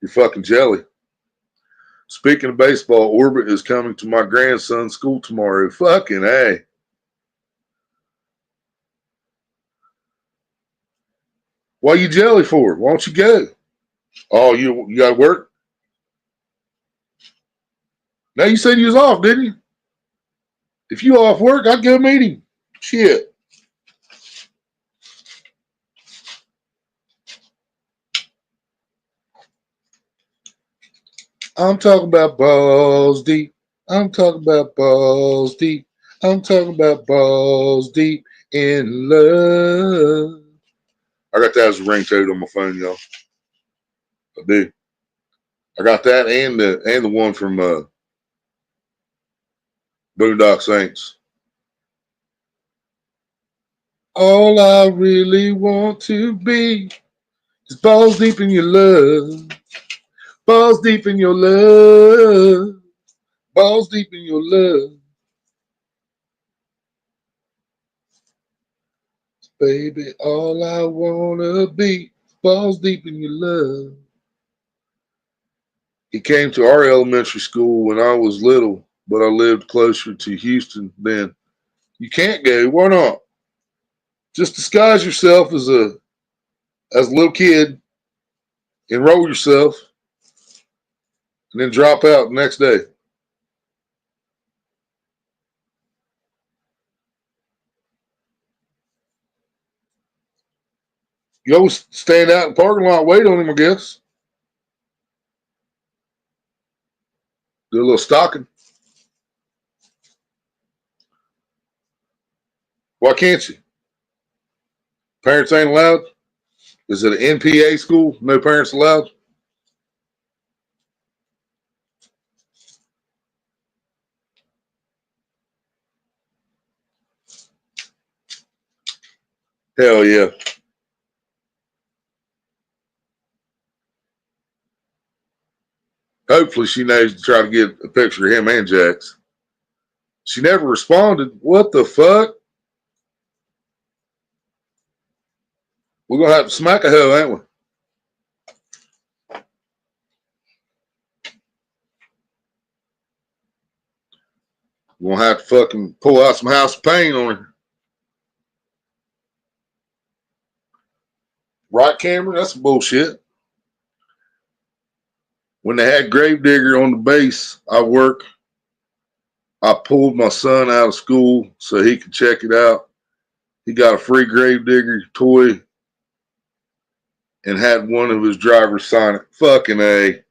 You're fucking jelly. Speaking of baseball, Orbit is coming to my grandson's school tomorrow. Fucking A. Why you jelly for? Why don't you go? Oh, you got to work? Now you said you was off, didn't you? If you off work, I'd go meet him. Shit. I'm talking about balls deep. I'm talking about balls deep. I'm talking about balls deep in love. I got that as a ringtone on my phone, y'all. I do. I got that and the one from Boondock Saints. All I really want to be is balls deep in your love. Balls deep in your love. Balls deep in your love. Baby, all I wanna be, balls deep in your love. He came to our elementary school when I was little, but I lived closer to Houston then. You can't go. Why not? Just disguise yourself as a little kid, enroll yourself, and then drop out the next day. You always stand out in the parking lot, wait on him, I guess. Do a little stalking. Why can't you? Parents ain't allowed? Is it an NPA school? No parents allowed? Hell yeah. Hopefully she knows to try to get a picture of him and Jax. She never responded. What the fuck? We're going to have to smack a hoe, ain't we? We're going to have to fucking pull out some House of Pain on her. Right, Cameron? That's some bullshit. When they had Gravedigger on the base, I pulled my son out of school so he could check it out. He got a free Gravedigger toy and had one of his drivers sign it. Fucking A.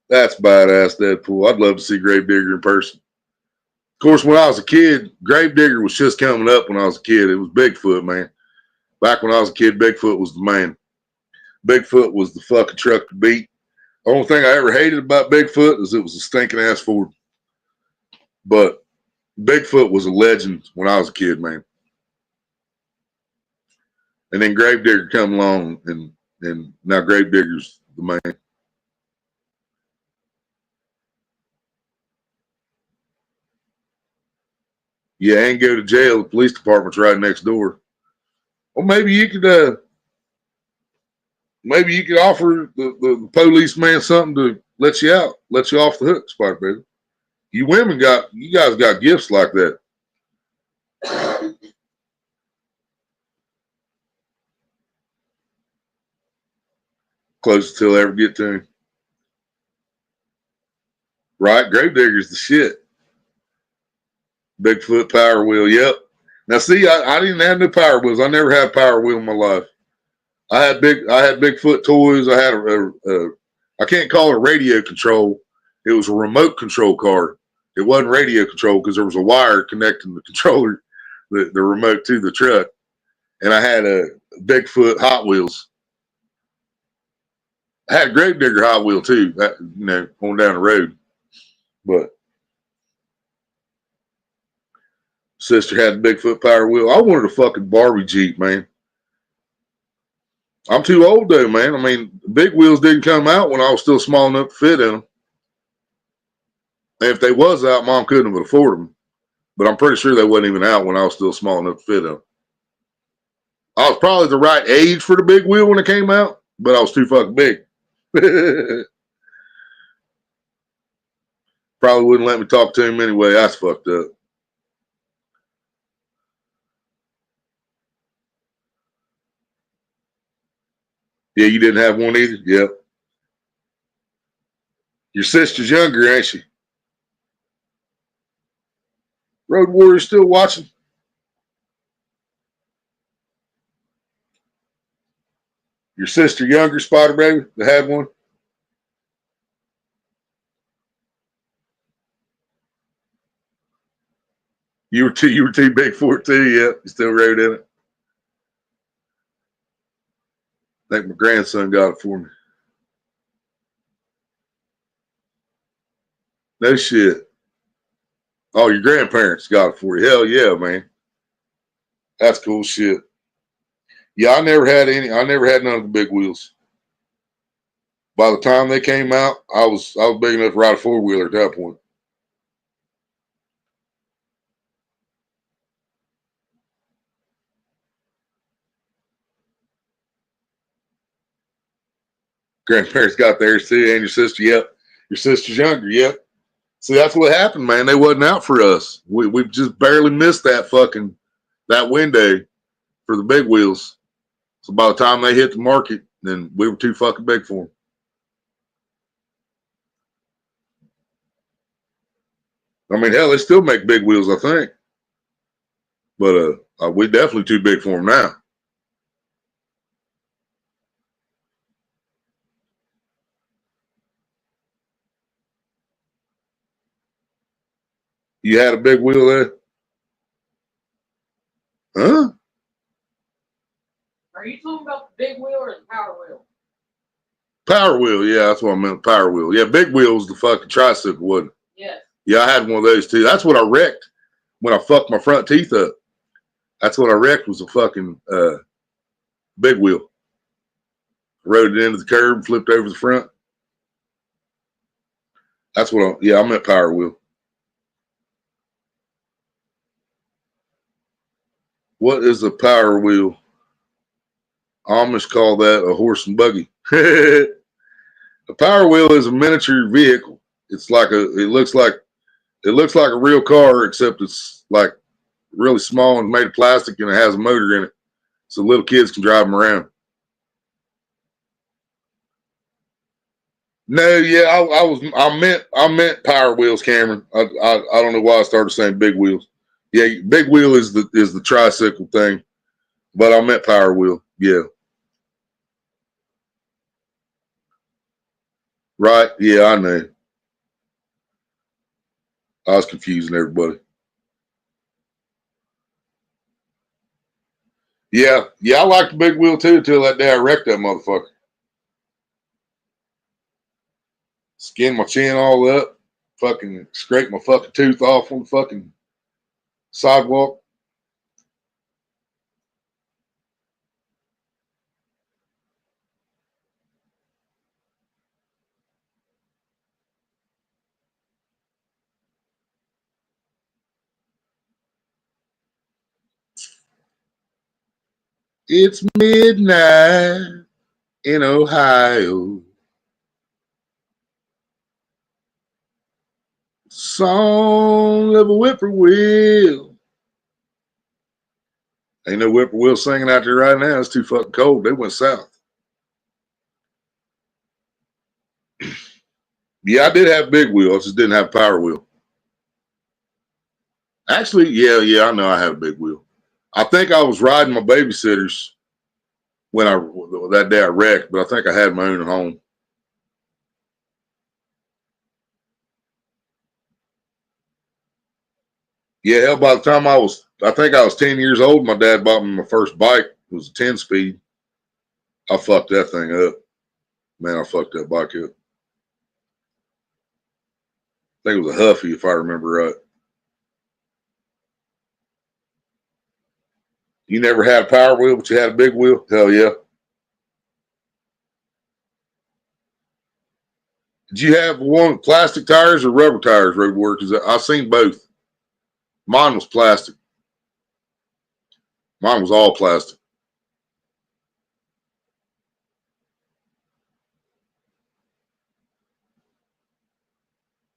That's badass, Deadpool. I'd love to see Gravedigger in person. Of course, when I was a kid, Gravedigger was just coming up when I was a kid. It was Bigfoot, man. Back when I was a kid, Bigfoot was the man. Bigfoot was the fucking truck to beat. The only thing I ever hated about Bigfoot is it was a stinking ass Ford. But Bigfoot was a legend when I was a kid, man. And then Gravedigger come along, and now Gravedigger's the man. Yeah, and go to jail. The police department's right next door. Well, maybe you could offer the policeman something to let you out, let you off the hook, Spider Baby. You guys got gifts like that. Closest till I ever get to him. Right? Gravedigger's the shit. Bigfoot Power Wheel, yep. Now see, I didn't have no Power Wheels. I never had Power Wheel in my life. I had Bigfoot toys. I had I can't call it radio control. It was a remote control car. It wasn't radio control because there was a wire connecting the controller, the remote to the truck. And I had a Bigfoot Hot Wheels. I had a Gravedigger Hot Wheel too, going down the road. But sister had a Bigfoot Power Wheel. I wanted a fucking Barbie Jeep, man. I'm too old though, man. I mean, big wheels didn't come out when I was still small enough to fit in them. And if they was out, Mom couldn't have afforded them. But I'm pretty sure they wasn't even out when I was still small enough to fit in them. I was probably the right age for the big wheel when it came out, but I was too fucking big. Probably wouldn't let me talk to him anyway. That's fucked up. Yeah, you didn't have one either? Yep. Your sister's younger, ain't she? Road Warrior still watching? Your sister younger, Spider Baby, that had one? You were too big for it too, yeah. You still rode in it. I think my grandson got it for me. No shit. Oh, your grandparents got it for you. Hell yeah, man. That's cool shit. Yeah, I never had none of the big wheels. By the time they came out, I was big enough to ride a four-wheeler at that point. Grandparents got theirs too, and your sister, yep. Your sister's younger, yep. See, that's what happened, man. They wasn't out for us. We just barely missed that window for the big wheels. So by the time they hit the market, then we were too fucking big for them. I mean, hell, they still make big wheels, I think. But we definitely too big for them now. You had a big wheel there? Huh? Are you talking about the big wheel or the power wheel? Power wheel, yeah, that's what I meant. Power wheel. Yeah, big wheel's the fucking tricycle, wasn't it? Yes. Yeah, I had one of those too. That's what I wrecked when I fucked my front teeth up. That's what I wrecked was a fucking big wheel. Rode it into the curb, flipped over the front. That's what I meant power wheel. What is a power wheel? Amish call that a horse and buggy. A power wheel is a miniature vehicle. It looks like a real car, except it's like really small and made of plastic, and it has a motor in it, so little kids can drive them around. No, yeah, I meant power wheels, Cameron. I don't know why I started saying big wheels. Yeah, big wheel is the tricycle thing, but I meant power wheel. Yeah, right. Yeah, I know. I was confusing everybody. Yeah, I liked the big wheel too until that day I wrecked that motherfucker. Skinned my chin all up, fucking scraped my fucking tooth off on the fucking sidewalk. It's midnight in Ohio. Song of a whippoorwill. Ain't no whippoorwill singing out there right now. It's too fucking cold. They went south. Yeah, I did have big wheel. I just didn't have power wheel. Actually, yeah, I know I had a big wheel. I think I was riding my babysitters that day I wrecked, but I think I had my own at home. Yeah, hell, by the time I think I was 10 years old, my dad bought me my first bike. It was a 10-speed. I fucked that thing up. Man, I fucked that bike up. I think it was a Huffy, if I remember right. You never had a power wheel, but you had a big wheel? Hell yeah. Did you have one with plastic tires or rubber tires, Road Warrior? Because I've seen both. Mine was plastic. Mine was all plastic.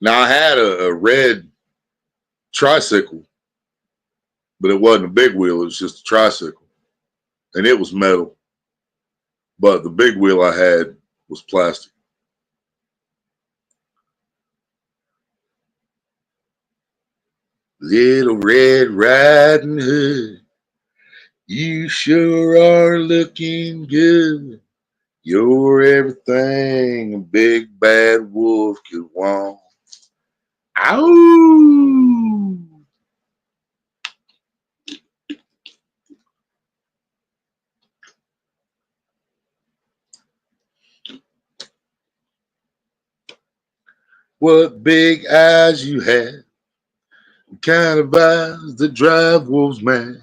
Now I had a red tricycle, but it wasn't a big wheel. It was just a tricycle, and it was metal. But the big wheel I had was plastic. Little Red Riding Hood, you sure are looking good. You're everything a big bad wolf could want. Ow! What big eyes you had, the kind of eyes that drive wolves mad.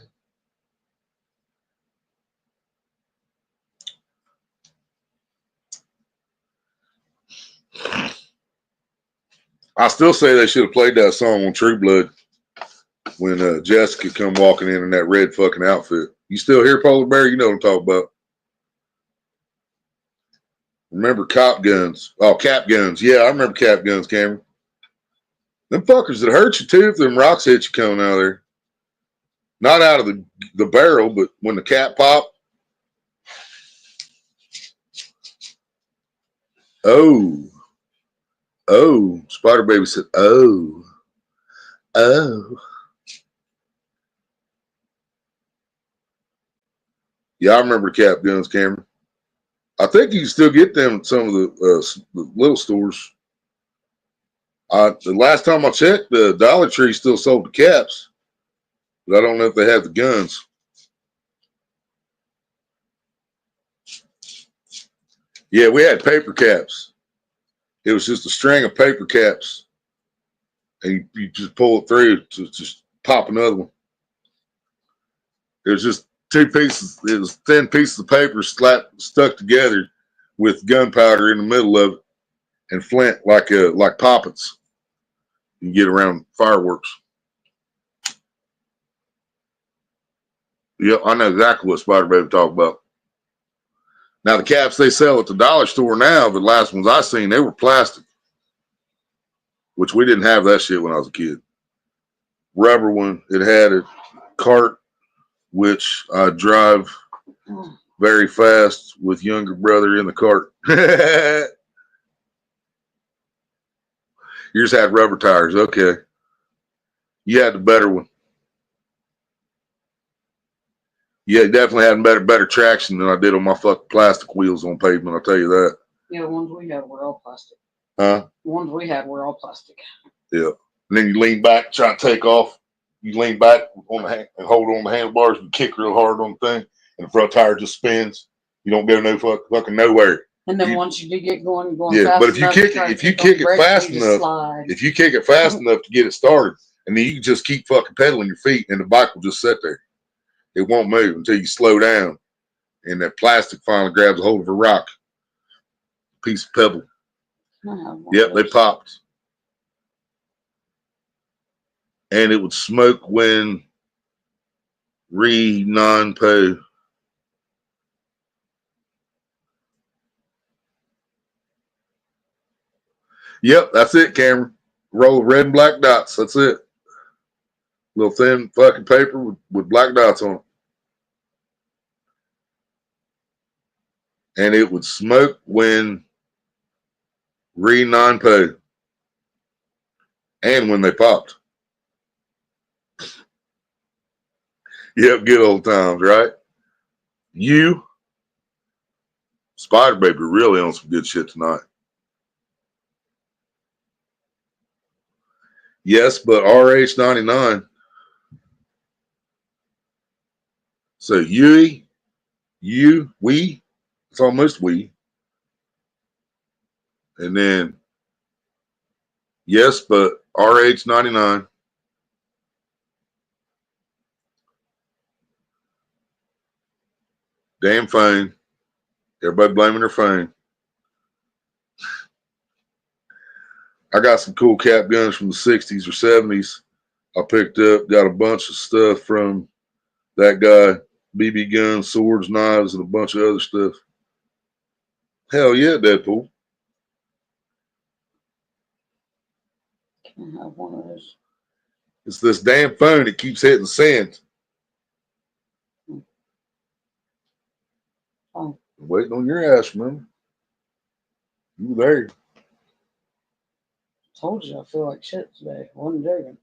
I still say they should have played that song on True Blood when Jessica come walking in that red fucking outfit. You still hear Polar Bear? You know what I'm talking about. Remember cop guns? Oh, cap guns. Yeah, I remember cap guns, Cameron. Them fuckers that hurt you too if them rocks hit you coming out of there. Not out of the barrel, but when the cap popped. Oh. Oh. Spider Baby said, oh. Oh. Yeah, I remember cap guns, Cameron. I think you can still get them at some of the little stores. The last time I checked, the Dollar Tree still sold the caps, but I don't know if they have the guns. Yeah, we had paper caps. It was just a string of paper caps, and you just pull it through to just pop another one. It was just two pieces. It was thin pieces of paper stuck together with gunpowder in the middle of it and flint like poppets. You can get around fireworks. Yeah, I know exactly what Spider Baby talked about. Now the caps they sell at the dollar store now, the last ones I seen, they were plastic, which we didn't have that shit when I was a kid. Rubber one. It had a cart, which I drive very fast with younger brother in the cart. Yours had rubber tires. Okay. You had the better one. Yeah, definitely had better traction than I did on my fucking plastic wheels on pavement, I'll tell you that. Yeah, the ones we had were all plastic. Huh? The ones we had were all plastic. Yeah. And then you lean back, try to take off. You lean back on the and hold on the handlebars and kick real hard on the thing, and the front tire just spins. You don't go no fucking nowhere. And then once you do get going yeah, fast but if you kick it fast enough, slide. if you kick it fast enough to get it started, and then you can just keep fucking pedaling your feet, and the bike will just sit there. It won't move until you slow down, and that plastic finally grabs a hold of a rock, piece of pebble. Yep, they popped. And it would smoke when non-po. Yep, that's it, Cameron. Roll of red and black dots. That's it. Little thin fucking paper with black dots on it. And it would smoke when non-po. And when they popped. Yep, good old times, right? You, Spider Baby, really on some good shit tonight. Yes, but RH99. So we, it's almost we. And then, yes, but RH99. Damn phone. Everybody blaming their phone. I got some cool cap guns from the 60s or 70s. I picked up, got a bunch of stuff from that guy. BB guns, swords, knives, and a bunch of other stuff. Hell yeah, Deadpool. I have one of those. It's this damn phone that keeps hitting send. Oh. I'm waiting on your ass, man. You there. Told you I feel like shit today. I wasn't joking.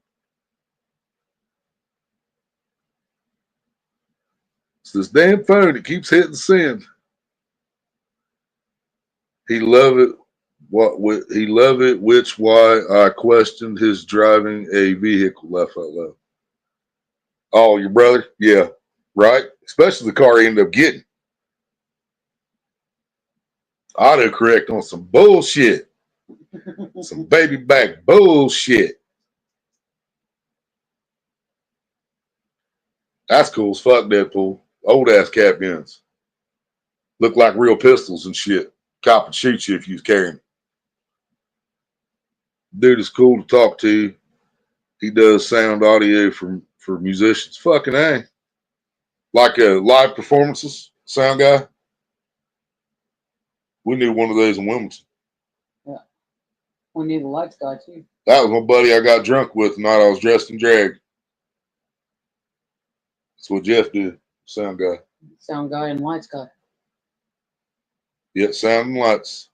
It's this damn phone that keeps hitting send. He love it. He love it, which why I questioned his driving a vehicle. Laugh out loud. Oh, your brother? Yeah, right. Especially the car he ended up getting. Autocorrect on some bullshit. Some baby back bullshit. That's cool as fuck, Deadpool. Old ass cap guns. Look like real pistols and shit. Cop would shoot you if you was carrying them. Dude is cool to talk to. He does sound audio for musicians. Fucking A. Like live performances, sound guy. We knew one of those in Wilmington. Yeah. We need a lights guy too. That was my buddy I got drunk with the night I was dressed in drag. That's what Jeff did, sound guy. Sound guy and lights guy. Yeah, sound and lights.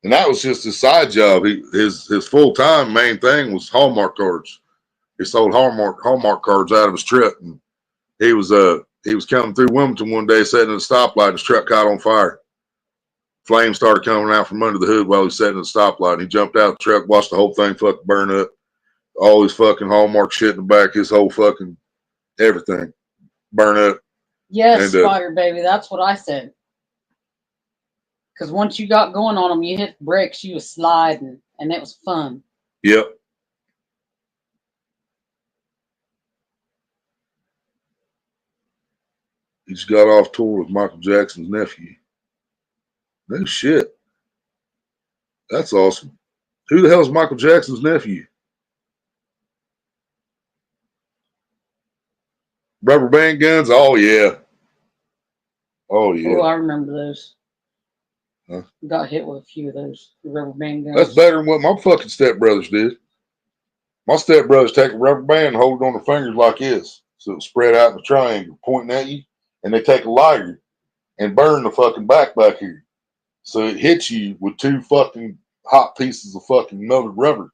And that was just his side job. His full-time main thing was Hallmark cards. He sold Hallmark cards out of his truck. And he was coming through Wilmington one day, sitting at a stoplight, and his truck caught on fire. Flames started coming out from under the hood while he was sitting at the stoplight. And he jumped out of the truck, watched the whole thing fucking burn up. All his fucking Hallmark shit in the back, his whole fucking everything burn up. Yes, and, Spider Baby, that's what I said. Because once you got going on them, you hit the brakes, you was sliding, and it was fun. Yep. He just got off tour with Michael Jackson's nephew. No shit. That's awesome. Who the hell is Michael Jackson's nephew? Rubber band guns? Oh, yeah. Oh, yeah. Oh, I remember those. Huh? Got hit with a few of those rubber band guns. That's better than what my fucking stepbrothers did. My stepbrothers take a rubber band and hold it on their fingers like this. So it's spread out in a triangle pointing at you. And they take a lighter and burn the fucking back here. So it hits you with two fucking hot pieces of fucking melted rubber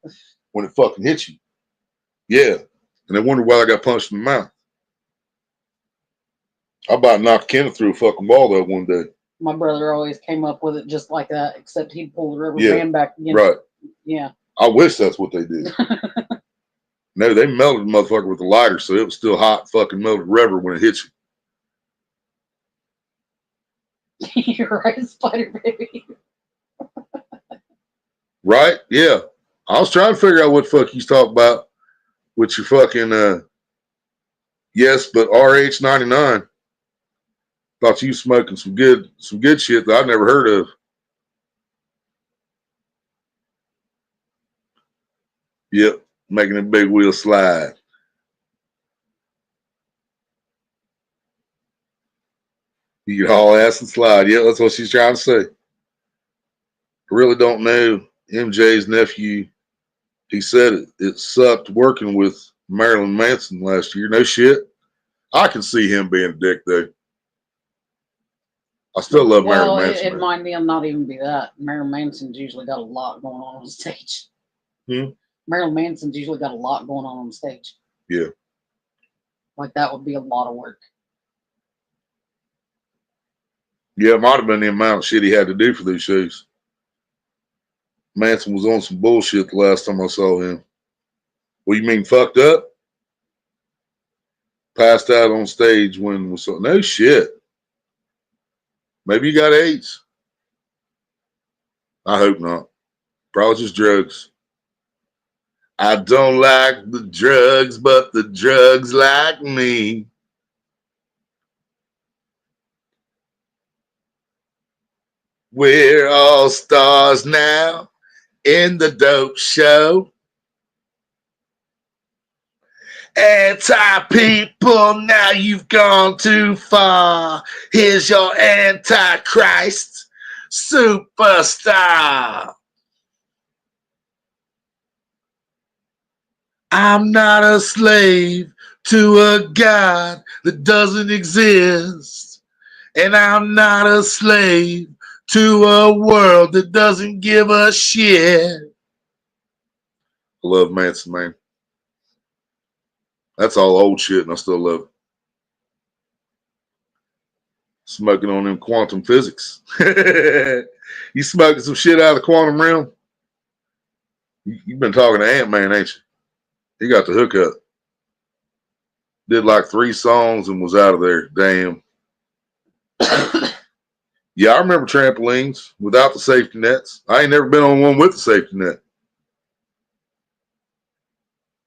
when it fucking hits you. Yeah. And they wonder why I got punched in the mouth. I about knocked Kenneth through a fucking wall that one day. My brother always came up with it just like that, except he'd pull the rubber band back again. Right. Yeah. I wish that's what they did. No, they melted the motherfucker with a lighter, so it was still hot fucking melted rubber when it hits you. You're right, Spider Baby. Right? Yeah. I was trying to figure out what the fuck he's talking about with your fucking yes, but RH99. Thought you smoking some good shit that I've never heard of. Yep, making a big wheel slide. You can haul ass and slide. Yeah, that's what she's trying to say. I really don't know MJ's nephew. He said it sucked working with Marilyn Manson last year. No shit. I can see him being a dick though. I still love Marilyn Manson. It might not even be that. Marilyn Manson's usually got a lot going on stage. Marilyn Manson's usually got a lot going on stage. Yeah. Like that would be a lot of work. Yeah, it might have been the amount of shit he had to do for these shows. Manson was on some bullshit the last time I saw him. What you mean fucked up? Passed out on stage when was so no shit. Maybe you got AIDS. I hope not. Probably just drugs. I don't like the drugs, but the drugs like me. We're all stars now in the dope show. Anti-people, now you've gone too far. Here's your Antichrist superstar. I'm not a slave to a God that doesn't exist. And I'm not a slave to a world that doesn't give a shit. I love Manson, man. That's all old shit, and I still love it. Smoking on them quantum physics. You smoking some shit out of the quantum realm? You've been talking to Ant-Man, ain't you? He got the hookup. Did like 3 songs and was out of there. Damn. Yeah, I remember trampolines without the safety nets. I ain't never been on one with the safety net.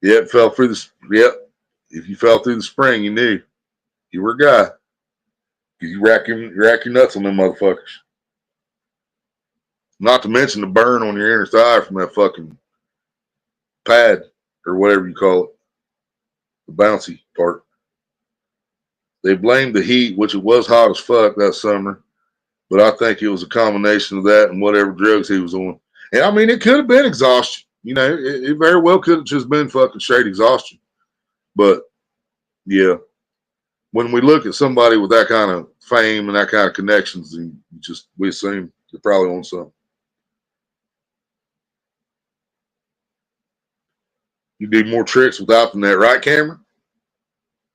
Yep, fell through the. Yep, if you fell through the spring, you knew you were a guy. You rack your nuts on them motherfuckers. Not to mention the burn on your inner thigh from that fucking pad or whatever you call it, the bouncy part. They blamed the heat, which it was hot as fuck that summer, but I think it was a combination of that and whatever drugs he was on. And I mean, it could have been exhaustion. You know, it very well could have just been fucking straight exhaustion. But yeah, when we look at somebody with that kind of fame and that kind of connections, and we assume they're probably on something. You do more tricks without the net, right, Cameron?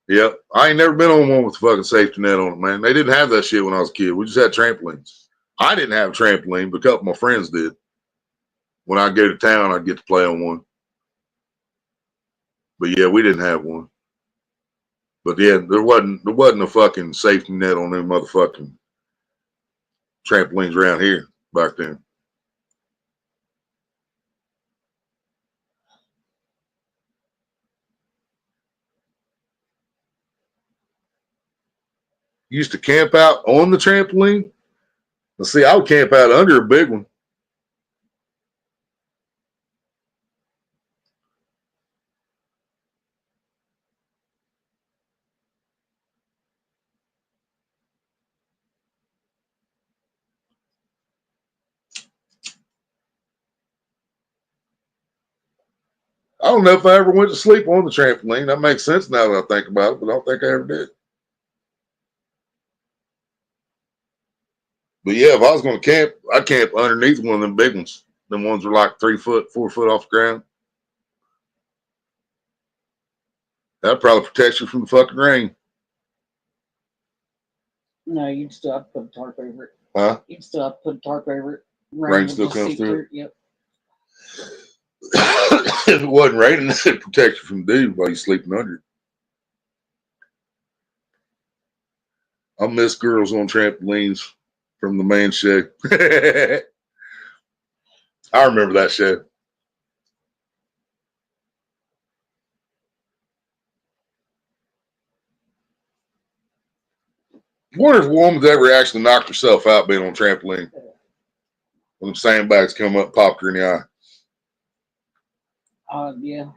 Yep. I ain't never been on one with the fucking safety net on it, man. They didn't have that shit when I was a kid. We just had trampolines. I didn't have a trampoline, but a couple of my friends did. When I go to town, I'd get to play on one. But yeah, we didn't have one. But yeah, there wasn't a fucking safety net on them motherfucking trampolines around here back then. Used to camp out on the trampoline. Let's see, I would camp out under a big one. I don't know if I ever went to sleep on the trampoline. That makes sense now that I think about it, but I don't think I ever did. But yeah, if I was going to camp, I'd camp underneath one of them big ones. Them ones are like 3 foot, 4 foot off the ground. That'd probably protect you from the fucking rain. No, you'd still have to put a tarp over it. Huh? You'd still have to put a tarp over it. Rain still comes through it? Yep. If it wasn't raining, it'd protect you from dude while you're sleeping under it. I miss girls on trampolines from the man show. I remember that show. I wonder if a woman's ever actually knocked herself out being on a trampoline. When the sandbags come up, popped her in the eye. Yeah.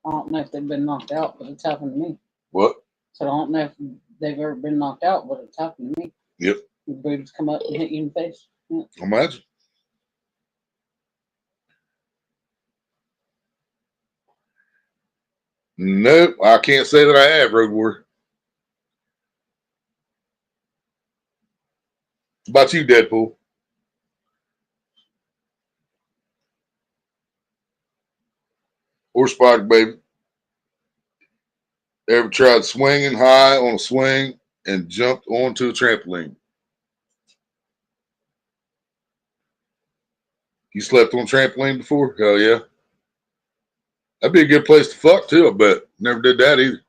I don't know if they've been knocked out, but it's happened to me. What? So I don't know if they've ever been knocked out, but it's happened to me. Yep. Your boobs come up and hit you in the face. Yep. Imagine. Nope, I can't say that I have, Road Warrior. What about you, Deadpool? Or Spider Baby? Ever tried swinging high on a swing and jumped onto a trampoline? You slept on a trampoline before? Hell yeah. That'd be a good place to fuck too, I bet. Never did that either.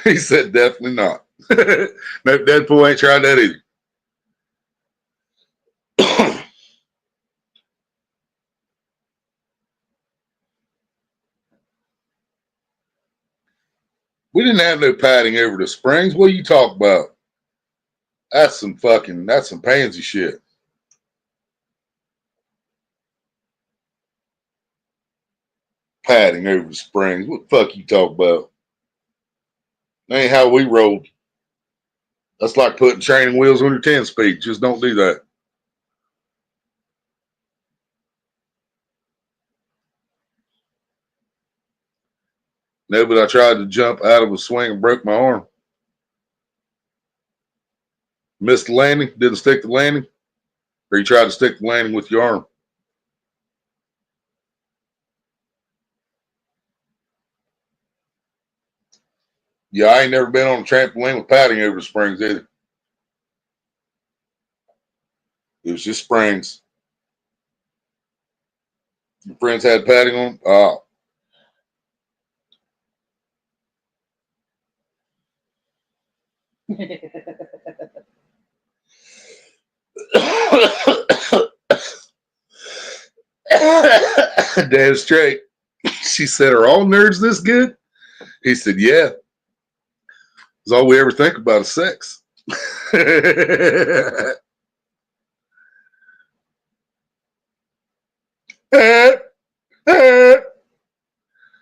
He said definitely not. No, Deadpool ain't tried that either. We didn't have no padding over the springs. What are you talking about? That's some pansy shit. Padding over the springs. What the fuck you talk about? That ain't how we rolled. That's like putting training wheels on your 10 speed. Just don't do that. No, but I tried to jump out of a swing and broke my arm. Missed the landing, didn't stick the landing, or you tried to stick the landing with your arm. Yeah, I ain't never been on a trampoline with padding over the springs either. It was just springs. Your friends had padding on? Oh. Damn straight. She said, "Are all nerds this good?" He said, "Yeah. It's all we ever think about is sex." I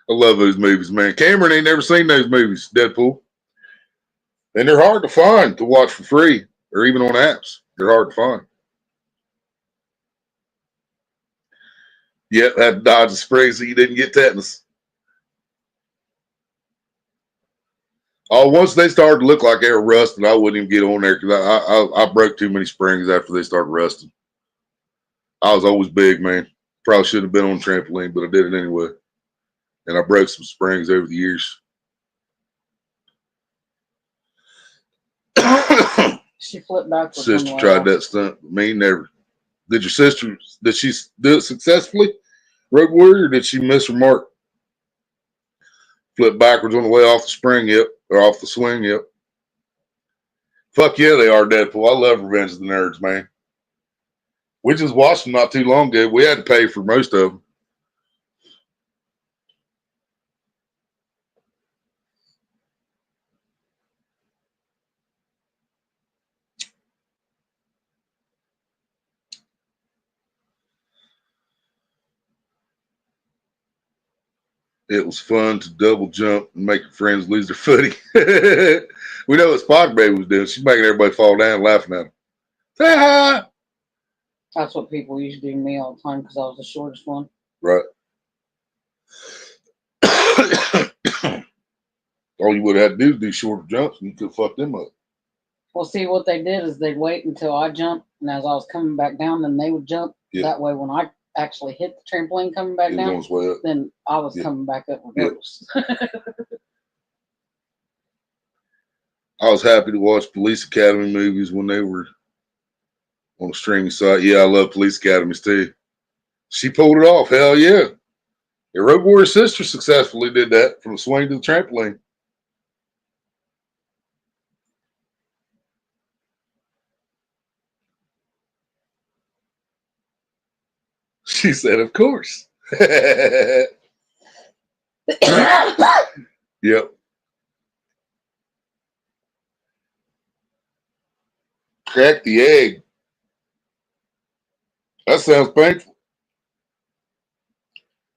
love those movies, man. Cameron ain't never seen those movies, Deadpool. And they're hard to find to watch for free or even on apps. They're hard to find. Yep, had to dodge the spray so you didn't get tetanus. Oh, once they started to look like they were rusting, I wouldn't even get on there because I broke too many springs after they started rusting. I was always big, man. Probably shouldn't have been on a trampoline, but I did it anyway. And I broke some springs over the years. She flipped backwards. Sister tried that stunt, but me never. Did your sister, did she do it successfully, Road Warrior, or did she miss her mark? Flip backwards on the way off the spring, yep, or off the swing, yep. Fuck yeah, they are, Deadpool. I love Revenge of the Nerds, man. We just watched them not too long ago. We had to pay for most of them. It was fun to double jump and make your friends lose their footy. We know what Spock Baby was doing. She's making everybody fall down laughing at him. Say hi. That's what people used to do to me all the time because I was the shortest one. Right. All you would have had to do is do shorter jumps and you could fuck them up. Well, see, what they did is they'd wait until I jumped, and as I was coming back down, then they would jump. Yeah. That way, when I actually hit the trampoline coming back It was on down, its way up. then I was Yeah. coming back up regardless. I was happy to watch Police Academy movies when they were on the streaming site. Yeah, I love Police Academies too. She pulled it off. Hell yeah. Your Road Warrior sister successfully did that from the swing to the trampoline. She said, "Of course." Yep. Crack the egg. That sounds painful.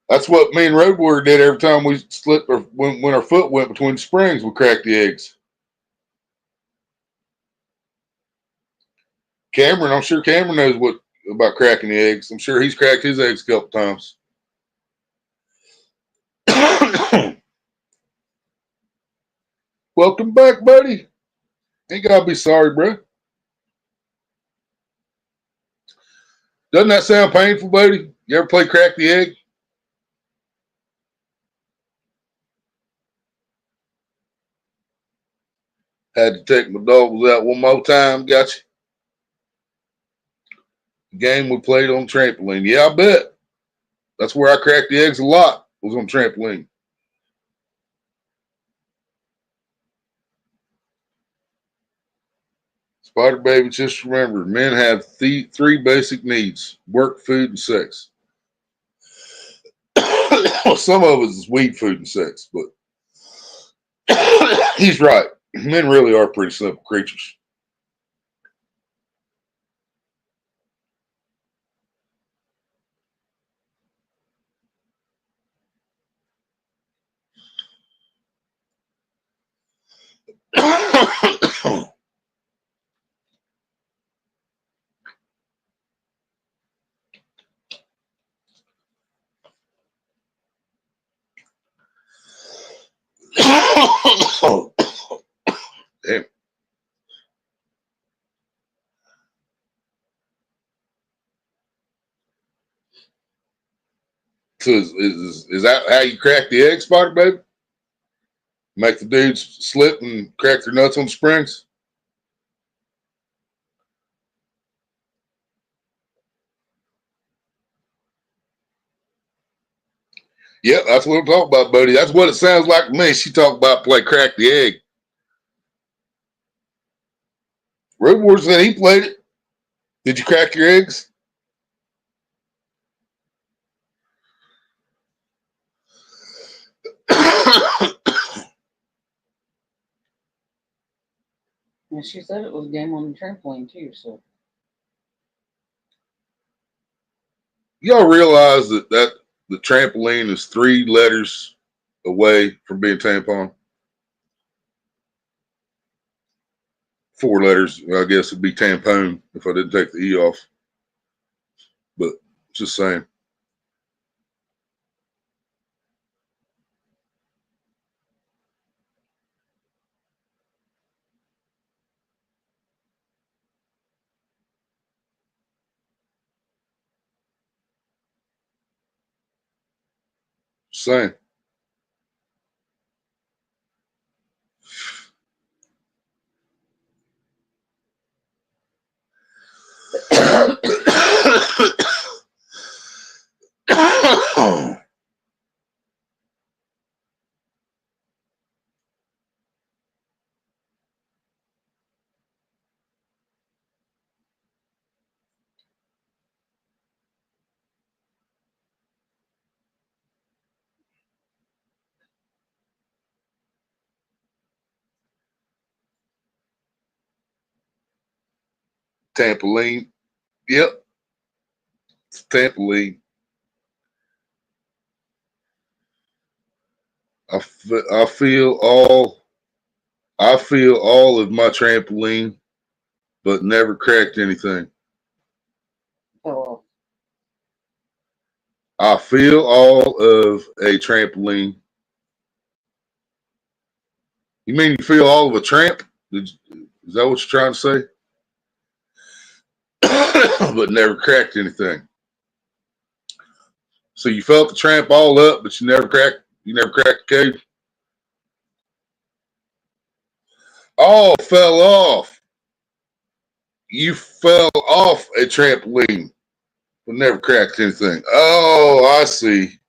That's what me and Road Warrior did every time we slipped or when our foot went between the springs, we cracked the eggs. Cameron, I'm sure Cameron knows what about cracking the eggs. I'm sure he's cracked his eggs a couple times. Welcome back, buddy. Ain't gotta be sorry, bro. Doesn't that sound painful, buddy? You ever play crack the egg? Had to take my dogs out one more time. Gotcha. Game we played on trampoline. Yeah, I bet. That's where I cracked the eggs a lot. Was on trampoline. Spider Baby, just remember, men have three basic needs: work, food, and sex. Some of us is weed, food, and sex, but he's right. Men really are pretty simple creatures. Damn. So is that how you crack the egg, Spider Baby? Make the dudes slip and crack their nuts on the springs? Yep, that's what I'm talking about, buddy. That's what it sounds like to me. She talked about play crack the egg. Road Warrior said he played it. Did you crack your eggs? And she said it was a game on the trampoline too. So Y'all realize that the trampoline is 3 letters away from being tampon? 4 letters, I guess it'd be tampon if I didn't take the E off. But just saying. Just saying. Trampoline. Yep. It's trampoline. I feel all of my trampoline, but never cracked anything. oh, I feel all of a trampoline. You mean you feel all of a tramp? Is that what you're trying to say? But never cracked anything. So you felt the tramp all up, but you never cracked the cage? Oh, fell off. You fell off a trampoline, but never cracked anything. Oh, I see.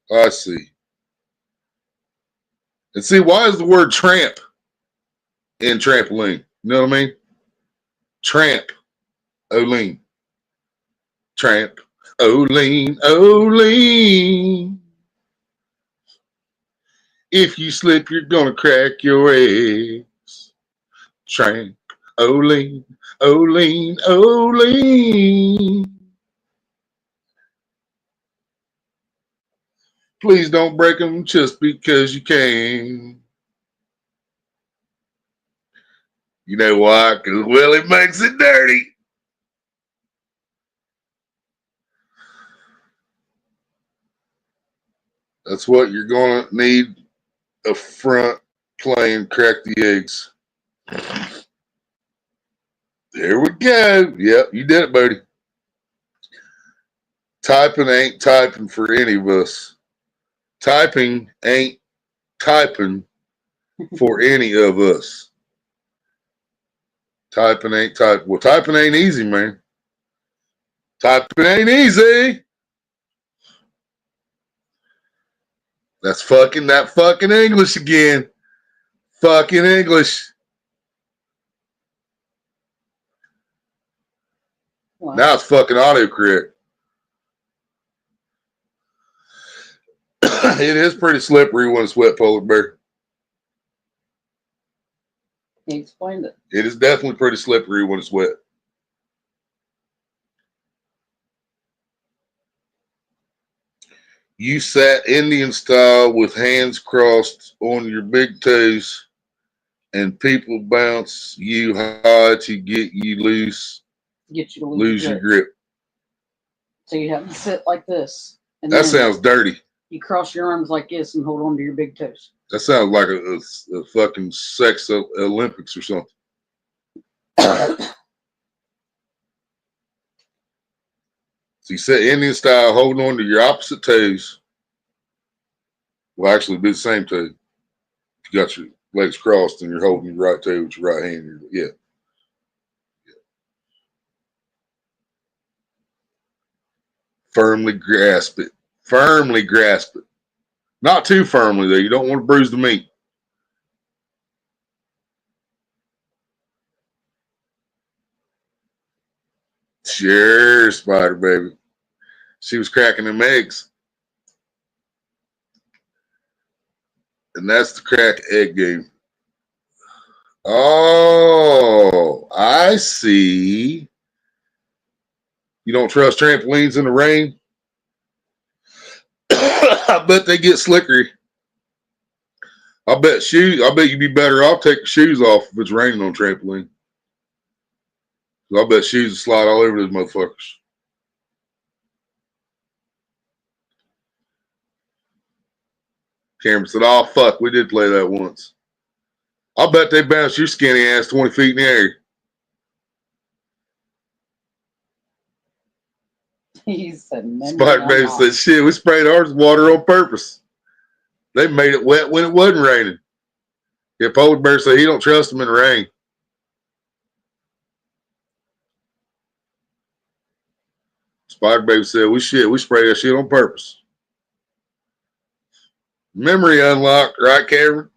And see, why is the word tramp in trampoline? You know what I mean? Tramp. Oline. Tramp. Oline. If you slip, you're gonna crack your eggs. Tramp. Oline. Please don't break them just because you can. You know why? Because Willie makes it dirty. That's what you're going to need a front playing crack the eggs. There we go. Yep, you did it, buddy. Typing ain't typing for any of us. Typing ain't typing for any of us. Typing ain't typing. Well, typing ain't easy, man. Typing ain't easy. That's that fucking English again. Fucking English. wow. Now it's fucking autocorrect. It is pretty slippery when it's wet, polar bear. He explained it. It is definitely pretty slippery when it's wet. You sat Indian style with hands crossed on your big toes, and people bounce you high to get you loose. Get you to Lose your grip. So you have to sit like this. And That then sounds dirty. You cross your arms like this and hold on to your big toes. That sounds like a fucking sex Olympics or something. So you set Indian style, holding on to your opposite toes. Well, actually, be the same toe. You got your legs crossed and you're holding your right toe with your right hand. Yeah. Firmly grasp it. Firmly grasp it. Not too firmly, though. You don't want to bruise the meat. Sure, Spider Baby. She was cracking them eggs. And that's the crack egg game. Oh, I see. You don't trust trampolines in the rain? I bet they get slicker. I bet you'd be better off taking shoes off if it's raining on trampoline. I bet shoes will slide all over those motherfuckers. Cameron said, "Oh fuck, we did play that once. I bet they bounced your skinny ass 20 feet in the air." He said, Spider Baby said, "Shit, we sprayed ours with water on purpose. They made it wet when it wasn't raining." Yeah, Polar Bear said he don't trust them in the rain. Spider Baby said, we sprayed that shit on purpose. Memory unlocked, right, Cameron?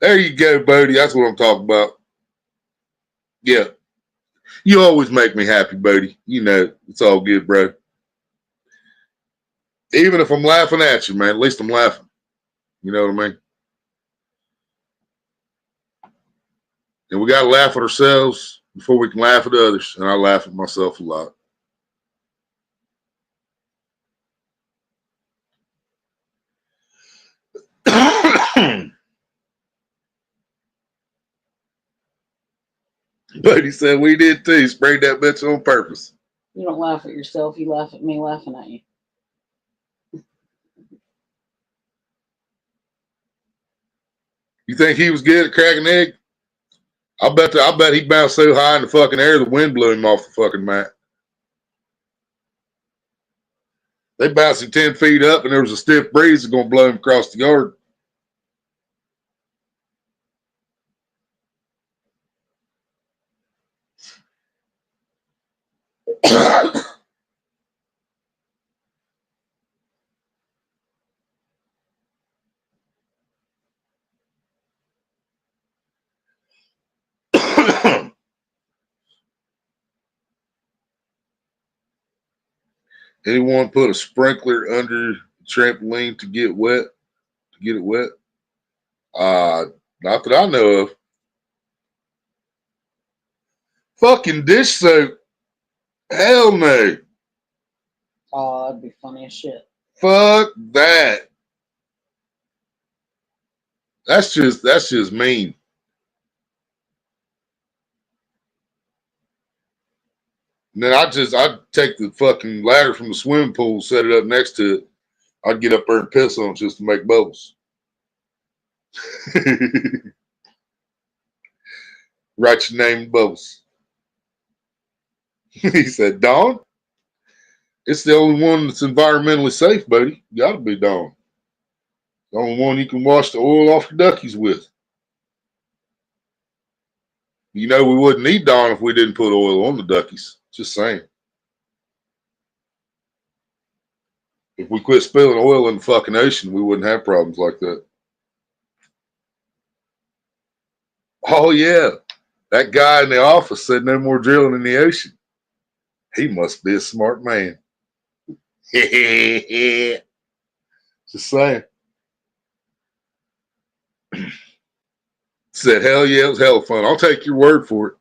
There you go, Bodie. That's what I'm talking about. Yeah. You always make me happy, Bodie. You know, it's all good, bro. Even if I'm laughing at you, man, at least I'm laughing. You know what I mean? And we got to laugh at ourselves before we can laugh at others. And I laugh at myself a lot. But he said we did too. Sprayed that bitch on purpose. You don't laugh at yourself. You laugh at me laughing at you. You think he was good at cracking egg? I bet he bounced so high in the fucking air the wind blew him off the fucking mat. They bounced him 10 feet up and there was a stiff breeze that's going to blow him across the yard. Anyone put a sprinkler under the trampoline to get wet? To get it wet? Not that I know of. Fucking dish soap. Hell no. Oh, that'd be funny as shit. Fuck that. That's just mean. And then I'd take the fucking ladder from the swimming pool, set it up next to it. I'd get up there and piss on it just to make bubbles. Write your name in bubbles. He said, Dawn? It's the only one that's environmentally safe, buddy. You gotta be Dawn. The only one you can wash the oil off your duckies with. You know, we wouldn't need Dawn if we didn't put oil on the duckies. Just saying. If we quit spilling oil in the fucking ocean, we wouldn't have problems like that. Oh, yeah. That guy in the office said no more drilling in the ocean. He must be a smart man. Just saying. Said, hell yeah, it was hella fun. I'll take your word for it.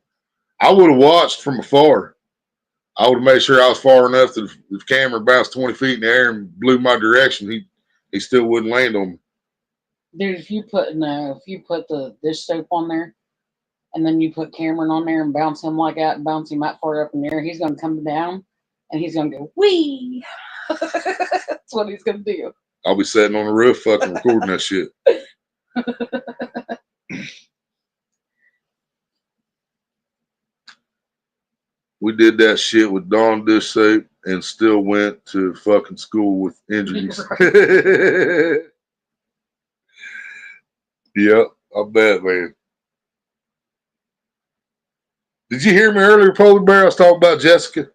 I would have watched from afar. I would have made sure I was far enough that if the camera bounced 20 feet in the air and blew my direction, he still wouldn't land on me. Dude, if you put the dish soap on there, and then you put Cameron on there and bounce him like that and bounce him that far up in the air, he's gonna come down and he's gonna go wee. That's what he's gonna do. I'll be sitting on the roof fucking recording that shit. We did that shit with Dawn dish soap and still went to fucking school with injuries. Yep, I bet, man. Did you hear me earlier, Polar Bear? I was talking about Jessica.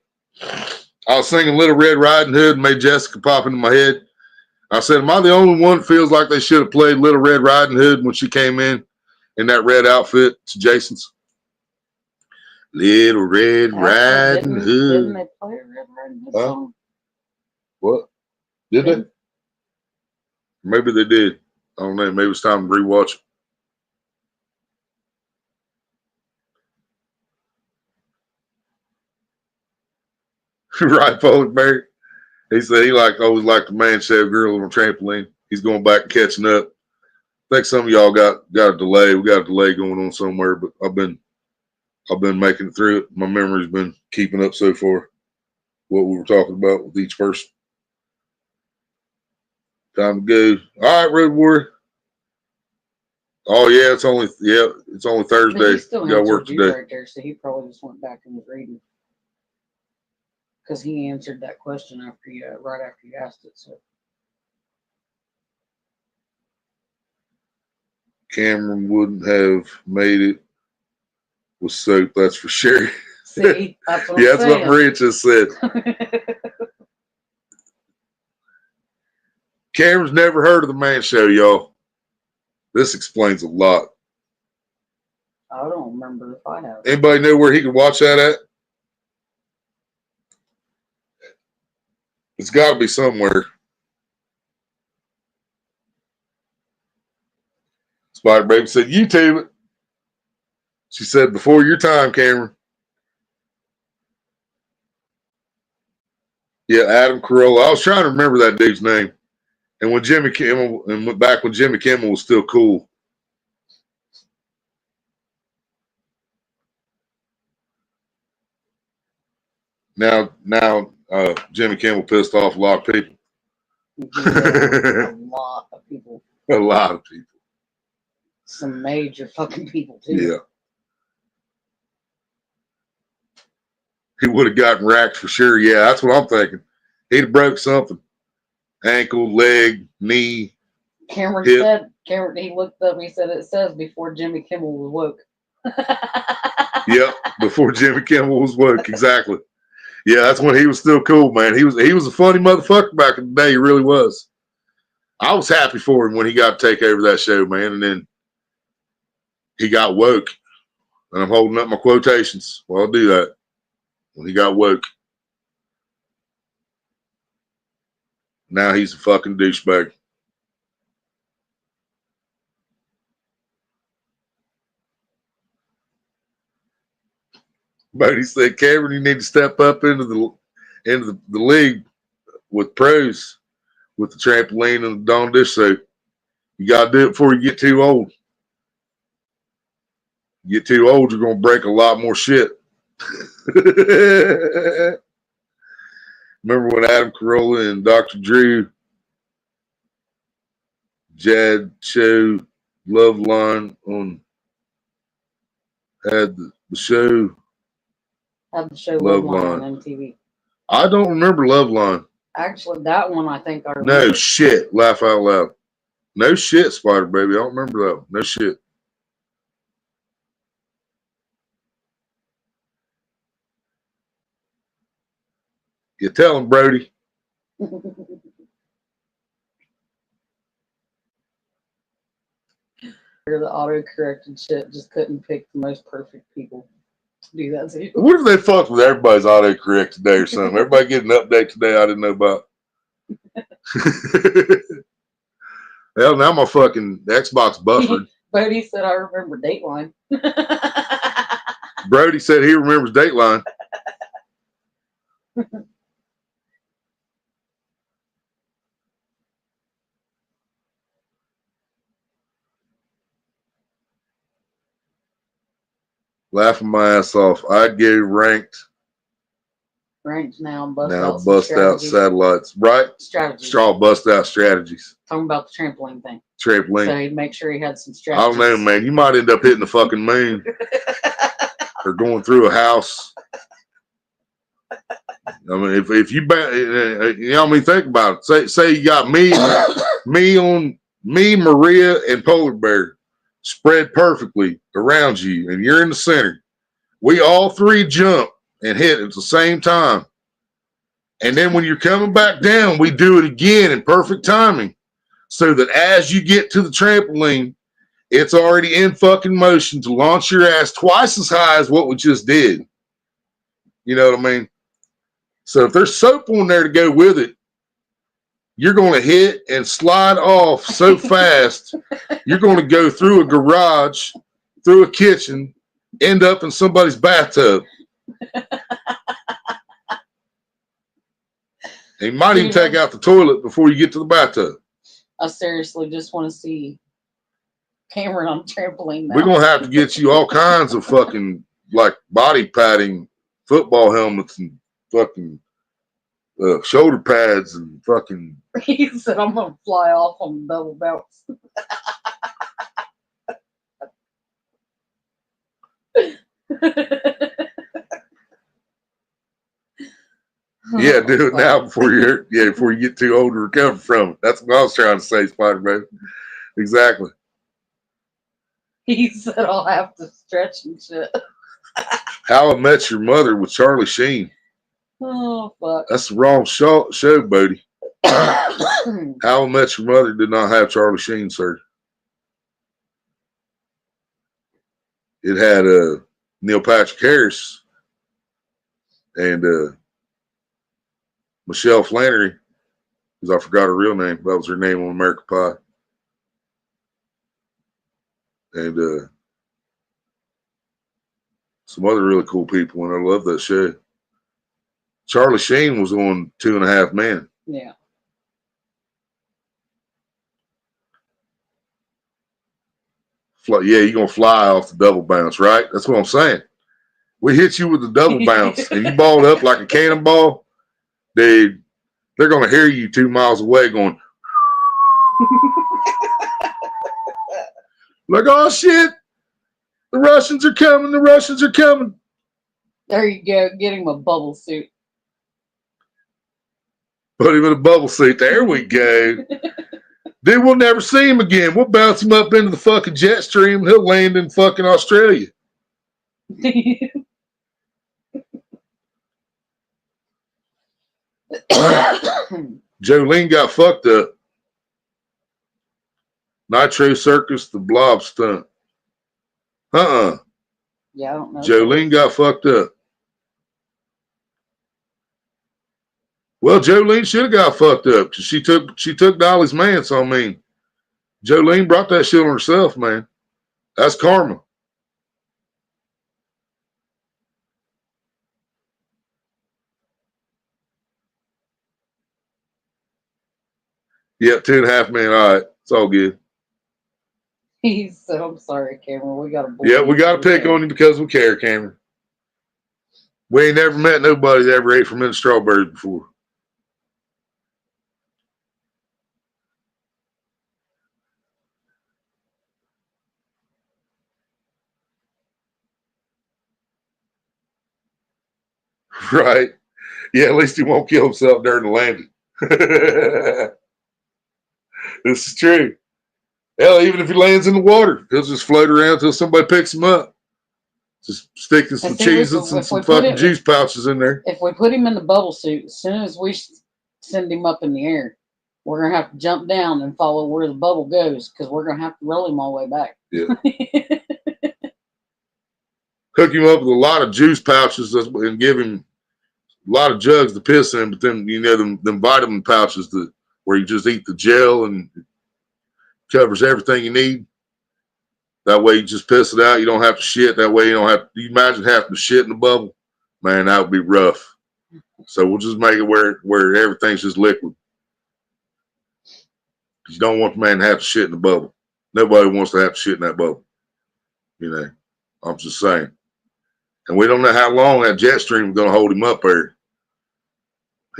I was singing Little Red Riding Hood and made Jessica pop into my head. I said, am I the only one that feels like they should have played Little Red Riding Hood when she came in that red outfit to Jason's? Little Red Riding Hood. Didn't they play a Red Riding Hood song? What? Did they? Maybe they did. I don't know. Maybe it's time to rewatch it. Right, Polar Bear. He said he always liked the man show girl on a trampoline. He's going back and catching up. I think some of y'all got a delay. We got a delay going on somewhere, but I've been making it through it. My memory's been keeping up so far. What we were talking about with each person. Time to go. All right, Road Warrior. Oh yeah, it's only Thursday. He still got work answered you today. right there, so he probably just went back and was reading. Because he answered that question right after you asked it. So Cameron wouldn't have made it with soap, that's for sure. see, that's what Yeah, I'm that's saying. what Maria just said. Cameron's never heard of the Man Show, y'all. This explains a lot. I don't remember if I have. Anybody know where he could watch that at? It's got to be somewhere. Spider Baby said, YouTube it. She said, before your time, Cameron. Yeah, Adam Carolla. I was trying to remember that dude's name. And when Jimmy Kimmel was still cool. Now, Jimmy Kimmel pissed off a lot of people. Yeah, a lot of people. A lot of people. Some major fucking people too. Yeah. He would have gotten racked for sure. Yeah, that's what I'm thinking. He'd have broke something. Ankle, leg, knee. Cameron hip. said, he looked up and he said it says before Jimmy Kimmel was woke. Yep, before Jimmy Kimmel was woke. Exactly. Yeah, that's when he was still cool, man. He was a funny motherfucker back in the day. He really was. I was happy for him when he got to take over that show, man. And then he got woke. And I'm holding up my quotations. Well, I'll do that. When he got woke. Now he's a fucking douchebag. Bodie said, Cameron, you need to step up into the league with pros, with the trampoline and the Dawn dish soap. You got to do it before you get too old. You get too old, you're going to break a lot more shit. Remember when Adam Carolla and Dr. Drew Jad show Love Line had the show Had the show Love Love Line Line on MTV. I don't remember Love Line. Actually, that one I think I remember. No shit. Laugh out loud. No shit, Spider Baby. I don't remember that one. No shit. You tell him, Brody. The auto-corrected shit just couldn't pick the most perfect people to do that to. What if they fucked with everybody's autocorrect today or something? Everybody get an update today I didn't know about. Hell, now my fucking Xbox buffered. Bodie said, I remember Dateline. Brody said he remembers Dateline. Laughing my ass off. I'd get ranked range now and bust Now out some bust out strategies. satellites, right? Strategies. Straw bust out strategies. Talking about the trampoline thing. Trampoline. So he'd make sure he had some I strategies. don't know, man. You might end up hitting the fucking moon or going through a house. I mean, if you you know what I mean, think about it. Say you got me, Maria, and Polar Bear spread perfectly around you, and you're in the center. We all three jump and hit at the same time. And then when you're coming back down, we do it again in perfect timing. So that as you get to the trampoline, it's already in fucking motion to launch your ass twice as high as what we just did. You know what I mean? So if there's soap on there to go with it, you're going to hit and slide off so fast, you're going to go through a garage, through a kitchen, end up in somebody's bathtub. And you might even take out the toilet before you get to the bathtub. I seriously just want to see Cameron on trampoline now. We're going to have to get you all kinds of fucking, like, body padding, football helmets, and fucking shoulder pads, and fucking... He said, I'm going to fly off on double bounce. Yeah, do it now before you get too old to recover from it. That's what I was trying to say, Spider-Man. Exactly. He said I'll have to stretch and shit. How I Met Your Mother with Charlie Sheen. Oh, fuck. That's the wrong show, Bodie. How I Met Your Mother did not have Charlie Sheen, sir. It had Neil Patrick Harris and Michelle Flannery, because I forgot her real name. That was her name on American Pie. And some other really cool people, and I love that show. Charlie Sheen was on 2.5 Men. Yeah. Yeah, you're going to fly off the double bounce, right? That's what I'm saying. We hit you with the double bounce, and you balled up like a cannonball. They're going to hear you 2 miles away going, like, oh, shit, the Russians are coming, the Russians are coming. There you go. Get him a bubble suit. Put him in a bubble suit. There we go. Then we'll never see him again. We'll bounce him up into the fucking jet stream. He'll land in fucking Australia. Jolene got fucked up. Nitro Circus, the blob stunt. Yeah, I don't know. Jolene got fucked up. Well, Jolene should have got fucked up because she took Dolly's man. So I mean, Jolene brought that shit on herself, man. That's karma. Yep, 2.5 Men. All right, it's all good. He said, "I'm sorry, Cameron. We got to." Yeah, we got to pick on you because we care, Cameron. We ain't never met nobody that ever ate fermented strawberries before. Right. Yeah, at least he won't kill himself during the landing. This is true. Hell, even if he lands in the water, he'll just float around until somebody picks him up. Just sticking some Cheez-Its and some fucking juice pouches in there. If we put him in the bubble suit, as soon as we send him up in the air, we're going to have to jump down and follow where the bubble goes because we're going to have to roll him all the way back. Yeah. Hook him up with a lot of juice pouches and give him a lot of jugs to piss in, but then, you know, them vitamin pouches where you just eat the gel and it covers everything you need. That way you just piss it out. You don't have to shit. That way you don't have to. You imagine having to shit in the bubble? Man, that would be rough. So we'll just make it where everything's just liquid. You don't want the man to have to shit in the bubble. Nobody wants to have to shit in that bubble. You know, I'm just saying. And we don't know how long that jet stream is going to hold him up there.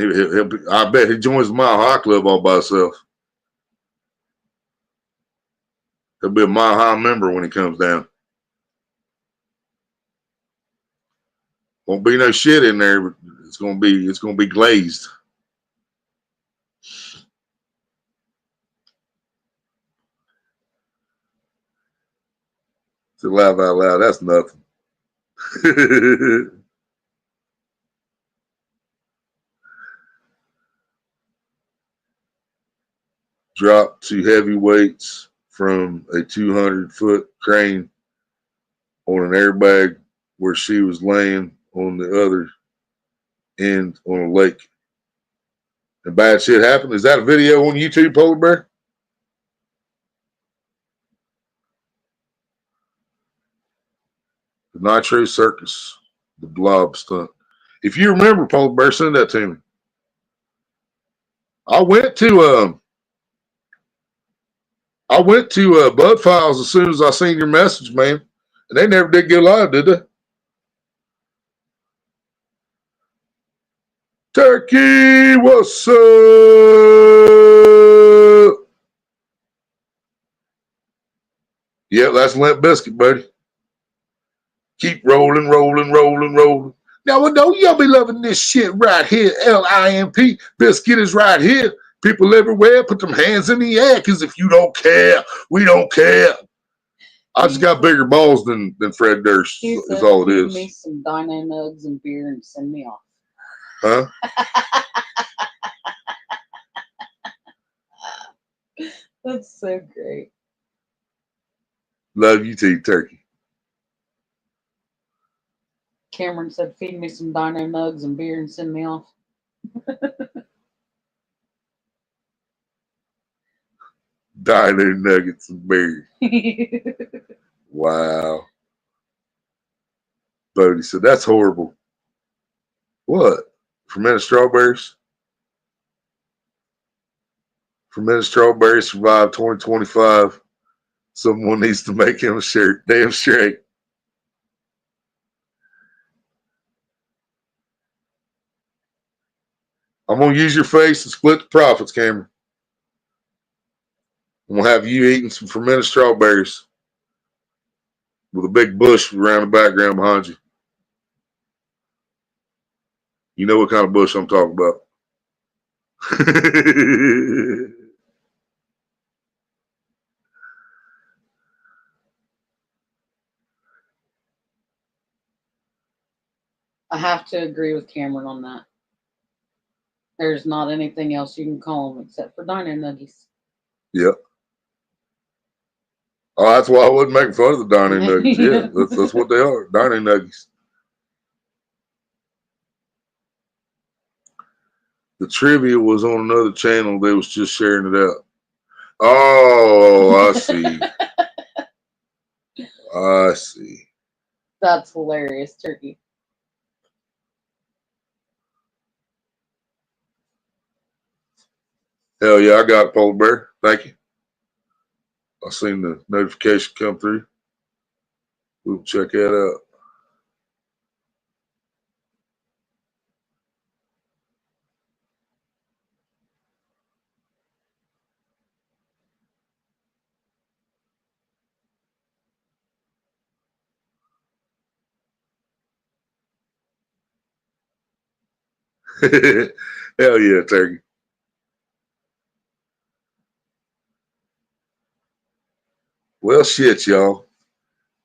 I bet he joins the Mile High Club all by himself. He'll be a Mile High member when he comes down. Won't be no shit in there, but it's gonna be glazed. To laugh out loud, that's nothing. Dropped to heavy weights from a 200-foot crane on an airbag where she was laying on the other end on a lake. And bad shit happened. Is that a video on YouTube, Polar Bear? The Nitro Circus, the blob stunt. If you remember, Polar Bear, send that to me. I went to Bud Files as soon as I seen your message, man. And they never did get live, did they? Turkey, what's up? Yeah, that's Limp Biscuit, buddy. Keep rolling, rolling, rolling, rolling. Now, I know y'all be loving this shit right here. L-I-M-P. Biscuit is right here. People everywhere, put them hands in the air, because if you don't care, we don't care. I just got bigger balls than Fred Durst, is all it is. Give me some Dino Nugs and beer and send me off. Huh? That's so great. Love you too, Turkey. Cameron said, feed me some Dino Nugs and beer and send me off. Dino Nuggets and beer. Wow. Bodie said, that's horrible. What? Fermented strawberries? Fermented strawberries survive 2025. Someone needs to make him a shirt. Damn straight. I'm going to use your face and split the profits, Cameron. I'm going to have you eating some fermented strawberries with a big bush around the background behind you. You know what kind of bush I'm talking about. I have to agree with Cameron on that. There's not anything else you can call them except for Dino Nuggies. Yep. Oh, that's why I wasn't making fun of the Dino Nuggies. Yeah, that's what they are. Dino Nuggies. The trivia was on another channel. They was just sharing it out. Oh, I see. I see. That's hilarious, Turkey. Hell yeah, I got it, Polar Bear. Thank you. I seen the notification come through. We'll check that out. Hell yeah, Turkey. Well, shit, y'all.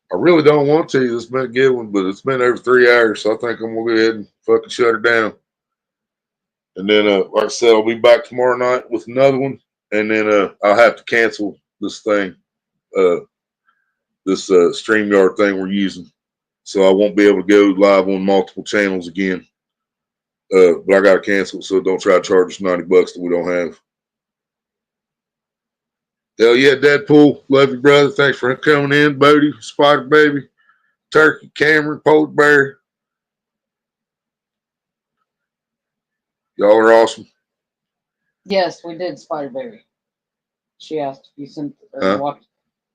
I really don't want to. This has been a good one, but it's been over 3 hours, so I think I'm going to go ahead and fucking shut her down. And then, like I said, I'll be back tomorrow night with another one. And then I'll have to cancel this thing, this StreamYard thing we're using. So I won't be able to go live on multiple channels again. But I got to cancel, so don't try to charge us $90 that we don't have. Hell yeah, Deadpool. Love you, brother. Thanks for coming in. Bodie, Spider Baby, Turkey, Cameron, Polar Bear. Y'all are awesome. Yes, we did, Spider Baby. She asked if you sent or watched.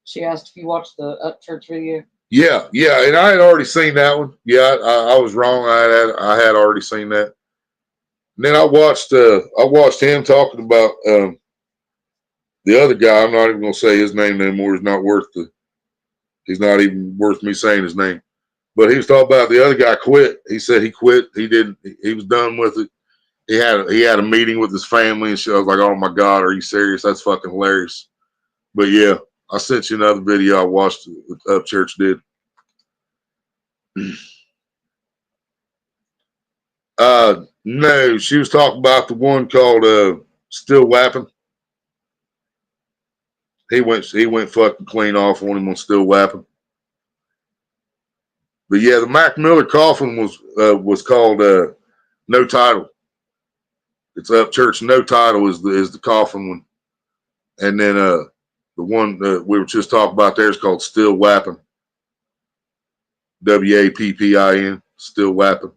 She asked if you watched the Upchurch video. Yeah, and I had already seen that one. Yeah, I was wrong. I had already seen that. And then I watched him talking about the other guy. I'm not even gonna say his name anymore. He's not even worth me saying his name. But he was talking about the other guy quit. He said he quit. He was done with it. He had a meeting with his family and shit. I was like, oh my God, are you serious? That's fucking hilarious. But yeah, I sent you another video I watched Upchurch did. No, she was talking about the one called Still Wapping. He went fucking clean off on him on Still Wapping. But yeah, the Mac Miller coffin was called No Title. It's Upchurch. No Title is the coffin one, and then the one we were just talking about there is called Still Wapping. WAPPIN. Still Wapping.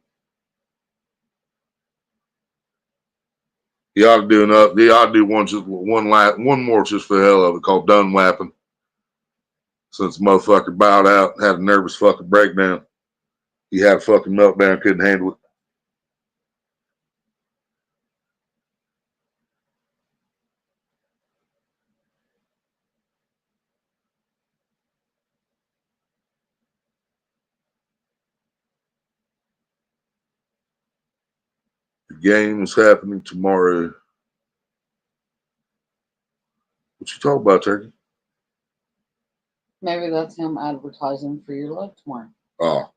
He ought to do one more just for the hell of it called Done Wapping. Since the motherfucker bowed out and had a nervous fucking breakdown. He had a fucking meltdown, couldn't handle it. The game is happening tomorrow. What you talking about, Turkey? Maybe that's him advertising for your luck tomorrow. Oh.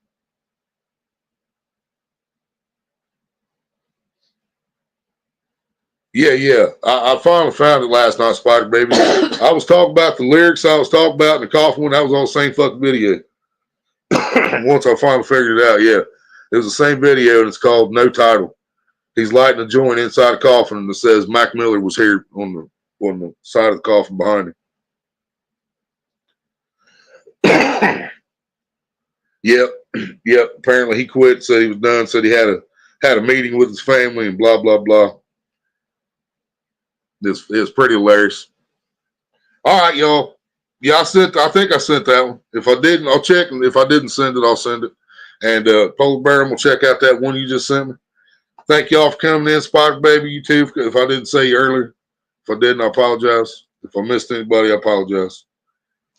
Yeah. I finally found it last night, Spider Baby. I was talking about the lyrics I was talking about in the coffin one. That was on the same fucking video. Once I finally figured it out, yeah. It was the same video, and it's called No Title. He's lighting a joint inside a coffin, and it says Mac Miller was here on the side of the coffin behind him. Yep. Apparently he quit, said he was done, said he had a meeting with his family and blah, blah, blah. It's pretty hilarious. All right, y'all. Yeah, I think I sent that one. If I didn't, I'll check. And if I didn't send it, I'll send it. And Polar Bear will check out that one you just sent me. Thank y'all for coming in, Spider Baby. You too. If I didn't say you earlier. If I didn't, I apologize. If I missed anybody, I apologize.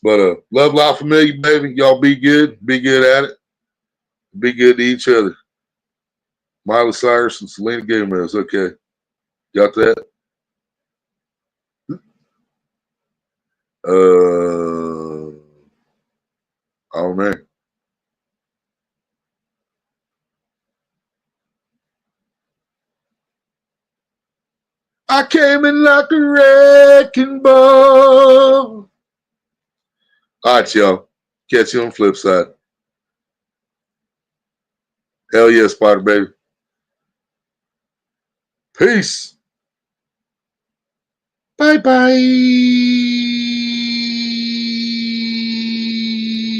But love, life, familiar, baby. Y'all be good. Be good at it. Be good to each other. Miley Cyrus and Selena Gomez. Okay. Got that? I don't know. I came in like a wrecking ball. All right, y'all. Catch you on the flip side. Hell yeah, Spider Baby. Peace. Bye-bye.